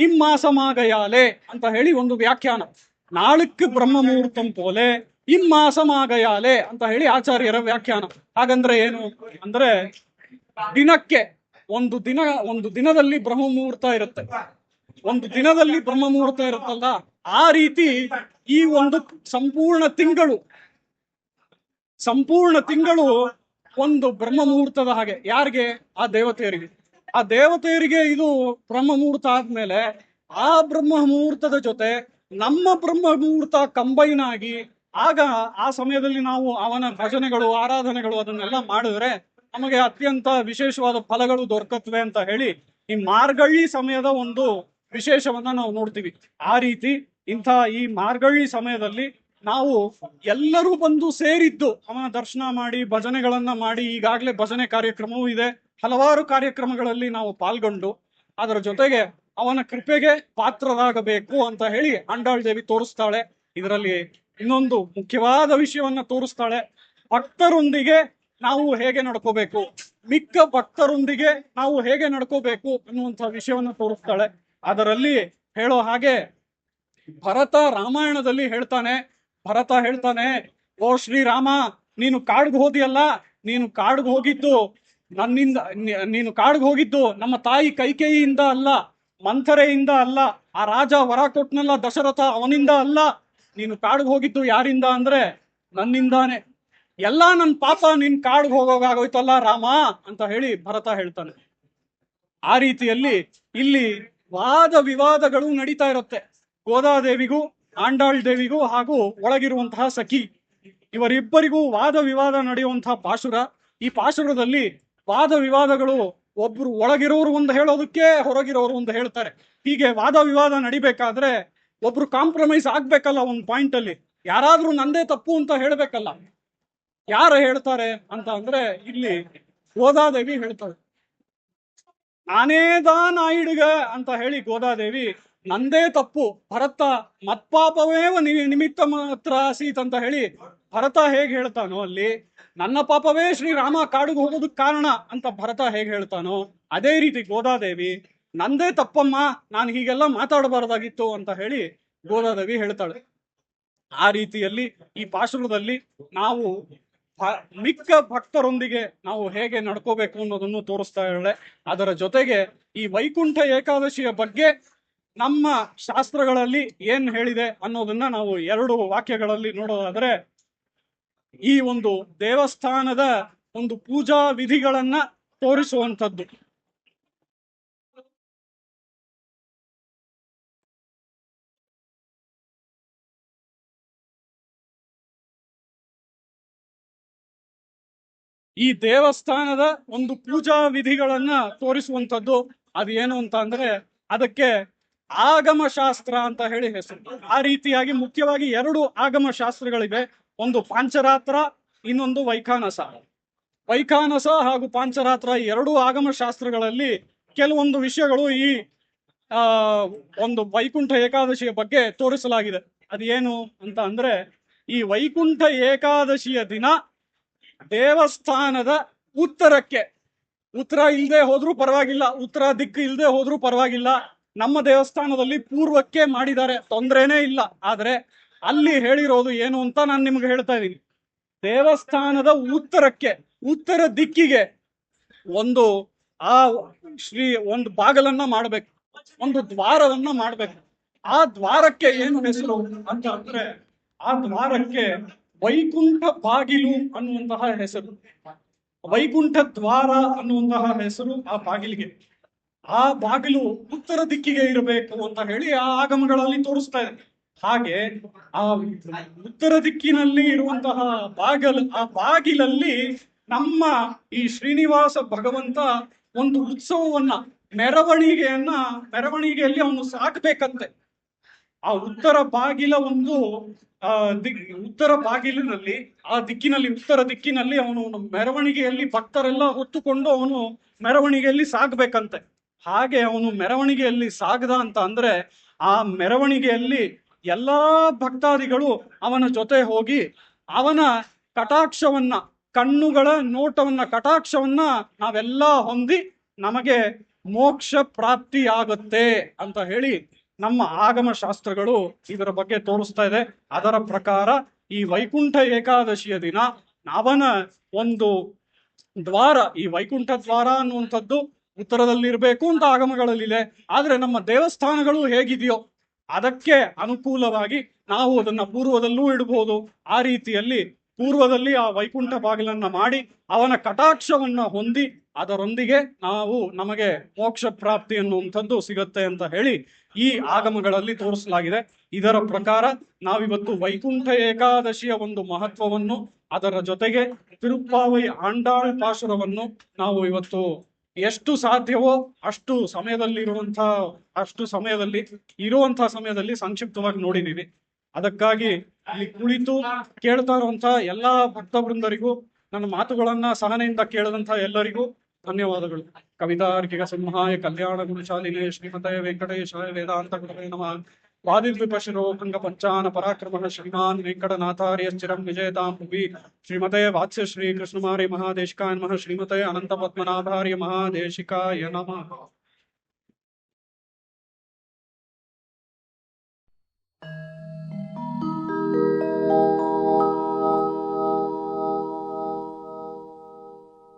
ಇಮ್ಮಾಸಮಾಗಯಾಲೆ ಅಂತ ಹೇಳಿ ಒಂದು ವ್ಯಾಖ್ಯಾನ. ನಾಳುக்கு ಬ್ರಹ್ಮ ಮುಹೂರ್ತಂ ಪೋಲೆ ಇಮ್ಮಾಸಮಾಗಯಾಲೆ ಅಂತ ಹೇಳಿ ಆಚಾರ್ಯರ ವ್ಯಾಖ್ಯಾನ. ಹಾಗಂದ್ರೆ ಏನು ಅಂದ್ರೆ, ದಿನಕ್ಕೆ ಒಂದು ದಿನದಲ್ಲಿ ಬ್ರಹ್ಮ ಮುಹೂರ್ತ ಇರುತ್ತೆ. ಒಂದು ದಿನದಲ್ಲಿ ಬ್ರಹ್ಮ ಮುಹೂರ್ತ ಇರುತ್ತಲ್ಲ, ಆ ರೀತಿ ಈ ಒಂದು ಸಂಪೂರ್ಣ ತಿಂಗಳು ಒಂದು ಬ್ರಹ್ಮ ಮುಹೂರ್ತದ ಹಾಗೆ. ಯಾರಿಗೆ? ಆ ದೇವತೆಯರಿಗೆ. ಆ ದೇವತೆಯರಿಗೆ ಇದು ಬ್ರಹ್ಮ ಮುಹೂರ್ತ ಆದ್ಮೇಲೆ ಆ ಬ್ರಹ್ಮ ಮುಹೂರ್ತದ ಜೊತೆ ನಮ್ಮ ಬ್ರಹ್ಮ ಮುಹೂರ್ತ ಕಂಬೈನ್ ಆಗಿ, ಆಗ ಆ ಸಮಯದಲ್ಲಿ ನಾವು ಅವನ ಭಜನೆಗಳು, ಆರಾಧನೆಗಳು ಅದನ್ನೆಲ್ಲ ಮಾಡಿದ್ರೆ ನಮಗೆ ಅತ್ಯಂತ ವಿಶೇಷವಾದ ಫಲಗಳು ದೊರಕತ್ವೆ ಅಂತ ಹೇಳಿ ಈ ಮಾರ್ಗಳಿ ಸಮಯದ ಒಂದು ವಿಶೇಷವನ್ನ ನಾವು ನೋಡ್ತೀವಿ. ಆ ರೀತಿ ಈ ಮಾರ್ಗಳಿ ಸಮಯದಲ್ಲಿ ನಾವು ಎಲ್ಲರೂ ಬಂದು ಸೇರಿದ್ದು ಅವನ ದರ್ಶನ ಮಾಡಿ ಭಜನೆಗಳನ್ನ ಮಾಡಿ, ಈಗಾಗಲೇ ಭಜನೆ ಕಾರ್ಯಕ್ರಮವೂ ಇದೆ, ಹಲವಾರು ಕಾರ್ಯಕ್ರಮಗಳಲ್ಲಿ ನಾವು ಪಾಲ್ಗೊಂಡು ಅದರ ಜೊತೆಗೆ ಅವನ ಕೃಪೆಗೆ ಪಾತ್ರರಾಗಬೇಕು ಅಂತ ಹೇಳಿ ಆಂಡಾಳ್ ದೇವಿ ತೋರಿಸ್ತಾಳೆ. ಇದರಲ್ಲಿ ಇನ್ನೊಂದು ಮುಖ್ಯವಾದ ವಿಷಯವನ್ನ ತೋರಿಸ್ತಾಳೆ. ಭಕ್ತರೊಂದಿಗೆ ನಾವು ಹೇಗೆ ನಡ್ಕೋಬೇಕು, ಮಿಕ್ಕ ಭಕ್ತರೊಂದಿಗೆ ನಾವು ಹೇಗೆ ನಡ್ಕೋಬೇಕು ಅನ್ನುವಂಥ ವಿಷಯವನ್ನ ತೋರಿಸ್ತಾಳೆ. ಅದರಲ್ಲಿ ಹೇಳೋ ಹಾಗೆ ಭರತ ರಾಮಾಯಣದಲ್ಲಿ ಭರತ ಹೇಳ್ತಾನೆ, ಓ ಶ್ರೀರಾಮ, ನೀನು ಕಾಡ್ಗೆ ಹೋದಿಯಲ್ಲ, ನೀನು ಕಾಡ್ಗೆ ಹೋಗಿದ್ದು ನಮ್ಮ ತಾಯಿ ಕೈಕೇಯಿಯಿಂದ ಅಲ್ಲ, ಮಂಥರೆಯಿಂದ ಅಲ್ಲ, ಆ ರಾಜ ವರ ಕೊಟ್ನಲ್ಲ ದಶರಥ, ಅವನಿಂದ ಅಲ್ಲ. ನೀನು ಕಾಡ್ಗೆ ಹೋಗಿದ್ದು ಯಾರಿಂದ ಅಂದ್ರೆ ನನ್ನಿಂದಾನೆ. ಎಲ್ಲ ನನ್ನ ಪಾಪ ನಿನ್ ಕಾಡ್ಗೆ ಹೋಗೋಗಾಗೋಯ್ತಲ್ಲ ರಾಮ ಅಂತ ಹೇಳಿ ಭರತ ಹೇಳ್ತಾನೆ. ಆ ರೀತಿಯಲ್ಲಿ ಇಲ್ಲಿ ವಾದ ವಿವಾದಗಳು ನಡೀತಾ ಇರುತ್ತೆ. ಗೋದಾದೇವಿಗೂ ಆಂಡಾಳ್ ದೇವಿಗೂ ಹಾಗೂ ಒಳಗಿರುವಂತಹ ಸಖಿ ಇವರಿಬ್ಬರಿಗೂ ವಾದ ವಿವಾದ ನಡೆಯುವಂತಹ ಪಾಶುರ. ಈ ಪಾಶುರದಲ್ಲಿ ವಾದ ವಿವಾದಗಳು ಒಬ್ರು ಒಳಗಿರೋರು ಒಂದು ಹೇಳೋದಕ್ಕೆ ಹೊರಗಿರೋರು ಒಂದು ಹೇಳ್ತಾರೆ. ಹೀಗೆ ವಾದ ವಿವಾದ ನಡಿಬೇಕಾದ್ರೆ ಒಬ್ರು ಕಾಂಪ್ರಮೈಸ್ ಆಗ್ಬೇಕಲ್ಲ. ಒಂದು ಪಾಯಿಂಟ್ ಅಲ್ಲಿ ಯಾರಾದ್ರೂ ನಂದೇ ತಪ್ಪು ಅಂತ ಹೇಳ್ಬೇಕಲ್ಲ. ಯಾರು ಹೇಳ್ತಾರೆ ಅಂತ ಅಂದ್ರೆ ಇಲ್ಲಿ ಗೋದಾದೇವಿ ಹೇಳ್ತಾಳೆ. ನಾನೇದಾ ನಾಯಿಡುಗ ಅಂತ ಹೇಳಿ ಗೋದಾದೇವಿ ನಂದೇ ತಪ್ಪು, ಭರತ ಮತ್ಪಾಪವೇವ ನಿಮಿತ್ತ ಮಾತ್ರ ಆಸೀತ್ ಅಂತ ಹೇಳಿ ಭರತ ಹೇಗೆ ಹೇಳ್ತಾನೋ, ಅಲ್ಲಿ ನನ್ನ ಪಾಪವೇ ಶ್ರೀರಾಮ ಕಾಡಿಗೆ ಹೋಗೋದಕ್ಕೆ ಕಾರಣ ಅಂತ ಭರತ ಹೇಗೆ ಹೇಳ್ತಾನೋ, ಅದೇ ರೀತಿ ಗೋದಾದೇವಿ ನಂದೇ ತಪ್ಪಮ್ಮ, ನಾನು ಹೀಗೆಲ್ಲ ಮಾತಾಡಬಾರ್ದಾಗಿತ್ತು ಅಂತ ಹೇಳಿ ಗೋದಾದೇವಿ ಹೇಳ್ತಾಳೆ. ಆ ರೀತಿಯಲ್ಲಿ ಈ ಪಾಶುರದಲ್ಲಿ ನಾವು ಮಿಕ್ಕ ಭಕ್ತರೊಂದಿಗೆ ನಾವು ಹೇಗೆ ನಡ್ಕೋಬೇಕು ಅನ್ನೋದನ್ನು ತೋರಿಸ್ತಾ ಇದ್ದಾಳೆ. ಅದರ ಜೊತೆಗೆ ಈ ವೈಕುಂಠ ಏಕಾದಶಿಯ ಬಗ್ಗೆ ನಮ್ಮ ಶಾಸ್ತ್ರಗಳಲ್ಲಿ ಏನ್ ಹೇಳಿದೆ ಅನ್ನೋದನ್ನ ನಾವು 2 ವಾಕ್ಯಗಳಲ್ಲಿ ನೋಡೋದಾದ್ರೆ, ಈ ಒಂದು ದೇವಸ್ಥಾನದ ಒಂದು ಪೂಜಾ ವಿಧಿಗಳನ್ನ ತೋರಿಸುವಂಥದ್ದು. ಈ ದೇವಸ್ಥಾನದ ಒಂದು ಪೂಜಾ ವಿಧಿಗಳನ್ನ ತೋರಿಸುವಂಥದ್ದು ಅದೇನು ಅಂತ ಅಂದ್ರೆ ಅದಕ್ಕೆ ಆಗಮ ಶಾಸ್ತ್ರ ಅಂತ ಹೇಳಿ ಹೆಸರು. ಆ ರೀತಿಯಾಗಿ ಮುಖ್ಯವಾಗಿ 2 ಆಗಮ ಶಾಸ್ತ್ರಗಳಿವೆ. ಒಂದು ಪಾಂಚರಾತ್ರ, ಇನ್ನೊಂದು ವೈಖಾನಸ. ವೈಖಾನಸ ಹಾಗೂ ಪಾಂಚರಾತ್ರ 2 ಆಗಮ ಶಾಸ್ತ್ರಗಳಲ್ಲಿ ಕೆಲವೊಂದು ವಿಷಯಗಳು ಈ ಒಂದು ವೈಕುಂಠ ಏಕಾದಶಿಯ ಬಗ್ಗೆ ತೋರಿಸಲಾಗಿದೆ. ಅದೇನು ಅಂತ ಅಂದ್ರೆ, ಈ ವೈಕುಂಠ ಏಕಾದಶಿಯ ದಿನ ದೇವಸ್ಥಾನದ ಉತ್ತರಕ್ಕೆ, ಉತ್ತರ ಇಲ್ಲದೆ ಹೋದ್ರೂ ಪರವಾಗಿಲ್ಲ, ಉತ್ತರ ದಿಕ್ಕು ಇಲ್ಲದೆ ಹೋದ್ರೂ ಪರವಾಗಿಲ್ಲ, ನಮ್ಮ ದೇವಸ್ಥಾನದಲ್ಲಿ ಪೂರ್ವಕ್ಕೆ ಮಾಡಿದ್ದಾರೆ, ತೊಂದರೆನೇ ಇಲ್ಲ. ಆದ್ರೆ ಅಲ್ಲಿ ಹೇಳಿರೋದು ಏನು ಅಂತ ನಾನು ನಿಮ್ಗೆ ಹೇಳ್ತಾ ಇದ್ದೀನಿ. ದೇವಸ್ಥಾನದ ಉತ್ತರಕ್ಕೆ, ಉತ್ತರ ದಿಕ್ಕಿಗೆ ಒಂದು ಒಂದು ಬಾಗಲನ್ನ ಮಾಡ್ಬೇಕು, ಒಂದು ದ್ವಾರವನ್ನ ಮಾಡ್ಬೇಕು. ಆ ದ್ವಾರಕ್ಕೆ ಏನು ಹೆಸರು ಅಂತ ಅಂದ್ರೆ, ಆ ದ್ವಾರಕ್ಕೆ ವೈಕುಂಠ ಬಾಗಿಲು ಅನ್ನುವಂತಹ ಹೆಸರು, ವೈಕುಂಠ ದ್ವಾರ ಅನ್ನುವಂತಹ ಹೆಸರು ಆ ಬಾಗಿಲಿಗೆ. ಆ ಬಾಗಿಲು ಉತ್ತರ ದಿಕ್ಕಿಗೆ ಇರಬೇಕು ಅಂತ ಹೇಳಿ ಆ ಆಗಮಗಳಲ್ಲಿ ತೋರಿಸ್ತಾ ಇದೆ. ಹಾಗೆ ಆ ಉತ್ತರ ದಿಕ್ಕಿನಲ್ಲಿ ಇರುವಂತಹ ಆ ಬಾಗಿಲಲ್ಲಿ ನಮ್ಮ ಈ ಶ್ರೀನಿವಾಸ ಭಗವಂತ ಒಂದು ಉತ್ಸವವನ್ನ, ಮೆರವಣಿಗೆಯಲ್ಲಿ ಅವನು ಸಾಕಬೇಕಂತೆ. ಆ ಉತ್ತರ ಬಾಗಿಲ ಒಂದು ಉತ್ತರ ಬಾಗಿಲಿನಲ್ಲಿ, ಆ ದಿಕ್ಕಿನಲ್ಲಿ, ಉತ್ತರ ದಿಕ್ಕಿನಲ್ಲಿ ಅವನು ಮೆರವಣಿಗೆಯಲ್ಲಿ ಭಕ್ತರೆಲ್ಲ ಹೊತ್ತುಕೊಂಡು ಅವನು ಮೆರವಣಿಗೆಯಲ್ಲಿ ಸಾಗಬೇಕಂತೆ. ಹಾಗೆ ಅವನು ಮೆರವಣಿಗೆಯಲ್ಲಿ ಸಾಗದ ಅಂತ ಅಂದ್ರೆ, ಆ ಮೆರವಣಿಗೆಯಲ್ಲಿ ಎಲ್ಲಾ ಭಕ್ತಾದಿಗಳು ಅವನ ಜೊತೆ ಹೋಗಿ ಅವನ ಕಟಾಕ್ಷವನ್ನ, ಕಣ್ಣುಗಳ ನೋಟವನ್ನ, ಕಟಾಕ್ಷವನ್ನ ನಾವೆಲ್ಲ ಹೊಂದಿ ನಮಗೆ ಮೋಕ್ಷ ಪ್ರಾಪ್ತಿಯಾಗುತ್ತೆ ಅಂತ ಹೇಳಿ ನಮ್ಮ ಆಗಮ ಶಾಸ್ತ್ರಗಳು ಇದರ ಬಗ್ಗೆ ತೋರಿಸ್ತಾ ಇದೆ. ಅದರ ಪ್ರಕಾರ ಈ ವೈಕುಂಠ ಏಕಾದಶಿಯ ದಿನ ಅವನ ಒಂದು ದ್ವಾರ, ಈ ವೈಕುಂಠ ದ್ವಾರ ಅನ್ನುವಂಥದ್ದು ಉತ್ತರದಲ್ಲಿ ಇರಬೇಕು ಅಂತ ಆಗಮಗಳಲ್ಲಿದೆ. ಆದ್ರೆ ನಮ್ಮ ದೇವಸ್ಥಾನಗಳು ಹೇಗಿದೆಯೋ ಅದಕ್ಕೆ ಅನುಕೂಲವಾಗಿ ನಾವು ಅದನ್ನ ಪೂರ್ವದಲ್ಲೂ ಇಡಬಹುದು. ಆ ರೀತಿಯಲ್ಲಿ ಪೂರ್ವದಲ್ಲಿ ಆ ವೈಕುಂಠ ಬಾಗಿಲನ್ನ ಮಾಡಿ ಅವನ ಕಟಾಕ್ಷವನ್ನ ಹೊಂದಿ ಅದರೊಂದಿಗೆ ನಮಗೆ ಮೋಕ್ಷ ಪ್ರಾಪ್ತಿ ಅನ್ನುವಂಥದ್ದು ಸಿಗತ್ತೆ ಅಂತ ಹೇಳಿ ಈ ಆಗಮಗಳಲ್ಲಿ ತೋರಿಸಲಾಗಿದೆ. ಇದರ ಪ್ರಕಾರ ನಾವಿವತ್ತು ವೈಕುಂಠ ಏಕಾದಶಿಯ ಒಂದು ಮಹತ್ವವನ್ನು, ಅದರ ಜೊತೆಗೆ ತಿರುಪ್ಪಾವೈ ಆಂಡಾಳ್ ಪಾಶುರವನ್ನು ನಾವು ಇವತ್ತು ಎಷ್ಟು ಸಾಧ್ಯವೋ ಅಷ್ಟು ಸಮಯದಲ್ಲಿ ಸಂಕ್ಷಿಪ್ತವಾಗಿ ನೋಡಿದೀವಿ. ಅದಕ್ಕಾಗಿ ಇಲ್ಲಿ ಕುಳಿತು ಕೇಳ್ತಾ ಇರುವಂತಹ ಎಲ್ಲಾ ಭಕ್ತ ವೃಂದರಿಗೂ, ನನ್ನ ಮಾತುಗಳನ್ನ ಸಹನೆಯಿಂದ ಕೇಳದಂತ ಎಲ್ಲರಿಗೂ ಧನ್ಯವಾದಗಳು. ಕವಿತಾರ್ಕಿಕ ಸಿಂಹಾಯ ಕಲ್ಯಾಣ ಗುಣಶಾಲಿನೇ ಶ್ರೀಮತೆ ವೆಂಕಟೇಶಾಯ ವೇದಾಂತ ಗುರವೇ ನಮಃ. ವಾದಿದ್ವಿಪಶಿರೋ ಭಂಗ ಪಂಚಾನ ಪರಾಕ್ರಮಃ ಶ್ರೀಮಾನ್ ವೆಂಕಟನಾಥಾರ್ಯ ಚಿರಂ ವಿಜಯತಾಂ ಭುವಿ. ಶ್ರೀಮತೆ ವಾತ್ಸ್ಯ ಶ್ರೀ ಕೃಷ್ಣಮಾರಿ ಮಹಾದೇಶಿಕಾಯ ನಮಃ. ಶ್ರೀಮತೆ ಅನಂತ ಪದ್ಮನಾಭಾರ್ಯ ಮಹಾದೇಶಿಕಾಯ ನಮಃ.